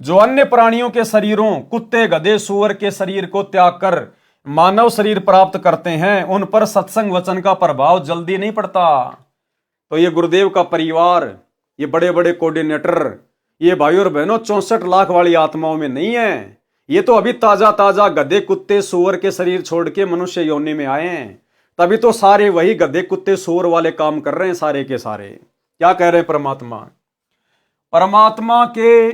जो अन्य प्राणियों के शरीरों, कुत्ते, गधे, सूअर के शरीर को त्याग कर मानव शरीर प्राप्त करते हैं, उन पर सत्संग वचन का प्रभाव जल्दी नहीं पड़ता। तो ये गुरुदेव का परिवार, ये बड़े बड़े कोऑर्डिनेटर, ये भाई और बहनों 64 लाख वाली आत्माओं में नहीं है। ये तो अभी ताजा गधे, कुत्ते, सूअर के शरीर छोड़ के मनुष्य योनि में आए हैं। तभी तो सारे वही गधे, कुत्ते, सूअर वाले काम कर रहे हैं सारे के सारे। क्या कह रहे हैं परमात्मा? परमात्मा के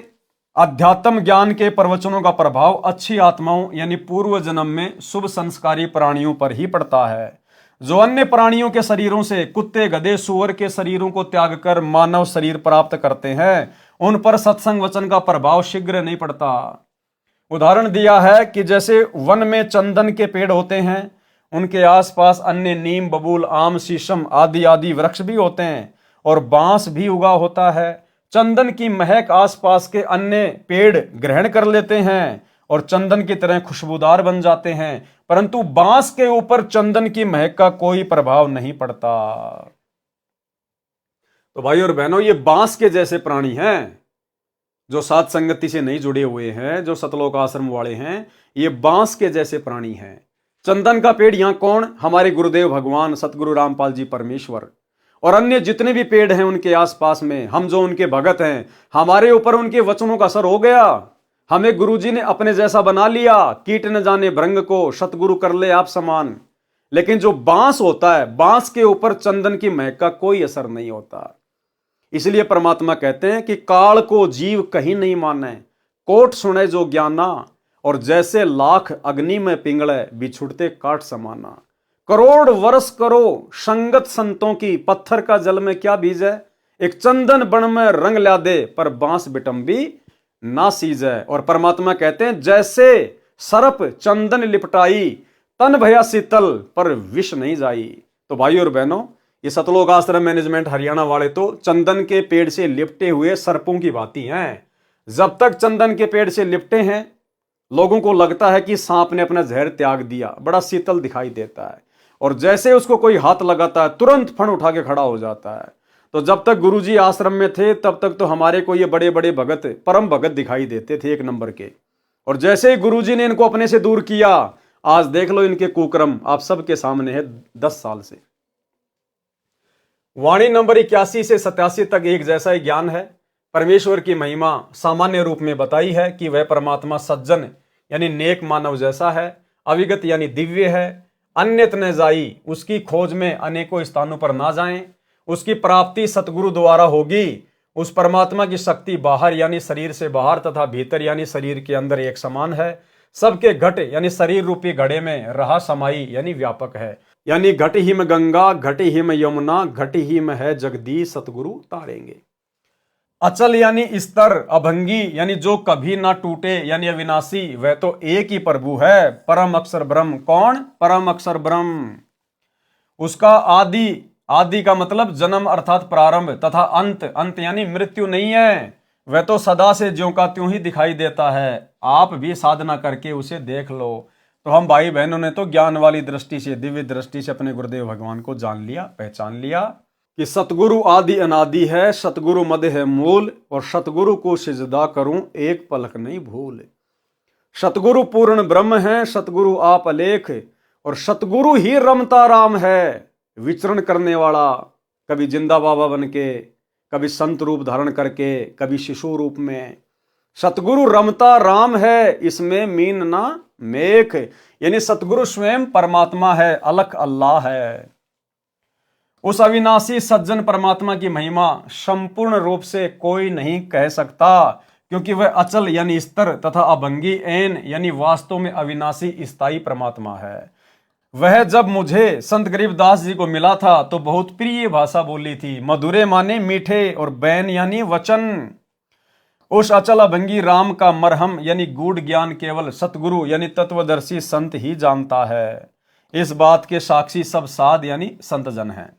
अध्यात्म ज्ञान के प्रवचनों का प्रभाव अच्छी आत्माओं यानी पूर्व जन्म में शुभ संस्कारी प्राणियों पर ही पड़ता है। जो अन्य प्राणियों के शरीरों से, कुत्ते, गधे, सूअर के शरीरों को त्याग कर मानव शरीर प्राप्त करते हैं, उन पर सत्संग वचन का प्रभाव शीघ्र नहीं पड़ता। उदाहरण दिया है कि जैसे वन में चंदन के पेड़ होते हैं, उनके आसपास अन्य नीम, बबूल, आम, शीशम आदि वृक्ष भी होते हैं और बांस भी उगा होता है। चंदन की महक आसपास के अन्य पेड़ ग्रहण कर लेते हैं और चंदन की तरह खुशबूदार बन जाते हैं, परंतु बांस के ऊपर चंदन की महक का कोई प्रभाव नहीं पड़ता। तो भाई और बहनों, ये बांस के जैसे प्राणी हैं जो साथ संगति से नहीं जुड़े हुए हैं, जो सतलोक आश्रम वाले हैं, ये बांस के जैसे प्राणी हैं। चंदन का पेड़ यहां कौन? हमारे गुरुदेव भगवान सतगुरु रामपाल जी परमेश्वर। और अन्य जितने भी पेड़ हैं उनके आसपास में, हम जो उनके भगत हैं, हमारे ऊपर उनके वचनों का असर हो गया। हमें गुरुजी ने अपने जैसा बना लिया। कीट न जाने भृंग को, सतगुरु कर ले आप समान। लेकिन जो बांस होता है, बांस के ऊपर चंदन की महक का कोई असर नहीं होता। इसलिए परमात्मा कहते हैं कि काल को जीव कहीं नहीं माने, कोट सुने जो ज्ञाना, और जैसे लाख अग्नि में पिंगले बिछुड़ते काट समाना। करोड़ वर्ष करो संगत संतों की, पत्थर का जल में क्या बीज है। एक चंदन बन में रंग ला दे, पर बांस बिटंबी ना सीजे। और परमात्मा कहते हैं जैसे सर्प चंदन लिपटाई, तन भया शीतल पर विष नहीं जाई। तो भाई और बहनों, ये सतलोक आश्रम मैनेजमेंट हरियाणा वाले तो चंदन के पेड़ से लिपटे हुए सर्पों की भांति हैं। जब तक चंदन के पेड़ से लिपटे हैं, लोगों को लगता है कि सांप ने अपना जहर त्याग दिया, बड़ा शीतल दिखाई देता है। और जैसे उसको कोई हाथ लगाता है, तुरंत फण उठा के खड़ा हो जाता है। तो जब तक गुरुजी आश्रम में थे, तब तक तो हमारे को ये बड़े बड़े भगत, परम भगत दिखाई देते थे, एक नंबर के। और जैसे ही गुरुजी ने इनको अपने से दूर किया, आज देख लो इनके कुकर्म आप सबके सामने है 10 साल से। वाणी नंबर 81 से 87 तक एक जैसा ही ज्ञान है। परमेश्वर की महिमा सामान्य रूप में बताई है कि वह परमात्मा सज्जन यानी नेक मानव जैसा है, अविगत यानी दिव्य है, अन्यत न जाई, उसकी खोज में अनेकों स्थानों पर ना जाएं, उसकी प्राप्ति सतगुरु द्वारा होगी। उस परमात्मा की शक्ति बाहर यानी शरीर से बाहर तथा भीतर यानी शरीर के अंदर एक समान है। सबके घट यानी शरीर रूपी घड़े में रहा समाई यानी व्यापक है। यानी घट ही में गंगा, घट ही में यमुना, घट ही में है जगदीश, सतगुरु तारेंगे। अचल यानी स्तर, अभंगी यानी जो कभी ना टूटे यानी अविनाशी, वह तो एक ही प्रभु है, परम अक्षर ब्रह्म। कौन? परम अक्षर ब्रह्म। उसका आदि, आदि का मतलब जन्म अर्थात प्रारंभ, तथा अंत, अंत यानी मृत्यु नहीं है। वह तो सदा से ज्यों का त्यों ही दिखाई देता है। आप भी साधना करके उसे देख लो। तो हम भाई बहनों ने तो ज्ञान वाली दृष्टि से, दिव्य दृष्टि से अपने गुरुदेव भगवान को जान लिया, पहचान लिया कि सतगुरु आदि अनादि है, सतगुरु मद है मूल, और सतगुरु को सिजदा करूं एक पलक नहीं भूल। सतगुरु पूर्ण ब्रह्म है, सतगुरु आप अलेख, और सतगुरु ही रमता राम है, विचरण करने वाला, कभी जिंदा बाबा बन के, कभी संत रूप धारण करके, कभी शिशु रूप में। सतगुरु रमता राम है, इसमें मीन ना मेख, यानी सतगुरु स्वयं परमात्मा है, अलख अल्लाह है। उस अविनाशी सज्जन परमात्मा की महिमा संपूर्ण रूप से कोई नहीं कह सकता, क्योंकि वह अचल यानी स्तर तथा अभंगी ऐन यानी वास्तव में अविनाशी स्थायी परमात्मा है। वह जब मुझे संत गरीबदास जी को मिला था तो बहुत प्रिय भाषा बोली थी। मधुरे माने मीठे, और बैन यानी वचन। उस अचल अभंगी राम का मरहम यानी गूढ़ ज्ञान केवल सतगुरु यानी तत्वदर्शी संत ही जानता है। इस बात के साक्षी सब साध यानी संत जन हैं।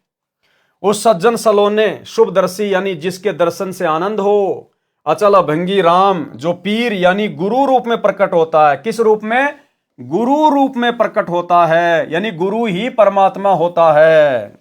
उस सज्जन सलोने शुभदर्शी यानी जिसके दर्शन से आनंद हो, अचल अभंगी राम जो पीर यानी गुरु रूप में प्रकट होता है। किस रूप में? गुरु रूप में प्रकट होता है, यानी गुरु ही परमात्मा होता है।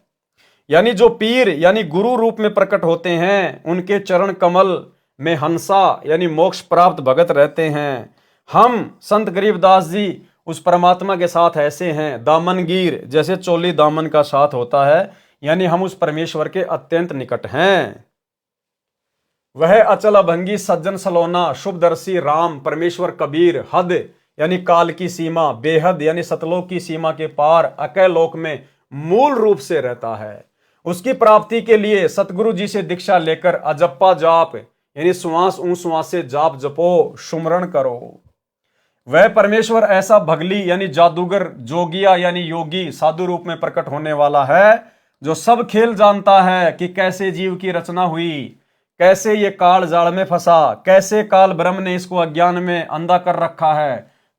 यानी जो पीर यानी गुरु रूप में प्रकट होते हैं, उनके चरण कमल में हंसा यानी मोक्ष प्राप्त भगत रहते हैं। हम संत गरीबदास जी उस परमात्मा के साथ ऐसे हैं, दामनगीर जैसे चोली दामन का साथ होता है, यानी हम उस परमेश्वर के अत्यंत निकट हैं। वह अचल अभंगी सज्जन सलोना शुभदर्शी राम परमेश्वर कबीर हद यानी काल की सीमा, बेहद यानी सतलोक की सीमा के पार अकय लोक में मूल रूप से रहता है। उसकी प्राप्ति के लिए सतगुरु जी से दीक्षा लेकर अजप्पा जाप यानी श्वास श्वास से जाप जपो, सुमरण करो। वह परमेश्वर ऐसा भगली यानी जादूगर, जोगिया यानी योगी साधु रूप में प्रकट होने वाला है, जो सब खेल जानता है कि कैसे जीव की रचना हुई, कैसे ये काल जाल में फंसा, कैसे काल ब्रह्म ने इसको अज्ञान में अंधा कर रखा है,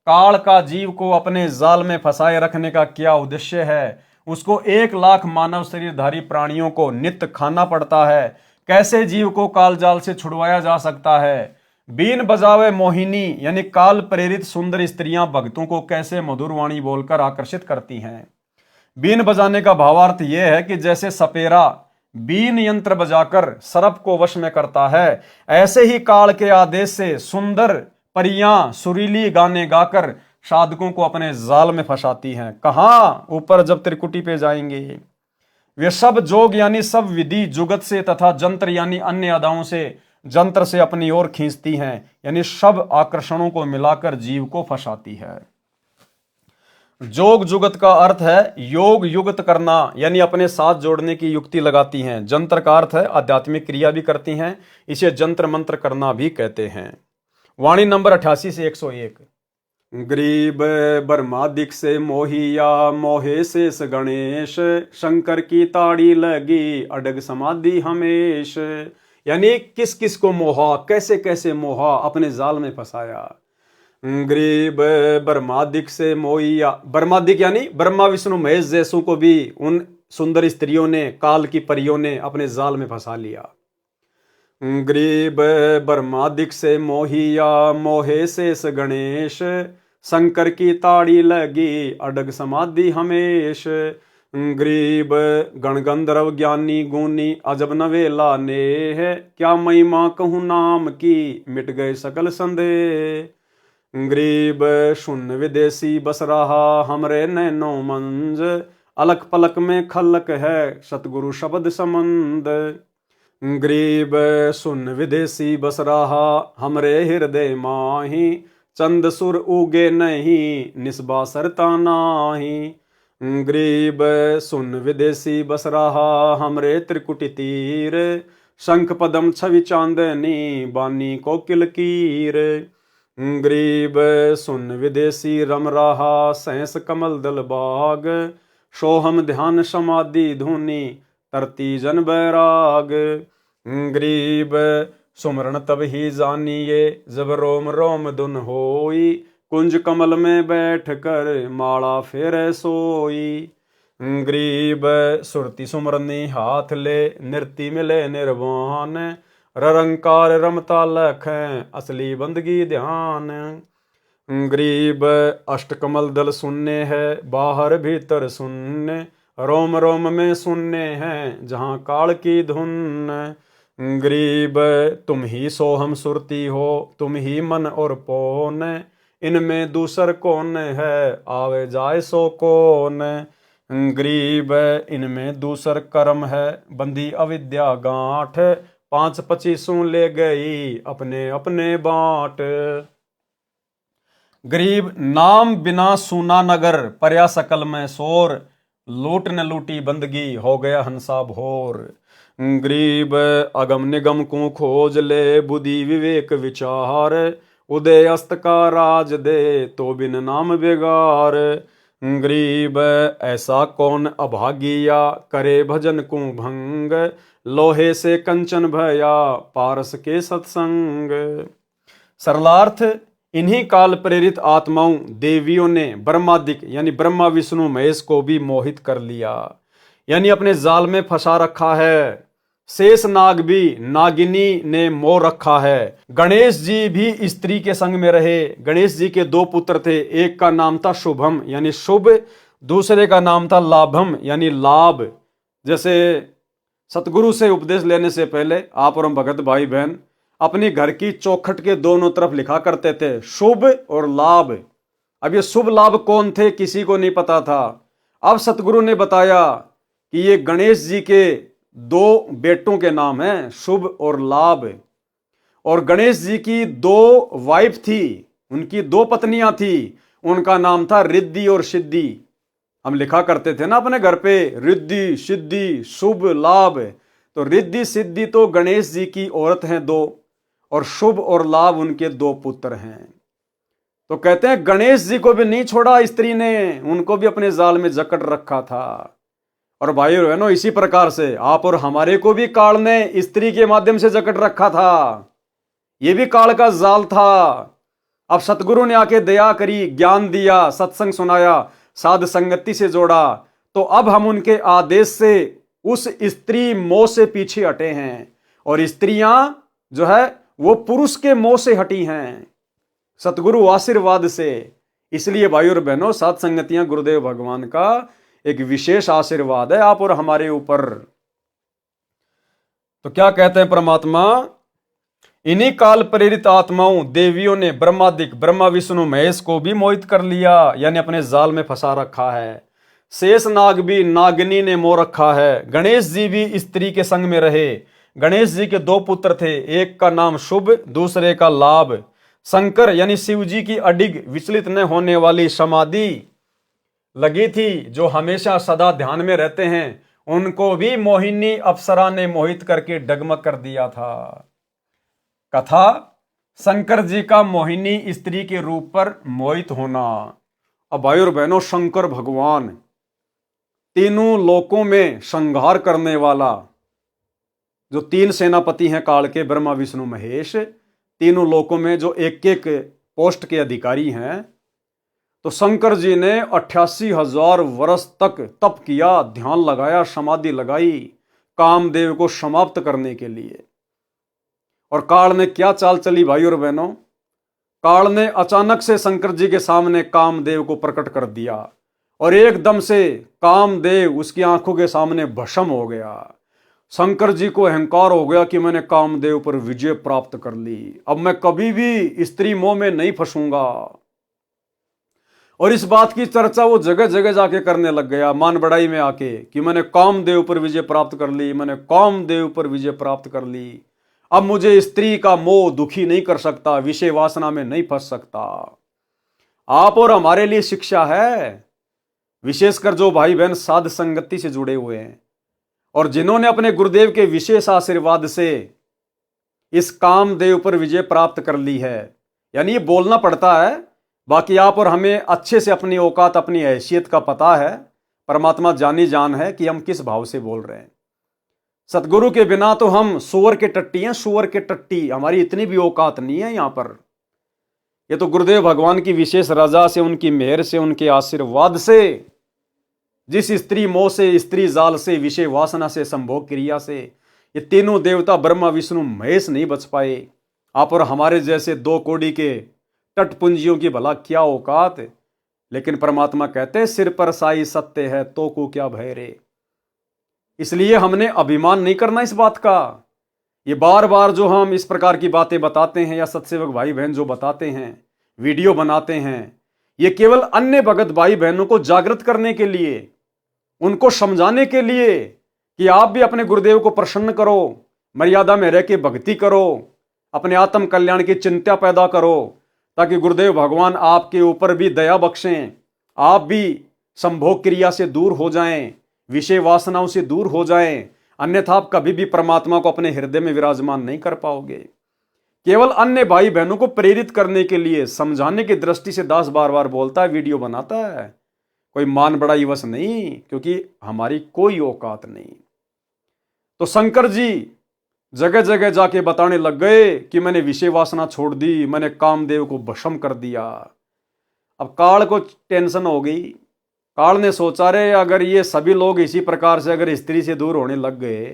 काल का जीव को अपने जाल में फंसाए रखने का क्या उद्देश्य है, उसको 1 लाख मानव शरीरधारी प्राणियों को नित्य खाना पड़ता है, कैसे जीव को काल जाल से छुड़वाया जा सकता है। बीन बजावे मोहिनी यानी काल प्रेरित सुंदर स्त्रियां भक्तों को कैसे मधुर वाणी बोलकर आकर्षित करती हैं। बीन बजाने का भावार्थ यह है कि जैसे सपेरा बीन यंत्र बजाकर सर्प को वश में करता है, ऐसे ही काल के आदेश से सुंदर परियां सुरीली गाने गाकर साधकों को अपने जाल में फंसाती हैं। कहां? ऊपर जब त्रिकुटी पे जाएंगे। वे सब जोग यानी सब विधि जुगत से तथा जंत्र यानी अन्य अदाओं से जंत्र से अपनी ओर खींचती हैं, यानी सब आकर्षणों को मिलाकर जीव को फंसाती है। जोग जुगत का अर्थ है योग युगत करना, यानी अपने साथ जोड़ने की युक्ति लगाती हैं। जंत्र का अर्थ है आध्यात्मिक क्रिया भी करती हैं, इसे जंत्र मंत्र करना भी कहते हैं। वाणी नंबर 88 से 101। गरीब ब्रह्मादिक से मोहिया मोहे शेष गणेश, शंकर की ताड़ी लगी अडग समाधि हमेश, यानी किस किस को मोहा, कैसे कैसे मोहा, अपने जाल में फंसाया। गरीब ब्रह्मादिक से मोहिया, ब्रह्मादिक यानी ब्रह्मा विष्णु महेश जैसों को भी उन सुंदर स्त्रियों ने, काल की परियों ने अपने जाल में फंसा लिया। गरीब ब्रह्मादिक से मोहिया मोहे शेष गणेश, शंकर की ताड़ी लगी अडग समाधि हमेश। गरीब गण गंधर्व ज्ञानी गुनी अजब नवेला नेह, क्या महिमा कहूँ नाम की मिट गए सकल संदेह। गरीब शून्य विदेशी बस रहा हमरे नैनो मंज, अलक पलक में खलक है सतगुरु शब्द संबंध। गरीब शून्य विदेशी बस रहा हमरे हृदय माही, चंद सुर उगे नहीं निस्बा सरता नाही। गरीब शून्य विदेशी बस रहा हमरे त्रिकुटी तीर, शंख पदम छवि चांदनी बानी कोकिल कीर। गरीब शून्य विदेशी रम रहा सहस कमल दल बाग, सोहम ध्यान समाधि धुनी तरती जन बैराग। गरीब सुमरण तब ही जानिए जब रोम रोम धुन होई, कुंज कमल में बैठ कर माला फेरे सोई। गरीब सुरति सुमरनी हाथ ले नृत्य मिले निर्वाण, ररंकार रमता लखें असली बंदगी ध्यान। गरीब अष्टकमल दल सुनने है बाहर भीतर सुनने, रोम रोम में सुनने हैं जहाँ काल की धुन। गरीब तुम ही सोहम सुरती हो तुम ही मन और पौन, इनमें दूसर कौन है आवे जाए सो कौन। गरीब इनमें दूसर कर्म है बंदी अविद्या गांठ, 5-25 ले गई अपने अपने बाँट। गरीब नाम बिना सूना नगर, पर्या सकल में शोर, लूट न लूटी बंदगी हो गया हंसा भोर। गरीब अगम निगम को खोज ले बुद्धि विवेक विचार, उदय अस्त का राज दे तो बिन नाम बेगार। गरीब ऐसा कौन अभागिया करे भजन को भंग, लोहे से कंचन भया पारस के सत्संग। सरलार्थ इन्हीं काल प्रेरित आत्माओं देवियों ने ब्रह्मादिक यानी ब्रह्मा विष्णु महेश को भी मोहित कर लिया, यानी अपने जाल में फंसा रखा है। शेष नाग भी नागिनी ने मोह रखा है। गणेश जी भी स्त्री के संग में रहे। गणेश जी के 2 पुत्र थे, एक का नाम था शुभम यानी शुभ, दूसरे का नाम था लाभम यानी लाभ। जैसे सतगुरु से उपदेश लेने से पहले आप और हम भगत भाई बहन अपनी घर की चौखट के दोनों तरफ लिखा करते थे शुभ और लाभ। अब ये शुभ लाभ कौन थे किसी को नहीं पता था। अब सतगुरु ने बताया कि ये गणेश जी के 2 बेटों के नाम हैं शुभ और लाभ। और गणेश जी की 2 वाइफ थी, उनकी 2 पत्नियां थी, उनका नाम था रिद्धि और सिद्धि। हम लिखा करते थे ना अपने घर पे रिद्धि सिद्धि शुभ लाभ। तो रिद्धि सिद्धि तो गणेश जी की औरत हैं 2, और शुभ और लाभ उनके 2 पुत्र हैं। तो कहते हैं गणेश जी को भी नहीं छोड़ा स्त्री ने, उनको भी अपने जाल में जकड़ रखा था। और भाई बहनों इसी प्रकार से आप और हमारे को भी काल ने स्त्री के माध्यम से जकड़ रखा था। यह भी काल का जाल था। अब सतगुरु ने आके दया करी, ज्ञान दिया, सत्संग सुनाया, साध संगति से जोड़ा, तो अब हम उनके आदेश से उस स्त्री मोह से पीछे हटे हैं और स्त्रियां जो है वो पुरुष के मोह से हटी हैं सतगुरु आशीर्वाद से। इसलिए भाई और बहनों साध संगतियां गुरुदेव भगवान का एक विशेष आशीर्वाद है आप और हमारे ऊपर। तो क्या कहते हैं परमात्मा, इन्हीं काल प्रेरित आत्माओं देवियों ने ब्रह्मादिक ब्रह्मा विष्णु महेश को भी मोहित कर लिया, यानी अपने जाल में फंसा रखा है। शेष नाग भी नागिनी ने मोह रखा है। गणेश जी भी स्त्री के संग में रहे। गणेश जी के दो पुत्र थे, एक का नाम शुभ, दूसरे का लाभ। शंकर यानी शिव जी की अडिग विचलित न होने वाली समाधि लगी थी, जो हमेशा सदा ध्यान में रहते हैं, उनको भी मोहिनी अप्सरा ने मोहित करके डगमग कर दिया था। कथा शंकर जी का मोहिनी स्त्री के रूप पर मोहित होना। अब भाई और बहनों, शंकर भगवान तीनों लोकों में संहार करने वाला, जो तीन सेनापति हैं काल के, ब्रह्मा विष्णु महेश, तीनों लोकों में जो एक एक पोस्ट के अधिकारी हैं, तो शंकर जी ने 88,000 वर्ष तक तप किया, ध्यान लगाया, समाधि लगाई कामदेव को समाप्त करने के लिए। और काल ने क्या चाल चली भाई और बहनों, काल ने अचानक से शंकर जी के सामने कामदेव को प्रकट कर दिया और एकदम से कामदेव उसकी आंखों के सामने भस्म हो गया। शंकर जी को अहंकार हो गया कि मैंने कामदेव पर विजय प्राप्त कर ली, अब मैं कभी भी स्त्री मोह में नहीं फंसूंगा। और इस बात की चर्चा वो जगह जगह जाके करने लग गया, मान बढ़ाई में आके, कि मैंने कामदेव पर विजय प्राप्त कर ली, मैंने कामदेव पर विजय प्राप्त कर ली, अब मुझे स्त्री का मोह दुखी नहीं कर सकता, विषय वासना में नहीं फंस सकता। आप और हमारे लिए शिक्षा है, विशेषकर जो भाई बहन साध संगति से जुड़े हुए हैं और जिन्होंने अपने गुरुदेव के विशेष आशीर्वाद से इस कामदेव पर विजय प्राप्त कर ली है। यानी ये बोलना पड़ता है, बाकी आप और हमें अच्छे से अपनी औकात, अपनी हैसियत का पता है, परमात्मा जानी जान है कि हम किस भाव से बोल रहे हैं। सतगुरु के बिना तो हम सुअर के टट्टी हैं, सुअर के टट्टी, हमारी इतनी भी औकात नहीं है यहां पर। ये तो गुरुदेव भगवान की विशेष रजा से, उनकी मेहर से, उनके आशीर्वाद से, जिस स्त्री मोह से, स्त्री जाल से, विषय वासना से, संभोग क्रिया से ये तीनों देवता ब्रह्मा विष्णु महेश नहीं बच पाए। आप और हमारे जैसे दो कोड़ी के तटपुंजियों की भला क्या औकात। लेकिन परमात्मा कहते हैं सिर पर साई सत्य है तो को क्या भय रे। इसलिए हमने अभिमान नहीं करना इस बात का। ये बार बार जो हम इस प्रकार की बातें बताते हैं या सत्सेवक भाई बहन जो बताते हैं, वीडियो बनाते हैं, ये केवल अन्य भगत भाई बहनों को जागृत करने के लिए, उनको समझाने के लिए कि आप भी अपने गुरुदेव को प्रसन्न करो, मर्यादा में रह के भक्ति करो, अपने आत्म कल्याण की चिंता पैदा करो, ताकि गुरुदेव भगवान आपके ऊपर भी दया बख्शें, आप भी संभोग क्रिया से दूर हो जाएं, विषय वासनाओं से दूर हो जाएं। अन्यथा आप कभी भी परमात्मा को अपने हृदय में विराजमान नहीं कर पाओगे। केवल अन्य भाई बहनों को प्रेरित करने के लिए, समझाने की दृष्टि से दास बार बार बोलता है, वीडियो बनाता है, कोई मान बड़ाई वश नहीं, क्योंकि हमारी कोई औकात नहीं। तो शंकर जी जगह जगह जाके बताने लग गए कि मैंने विषय वासना छोड़ दी, मैंने कामदेव को भस्म कर दिया। अब काल को टेंशन हो गई। काल ने सोचा रे अगर ये सभी लोग इसी प्रकार से अगर स्त्री से दूर होने लग गए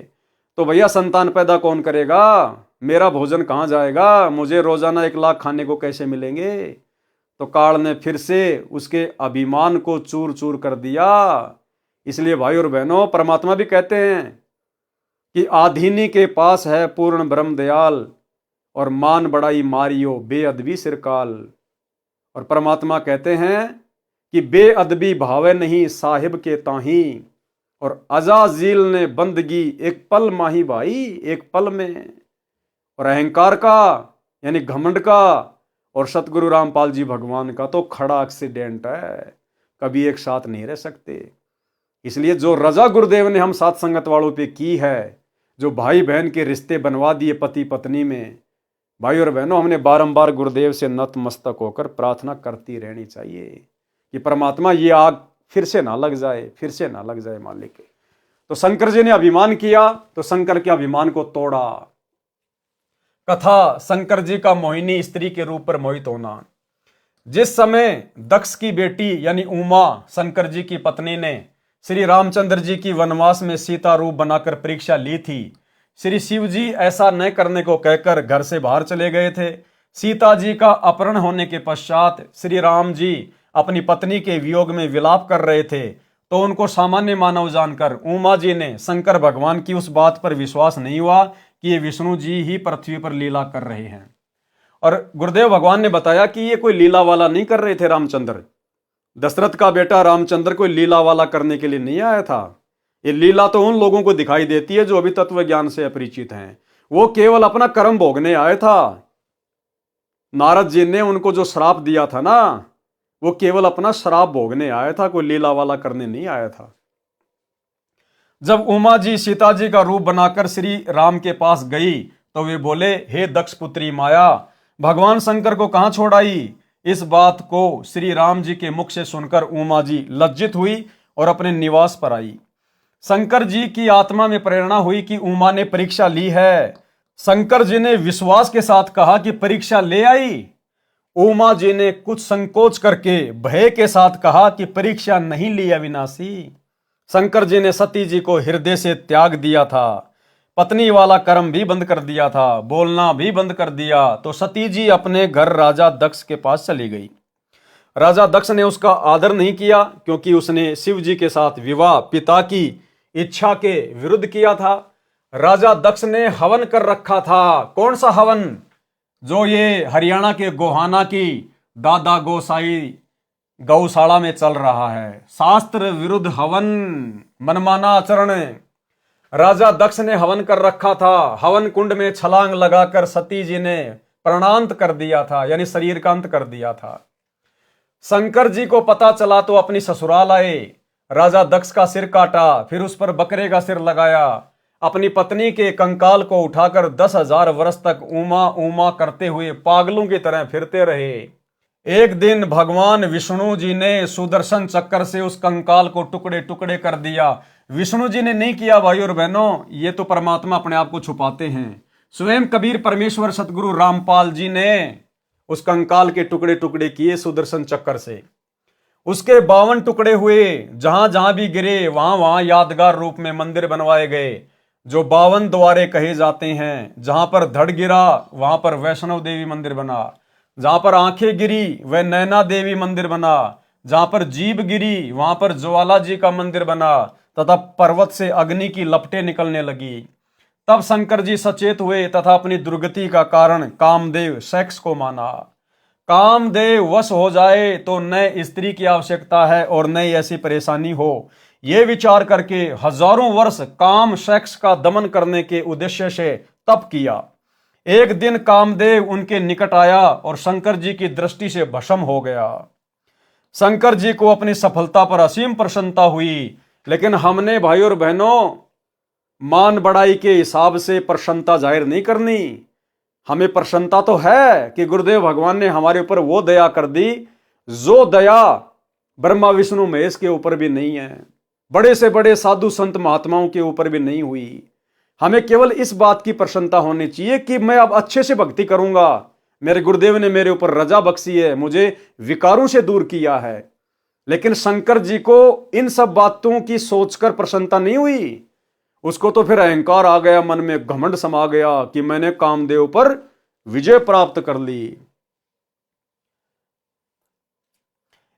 तो भैया संतान पैदा कौन करेगा, मेरा भोजन कहाँ जाएगा, मुझे रोजाना 1 लाख खाने को कैसे मिलेंगे। तो काल ने फिर से उसके अभिमान को चूर चूर कर दिया। इसलिए भाई और बहनों, परमात्मा भी कहते हैं कि आधीनी के पास है पूर्ण ब्रह्म दयाल और मान बड़ाई मारियो बेअदबी सिरकाल। और परमात्मा कहते हैं कि बेअदबी भावे नहीं साहिब के ताही, और अजाजील ने बंदगी एक पल माही भाई, एक पल में। और अहंकार का यानी घमंड का और सतगुरु रामपाल जी भगवान का तो खड़ा एक्सीडेंट है, कभी एक साथ नहीं रह सकते। इसलिए जो रजा गुरुदेव ने हम साथ संगत वालों पे की है, जो भाई बहन के रिश्ते बनवा दिए पति पत्नी में, भाई और बहनों, हमने बारंबार गुरुदेव से नतमस्तक होकर प्रार्थना करती रहनी चाहिए कि परमात्मा ये आग फिर से ना लग जाए, फिर से ना लग जाए मालिक। तो शंकर जी ने अभिमान किया तो शंकर के अभिमान को तोड़ा। कथा शंकर जी का मोहिनी स्त्री के रूप पर मोहित होना। जिस समय दक्ष की बेटी यानी उमा शंकर जी की पत्नी ने श्री रामचंद्र जी की वनवास में सीता रूप बनाकर परीक्षा ली थी, श्री शिव जी ऐसा न करने को कहकर घर से बाहर चले गए थे। सीता जी का अपहरण होने के पश्चात श्री राम जी अपनी पत्नी के वियोग में विलाप कर रहे थे, तो उनको सामान्य मानव जानकर उमा जी ने शंकर भगवान की उस बात पर विश्वास नहीं हुआ कि ये विष्णु जी ही पृथ्वी पर लीला कर रहे हैं। और गुरुदेव भगवान ने बताया कि ये कोई लीला वाला नहीं कर रहे थे रामचंद्र, दशरथ का बेटा रामचंद्र कोई लीला वाला करने के लिए नहीं आया था। ये लीला तो उन लोगों को दिखाई देती है जो अभी तत्व ज्ञान से अपरिचित हैं। वो केवल अपना कर्म भोगने आया था। नारद जी ने उनको जो श्राप दिया था ना, वो केवल अपना श्राप भोगने आया था, कोई लीला वाला करने नहीं आया था। जब उमा जी सीता जी का रूप बनाकर श्री राम के पास गई तो वे बोले, हे दक्ष पुत्री माया, भगवान शंकर को कहां छोड़ आई? इस बात को श्री राम जी के मुख से सुनकर उमा जी लज्जित हुई और अपने निवास पर आई। शंकर जी की आत्मा में प्रेरणा हुई कि उमा ने परीक्षा ली है। शंकर जी ने विश्वास के साथ कहा कि परीक्षा ले आई। उमा जी ने कुछ संकोच करके भय के साथ कहा कि परीक्षा नहीं ली अविनाशी। शंकर जी ने सती जी को हृदय से त्याग दिया था, पत्नी वाला कर्म भी बंद कर दिया था, बोलना भी बंद कर दिया। तो सती जी अपने घर राजा दक्ष के पास चली गई। राजा दक्ष ने उसका आदर नहीं किया क्योंकि उसने शिव जी के साथ विवाह पिता की इच्छा के विरुद्ध किया था। राजा दक्ष ने हवन कर रखा था। कौन सा हवन? जो ये हरियाणा के गोहाना की दादा गोसाई गौशाला में चल रहा है। शास्त्र विरुद्ध हवन, मनमाना आचरण। राजा दक्ष ने हवन कर रखा था। हवन कुंड में छलांग लगाकर सती जी ने प्राणांत कर दिया था, यानी शरीर का अंत कर दिया था। शंकर जी को पता चला तो अपनी ससुराल आए। राजा दक्ष का सिर काटा, फिर उस पर बकरे का सिर लगाया। अपनी पत्नी के कंकाल को उठाकर 10,000 वर्ष तक उमा उमा करते हुए पागलों की तरह फिरते रहे। एक दिन भगवान विष्णु जी ने सुदर्शन चक्कर से उस कंकाल को टुकड़े टुकड़े कर दिया। विष्णु जी ने नहीं किया भाई और बहनों, ये तो परमात्मा अपने आप को छुपाते हैं। स्वयं कबीर परमेश्वर सतगुरु रामपाल जी ने उस कंकाल के टुकड़े टुकड़े किए सुदर्शन चक्कर से। उसके 52 टुकड़े हुए, जहां जहां भी गिरे वहां वहां यादगार रूप में मंदिर बनवाए गए, जो 52 द्वारे कहे जाते हैं। जहां पर धड़ गिरा वहां पर वैष्णव देवी मंदिर बना, जहां पर आंखें गिरी वह नैना देवी मंदिर बना, जहां पर जीभ गिरी वहां पर ज्वाला जी का मंदिर बना, तथा पर्वत से अग्नि की लपटें निकलने लगी। तब शंकर जी सचेत हुए तथा अपनी दुर्गति का कारण कामदेव सेक्स को माना। कामदेव वश हो जाए तो न स्त्री की आवश्यकता है और न ऐसी परेशानी हो, ये विचार करके हजारों वर्ष काम सेक्स का दमन करने के उद्देश्य से तप किया। एक दिन कामदेव उनके निकट आया और शंकर जी की दृष्टि से भस्म हो गया। शंकर जी को अपनी सफलता पर असीम प्रसन्नता हुई, लेकिन हमने भाई और बहनों मान बढ़ाई के हिसाब से प्रसन्नता जाहिर नहीं करनी। हमें प्रसन्नता तो है कि गुरुदेव भगवान ने हमारे ऊपर वो दया कर दी जो दया ब्रह्मा विष्णु महेश के ऊपर भी नहीं है, बड़े से बड़े साधु संत महात्माओं के ऊपर भी नहीं हुई। हमें केवल इस बात की प्रसन्नता होनी चाहिए कि मैं अब अच्छे से भक्ति करूंगा। मेरे गुरुदेव ने मेरे ऊपर रजा बख्शी है, मुझे विकारों से दूर किया है। लेकिन शंकर जी को इन सब बातों की सोचकर प्रसन्नता नहीं हुई। उसको तो फिर अहंकार आ गया, मन में घमंड समा गया कि मैंने कामदेव पर विजय प्राप्त कर ली।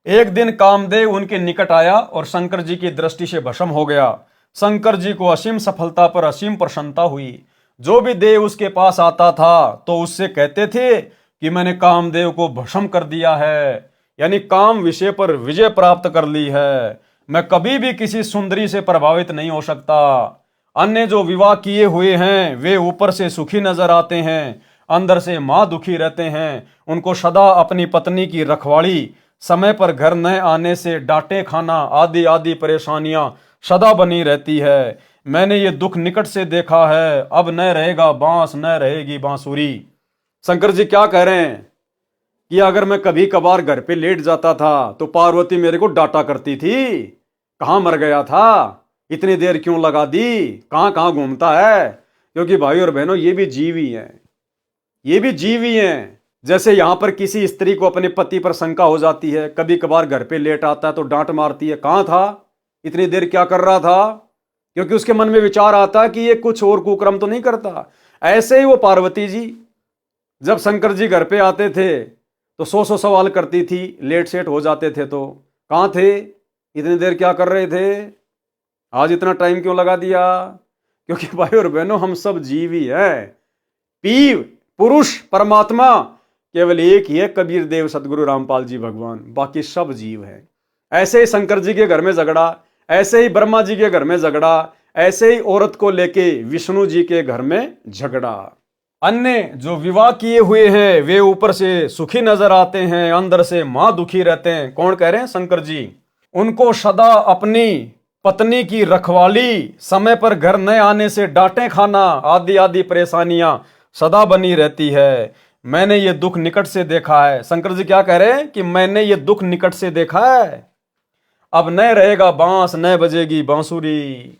एक दिन कामदेव उनके निकट आया और शंकर जी की दृष्टि से भस्म हो गया। शंकर जी को असीम सफलता पर असीम प्रसन्नता हुई। जो भी देव उसके पास आता था तो उससे कहते थे कि मैंने कामदेव को भस्म कर दिया है, यानी काम विषय पर विजय प्राप्त कर ली है। मैं कभी भी किसी सुंदरी से प्रभावित नहीं हो सकता। अन्य जो विवाह किए हुए हैं वे ऊपर से सुखी नजर आते हैं, अंदर से मां दुखी रहते हैं। उनको सदा अपनी पत्नी की रखवाली, समय पर घर न आने से डांटे खाना आदि आदि परेशानियां सदा बनी रहती है। मैंने ये दुख निकट से देखा है। अब न रहेगा बांस न रहेगी बांसुरी। शंकर जी क्या कह रहे हैं कि अगर मैं कभी कभार घर पे लेट जाता था तो पार्वती मेरे को डांटा करती थी, कहाँ मर गया था, इतनी देर क्यों लगा दी, कहाँ कहाँ घूमता है। क्योंकि भाई और बहनों ये भी जीव ही हैं, ये भी जीव ही हैं। जैसे यहां पर किसी स्त्री को अपने पति पर शंका हो जाती है, कभी कभार घर पे लेट आता है तो डांट मारती है, कहाँ था, इतनी देर क्या कर रहा था, क्योंकि उसके मन में विचार आता है कि ये कुछ और कुक्रम तो नहीं करता। ऐसे ही वो पार्वती जी जब शंकर जी घर पे आते थे तो 100 सवाल करती थी, लेट सेट हो जाते थे तो कहाँ थे, इतनी देर क्या कर रहे थे, आज इतना टाइम क्यों लगा दिया। क्योंकि भाई और बहनों हम सब जीव ही है। पीव पुरुष परमात्मा केवल एक ही है, कबीर देव सतगुरु रामपाल जी भगवान, बाकी सब जीव है। ऐसे ही शंकर जी के घर में झगड़ा, ऐसे ही ब्रह्मा जी के घर में झगड़ा, ऐसे ही औरत को लेके विष्णु जी के घर में झगड़ा। अन्य जो विवाह किए हुए हैं वे ऊपर से सुखी नजर आते हैं, अंदर से मां दुखी रहते हैं। कौन कह रहे हैं? शंकर जी। उनको सदा अपनी पत्नी की रखवाली, समय पर घर न आने से डांटे खाना आदि आदि परेशानियां सदा बनी रहती है। मैंने ये दुख निकट से देखा है। शंकर जी क्या कह रहे हैं कि मैंने ये दुख निकट से देखा है। अब न रहेगा बांस, न बजेगी बांसुरी।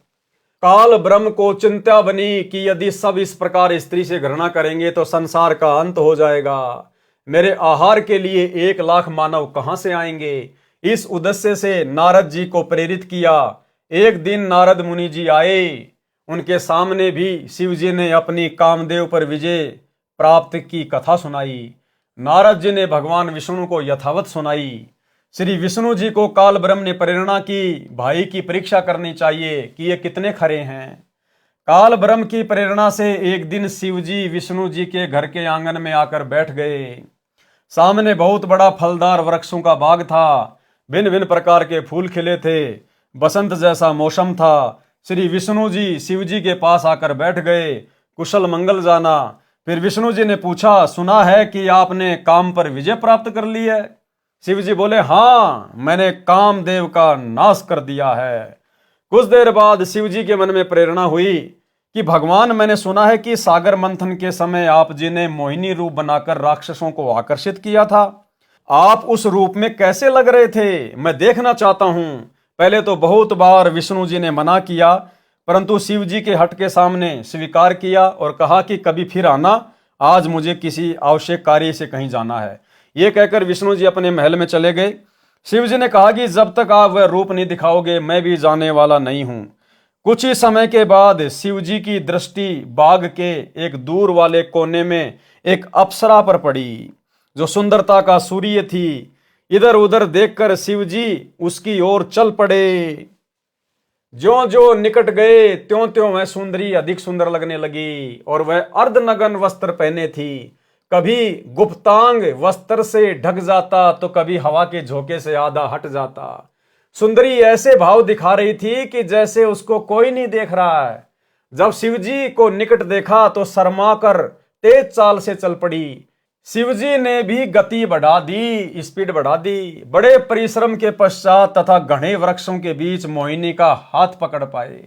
काल ब्रह्म को चिंता बनी कि यदि सब इस प्रकार स्त्री से घृणा करेंगे तो संसार का अंत हो जाएगा। मेरे आहार के लिए 1,00,000 मानव कहां से आएंगे? इस उद्देश्य से नारद जी को प्रेरित किया। एक दिन नारद मुनि जी आए, उनके सामने भी शिव जी ने अपनी कामदेव पर विजय प्राप्त की कथा सुनाई। नारद जी ने भगवान विष्णु को यथावत सुनाई। श्री विष्णु जी को काल ब्रह्म ने प्रेरणा की, भाई की परीक्षा करनी चाहिए कि ये कितने खरे हैं। काल ब्रह्म की प्रेरणा से एक दिन शिव जी विष्णु जी के घर के आंगन में आकर बैठ गए। सामने बहुत बड़ा फलदार वृक्षों का बाग था, भिन्न भिन्न प्रकार के फूल खिले थे, बसंत जैसा मौसम था। श्री विष्णु जी शिव जी के पास आकर बैठ गए, कुशल मंगल जाना। फिर विष्णु जी ने पूछा, सुना है कि आपने काम पर विजय प्राप्त कर ली है। शिव जी बोले, हाँ, मैंने कामदेव का नाश कर दिया है। कुछ देर बाद शिव जी के मन में प्रेरणा हुई कि भगवान, मैंने सुना है कि सागर मंथन के समय आप जी ने मोहिनी रूप बनाकर राक्षसों को आकर्षित किया था। आप उस रूप में कैसे लग रहे थे? मैं देखना चाहता हूं। पहले तो बहुत बार विष्णु जी ने मना किया, परंतु शिव जी के हट के सामने स्वीकार किया और कहा कि कभी फिर आना, आज मुझे किसी आवश्यक कार्य से कहीं जाना है। ये कहकर विष्णु जी अपने महल में चले गए। शिव जी ने कहा कि जब तक आप वह रूप नहीं दिखाओगे मैं भी जाने वाला नहीं हूं। कुछ ही समय के बाद शिव जी की दृष्टि बाग के एक दूर वाले कोने में एक अप्सरा पर पड़ी, जो सुंदरता का सूर्य थी। इधर उधर देखकर शिव जी उसकी ओर चल पड़े। ज्यों ज्यों निकट गए त्यों त्यों वह सुंदरी अधिक सुंदर लगने लगी, और वह अर्धनग्न वस्त्र पहने थी। कभी गुप्तांग वस्त्र से ढक जाता तो कभी हवा के झोंके से आधा हट जाता। सुंदरी ऐसे भाव दिखा रही थी कि जैसे उसको कोई नहीं देख रहा है। जब शिवजी को निकट देखा तो शर्मा कर तेज चाल से चल पड़ी। शिवजी ने भी गति बढ़ा दी, स्पीड बढ़ा दी। बड़े परिश्रम के पश्चात तथा घने वृक्षों के बीच मोहिनी का हाथ पकड़ पाए।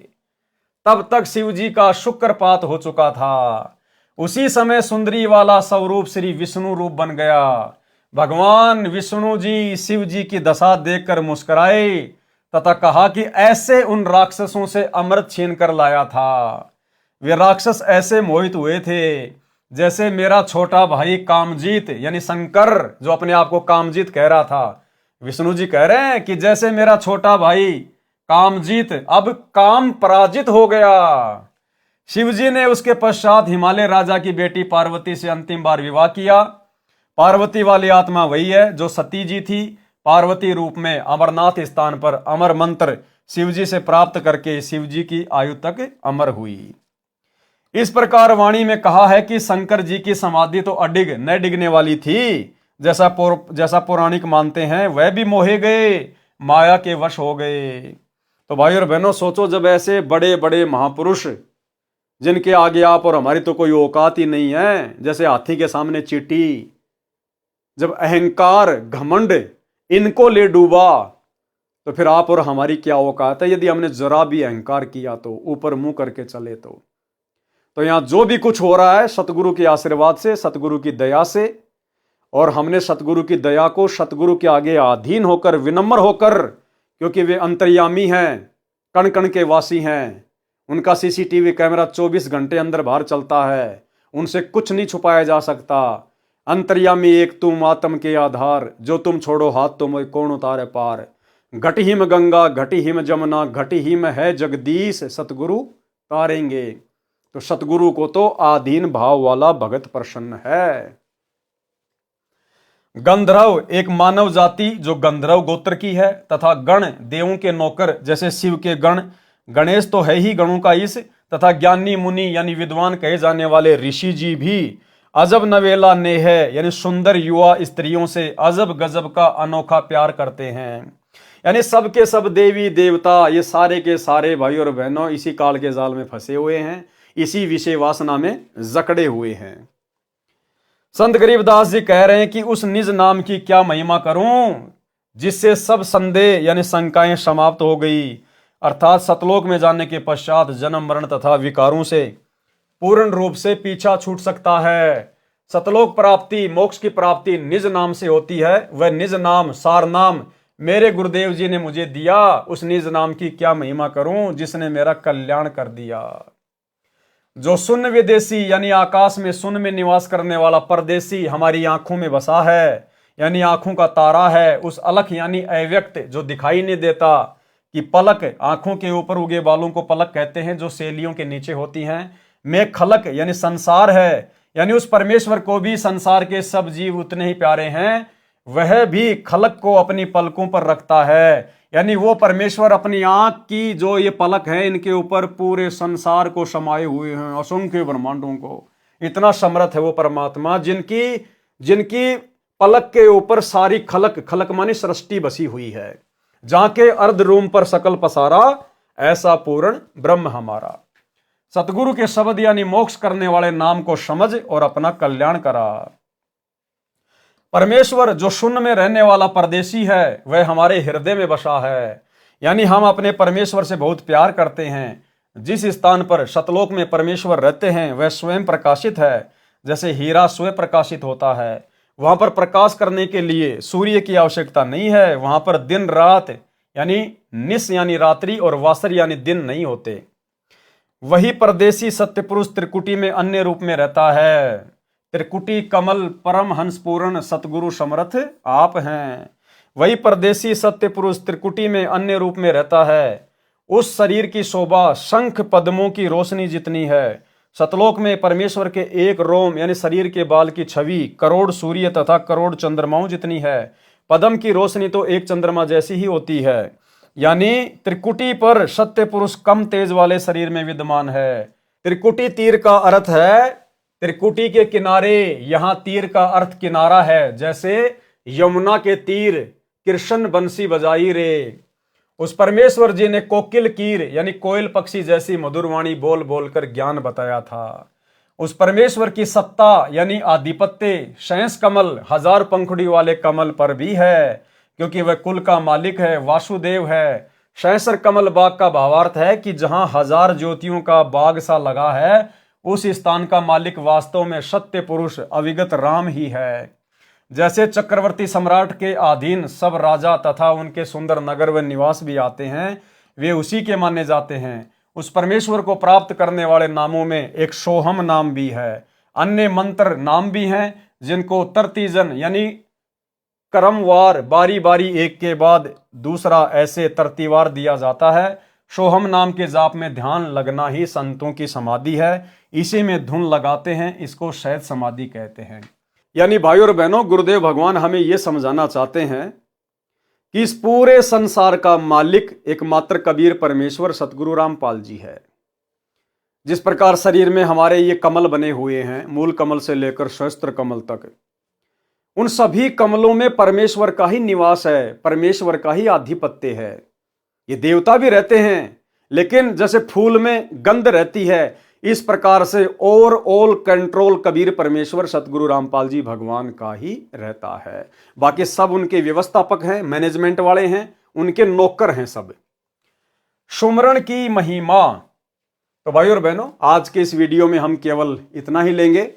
तब तक शिवजी का शुक्रपात हो चुका था। उसी समय सुंदरी वाला स्वरूप श्री विष्णु रूप बन गया। भगवान विष्णु जी शिव जी की दशा देखकर मुस्कुराए तथा कहा कि ऐसे उन राक्षसों से अमृत छीन कर लाया था। वे राक्षस ऐसे मोहित हुए थे जैसे मेरा छोटा भाई कामजीत, यानी शंकर जो अपने आप को कामजीत कह रहा था। विष्णु जी कह रहे हैं कि जैसे मेरा छोटा भाई कामजीत अब काम पराजित हो गया। शिवजी ने उसके पश्चात हिमालय राजा की बेटी पार्वती से अंतिम बार विवाह किया। पार्वती वाली आत्मा वही है जो सती जी थी। पार्वती रूप में अमरनाथ स्थान पर अमर मंत्र शिवजी से प्राप्त करके शिवजी की आयु तक अमर हुई। इस प्रकार वाणी में कहा है कि शंकर जी की समाधि तो अडिग न डिगने वाली थी, जैसा पौराणिक मानते हैं। वह भी मोहे गए, माया के वश हो गए। तो भाई और बहनों, सोचो, जब ऐसे बड़े बड़े महापुरुष जिनके आगे आप और हमारी तो कोई औकात ही नहीं है, जैसे हाथी के सामने चींटी, जब अहंकार घमंड इनको ले डूबा तो फिर आप और हमारी क्या औकात है? यदि हमने जरा भी अहंकार किया तो, ऊपर मुंह करके चले तो यहां जो भी कुछ हो रहा है सतगुरु के आशीर्वाद से, सतगुरु की दया से। और हमने सतगुरु की दया को सतगुरु के आगे अधीन होकर, विनम्र होकर, क्योंकि वे अंतर्यामी हैं, कण कण के वासी हैं। उनका सीसीटीवी कैमरा 24 घंटे अंदर बाहर चलता है, उनसे कुछ नहीं छुपाया जा सकता। अंतर्यामी एक तुम आत्म के आधार, जो तुम छोड़ो हाथ तुम कौन उतारे पार। घट हिम गंगा घट हिम जमुना, घट हिम है जगदीश, सतगुरु तारेंगे। तो सतगुरु को तो आधीन भाव वाला भगत प्रसन्न है। गंधर्व एक मानव जाति जो गंधर्व गोत्र की है, तथा गण देवों के नौकर, जैसे शिव के गण। गणेश तो है ही गणों का ईश, तथा ज्ञानी मुनि यानी विद्वान कहे जाने वाले ऋषि जी भी अजब नवेला नेह यानी सुंदर युवा स्त्रियों से अजब गजब का अनोखा प्यार करते हैं। यानी सब के सब देवी देवता ये सारे के सारे भाई और बहनों इसी काल के जाल में फंसे हुए हैं, इसी विषय वासना में जकड़े हुए हैं। संत गरीबदास जी कह रहे हैं कि उस निज नाम की क्या महिमा करूं जिससे सब संदेह यानी शंकाएं समाप्त हो गई, अर्थात सतलोक में जाने के पश्चात जन्म मरण तथा विकारों से पूर्ण रूप से पीछा छूट सकता है। सतलोक प्राप्ति, मोक्ष की प्राप्ति निज नाम से होती है। वह निज नाम, सार नाम मेरे गुरुदेव जी ने मुझे दिया, उस निज नाम की क्या महिमा करूं जिसने मेरा कल्याण कर दिया। जो शून्य विदेशी यानी आकाश में शून्य में निवास करने वाला परदेसी हमारी आंखों में बसा है, यानी आंखों का तारा है, उस अलख यानी अव्यक्त जो दिखाई नहीं देता, कि पलक, आंखों के ऊपर उगे बालों को पलक कहते हैं जो सेलियों के नीचे होती हैं। में खलक यानी संसार है, यानी उस परमेश्वर को भी संसार के सब जीव उतने ही प्यारे हैं, वह भी खलक को अपनी पलकों पर रखता है। यानी वो परमेश्वर अपनी आंख की जो ये पलक है इनके ऊपर पूरे संसार को समाये हुए हैं, असंख्य ब्रह्मांडों को। इतना समर्थ है वो परमात्मा जिनकी पलक के ऊपर सारी खलक मानी सृष्टि बसी हुई है। जाके अर्ध रूम पर सकल पसारा, ऐसा पूर्ण ब्रह्म हमारा। सतगुरु के शब्द यानी मोक्ष करने वाले नाम को समझ और अपना कल्याण करा। परमेश्वर जो शून्य में रहने वाला परदेसी है वह हमारे हृदय में बसा है, यानी हम अपने परमेश्वर से बहुत प्यार करते हैं। जिस स्थान पर सतलोक में परमेश्वर रहते हैं वह स्वयं प्रकाशित है, जैसे हीरा स्वयं प्रकाशित होता है। वहां पर प्रकाश करने के लिए सूर्य की आवश्यकता नहीं है। वहां पर दिन रात यानी निस यानी रात्रि और वासर यानी दिन नहीं होते। वही परदेसी सत्य पुरुष त्रिकुटी में अन्य रूप में रहता है। त्रिकुटी कमल परम हंसपूर्ण सतगुरु समर्थ आप हैं। वही परदेसी सत्य पुरुष त्रिकुटी में अन्य रूप में रहता है। उस शरीर की शोभा शंख पद्मों की रोशनी जितनी है। सतलोक में परमेश्वर के एक रोम यानी शरीर के बाल की छवि करोड़ सूर्य तथा करोड़ चंद्रमाओं जितनी है। पद्म की रोशनी तो एक चंद्रमा जैसी ही होती है। यानी त्रिकुटी पर सत्य पुरुष कम तेज वाले शरीर में विद्यमान है। त्रिकुटी तीर का अर्थ है त्रिकुटी के किनारे, यहां तीर का अर्थ किनारा है। जैसे यमुना के तीर कृष्ण बंसी बजाई रे। उस परमेश्वर जी ने कोकिल कीर यानी कोयल पक्षी जैसी मधुरवाणी बोल बोलकर ज्ञान बताया था। उस परमेश्वर की सत्ता यानी आधिपत्य शैंस कमल हजार पंखुड़ी वाले कमल पर भी है, क्योंकि वह कुल का मालिक है, वासुदेव है। शैंसर कमल बाग का भावार्थ है कि जहां हजार ज्योतियों का बाग सा लगा है, उस स्थान का मालिक वास्तव में सत्य पुरुष अविगत राम ही है। जैसे चक्रवर्ती सम्राट के अधीन सब राजा तथा उनके सुंदर नगर व निवास भी आते हैं, वे उसी के माने जाते हैं। उस परमेश्वर को प्राप्त करने वाले नामों में एक सोहम नाम भी है। अन्य मंत्र नाम भी हैं जिनको तरतीजन यानी क्रमवार बारी बारी एक के बाद दूसरा ऐसे तरतीवार दिया जाता है। सोहम नाम के जाप में ध्यान लगना ही संतों की समाधि है। इसी में धुन लगाते हैं, इसको शैद समाधि कहते हैं। यानी भाई और बहनों, गुरुदेव भगवान हमें यह समझाना चाहते हैं कि इस पूरे संसार का मालिक एकमात्र कबीर परमेश्वर सतगुरु रामपाल जी है। जिस प्रकार शरीर में हमारे ये कमल बने हुए हैं, मूल कमल से लेकर सहस्त्र कमल तक, उन सभी कमलों में परमेश्वर का ही निवास है, परमेश्वर का ही आधिपत्य है। ये देवता भी रहते हैं, लेकिन जैसे फूल में गंध रहती है, इस प्रकार से ओवरऑल कंट्रोल कबीर परमेश्वर सतगुरु रामपाल जी भगवान का ही रहता है। बाकी सब उनके व्यवस्थापक हैं, मैनेजमेंट वाले हैं, उनके नौकर हैं सब। सुमरण की महिमा। तो भाई और बहनों, आज के इस वीडियो में हम केवल इतना ही लेंगे।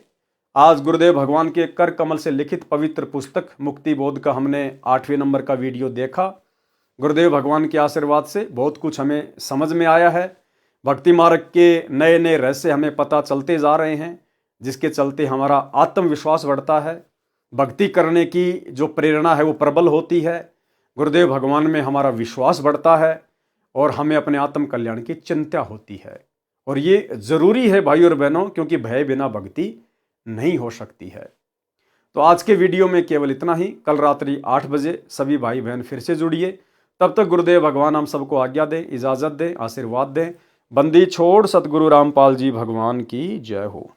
आज गुरुदेव भगवान के कर कमल से लिखित पवित्र पुस्तक मुक्ति बोध का हमने 8वें नंबर का वीडियो देखा। गुरुदेव भगवान के आशीर्वाद से बहुत कुछ हमें समझ में आया है। भक्ति मार्ग के नए नए रहस्य हमें पता चलते जा रहे हैं, जिसके चलते हमारा आत्मविश्वास बढ़ता है। भक्ति करने की जो प्रेरणा है वो प्रबल होती है। गुरुदेव भगवान में हमारा विश्वास बढ़ता है और हमें अपने आत्म कल्याण की चिंता होती है। और ये जरूरी है भाई और बहनों, क्योंकि भय बिना भक्ति नहीं हो सकती है। तो आज के वीडियो में केवल इतना ही। कल रात्रि 8 बजे सभी भाई बहन फिर से जुड़िए। तब तक गुरुदेव भगवान हम सबको आज्ञा दें, इजाजत दें, आशीर्वाद दें। बंदी छोड़ सतगुरु रामपाल जी भगवान की जय हो।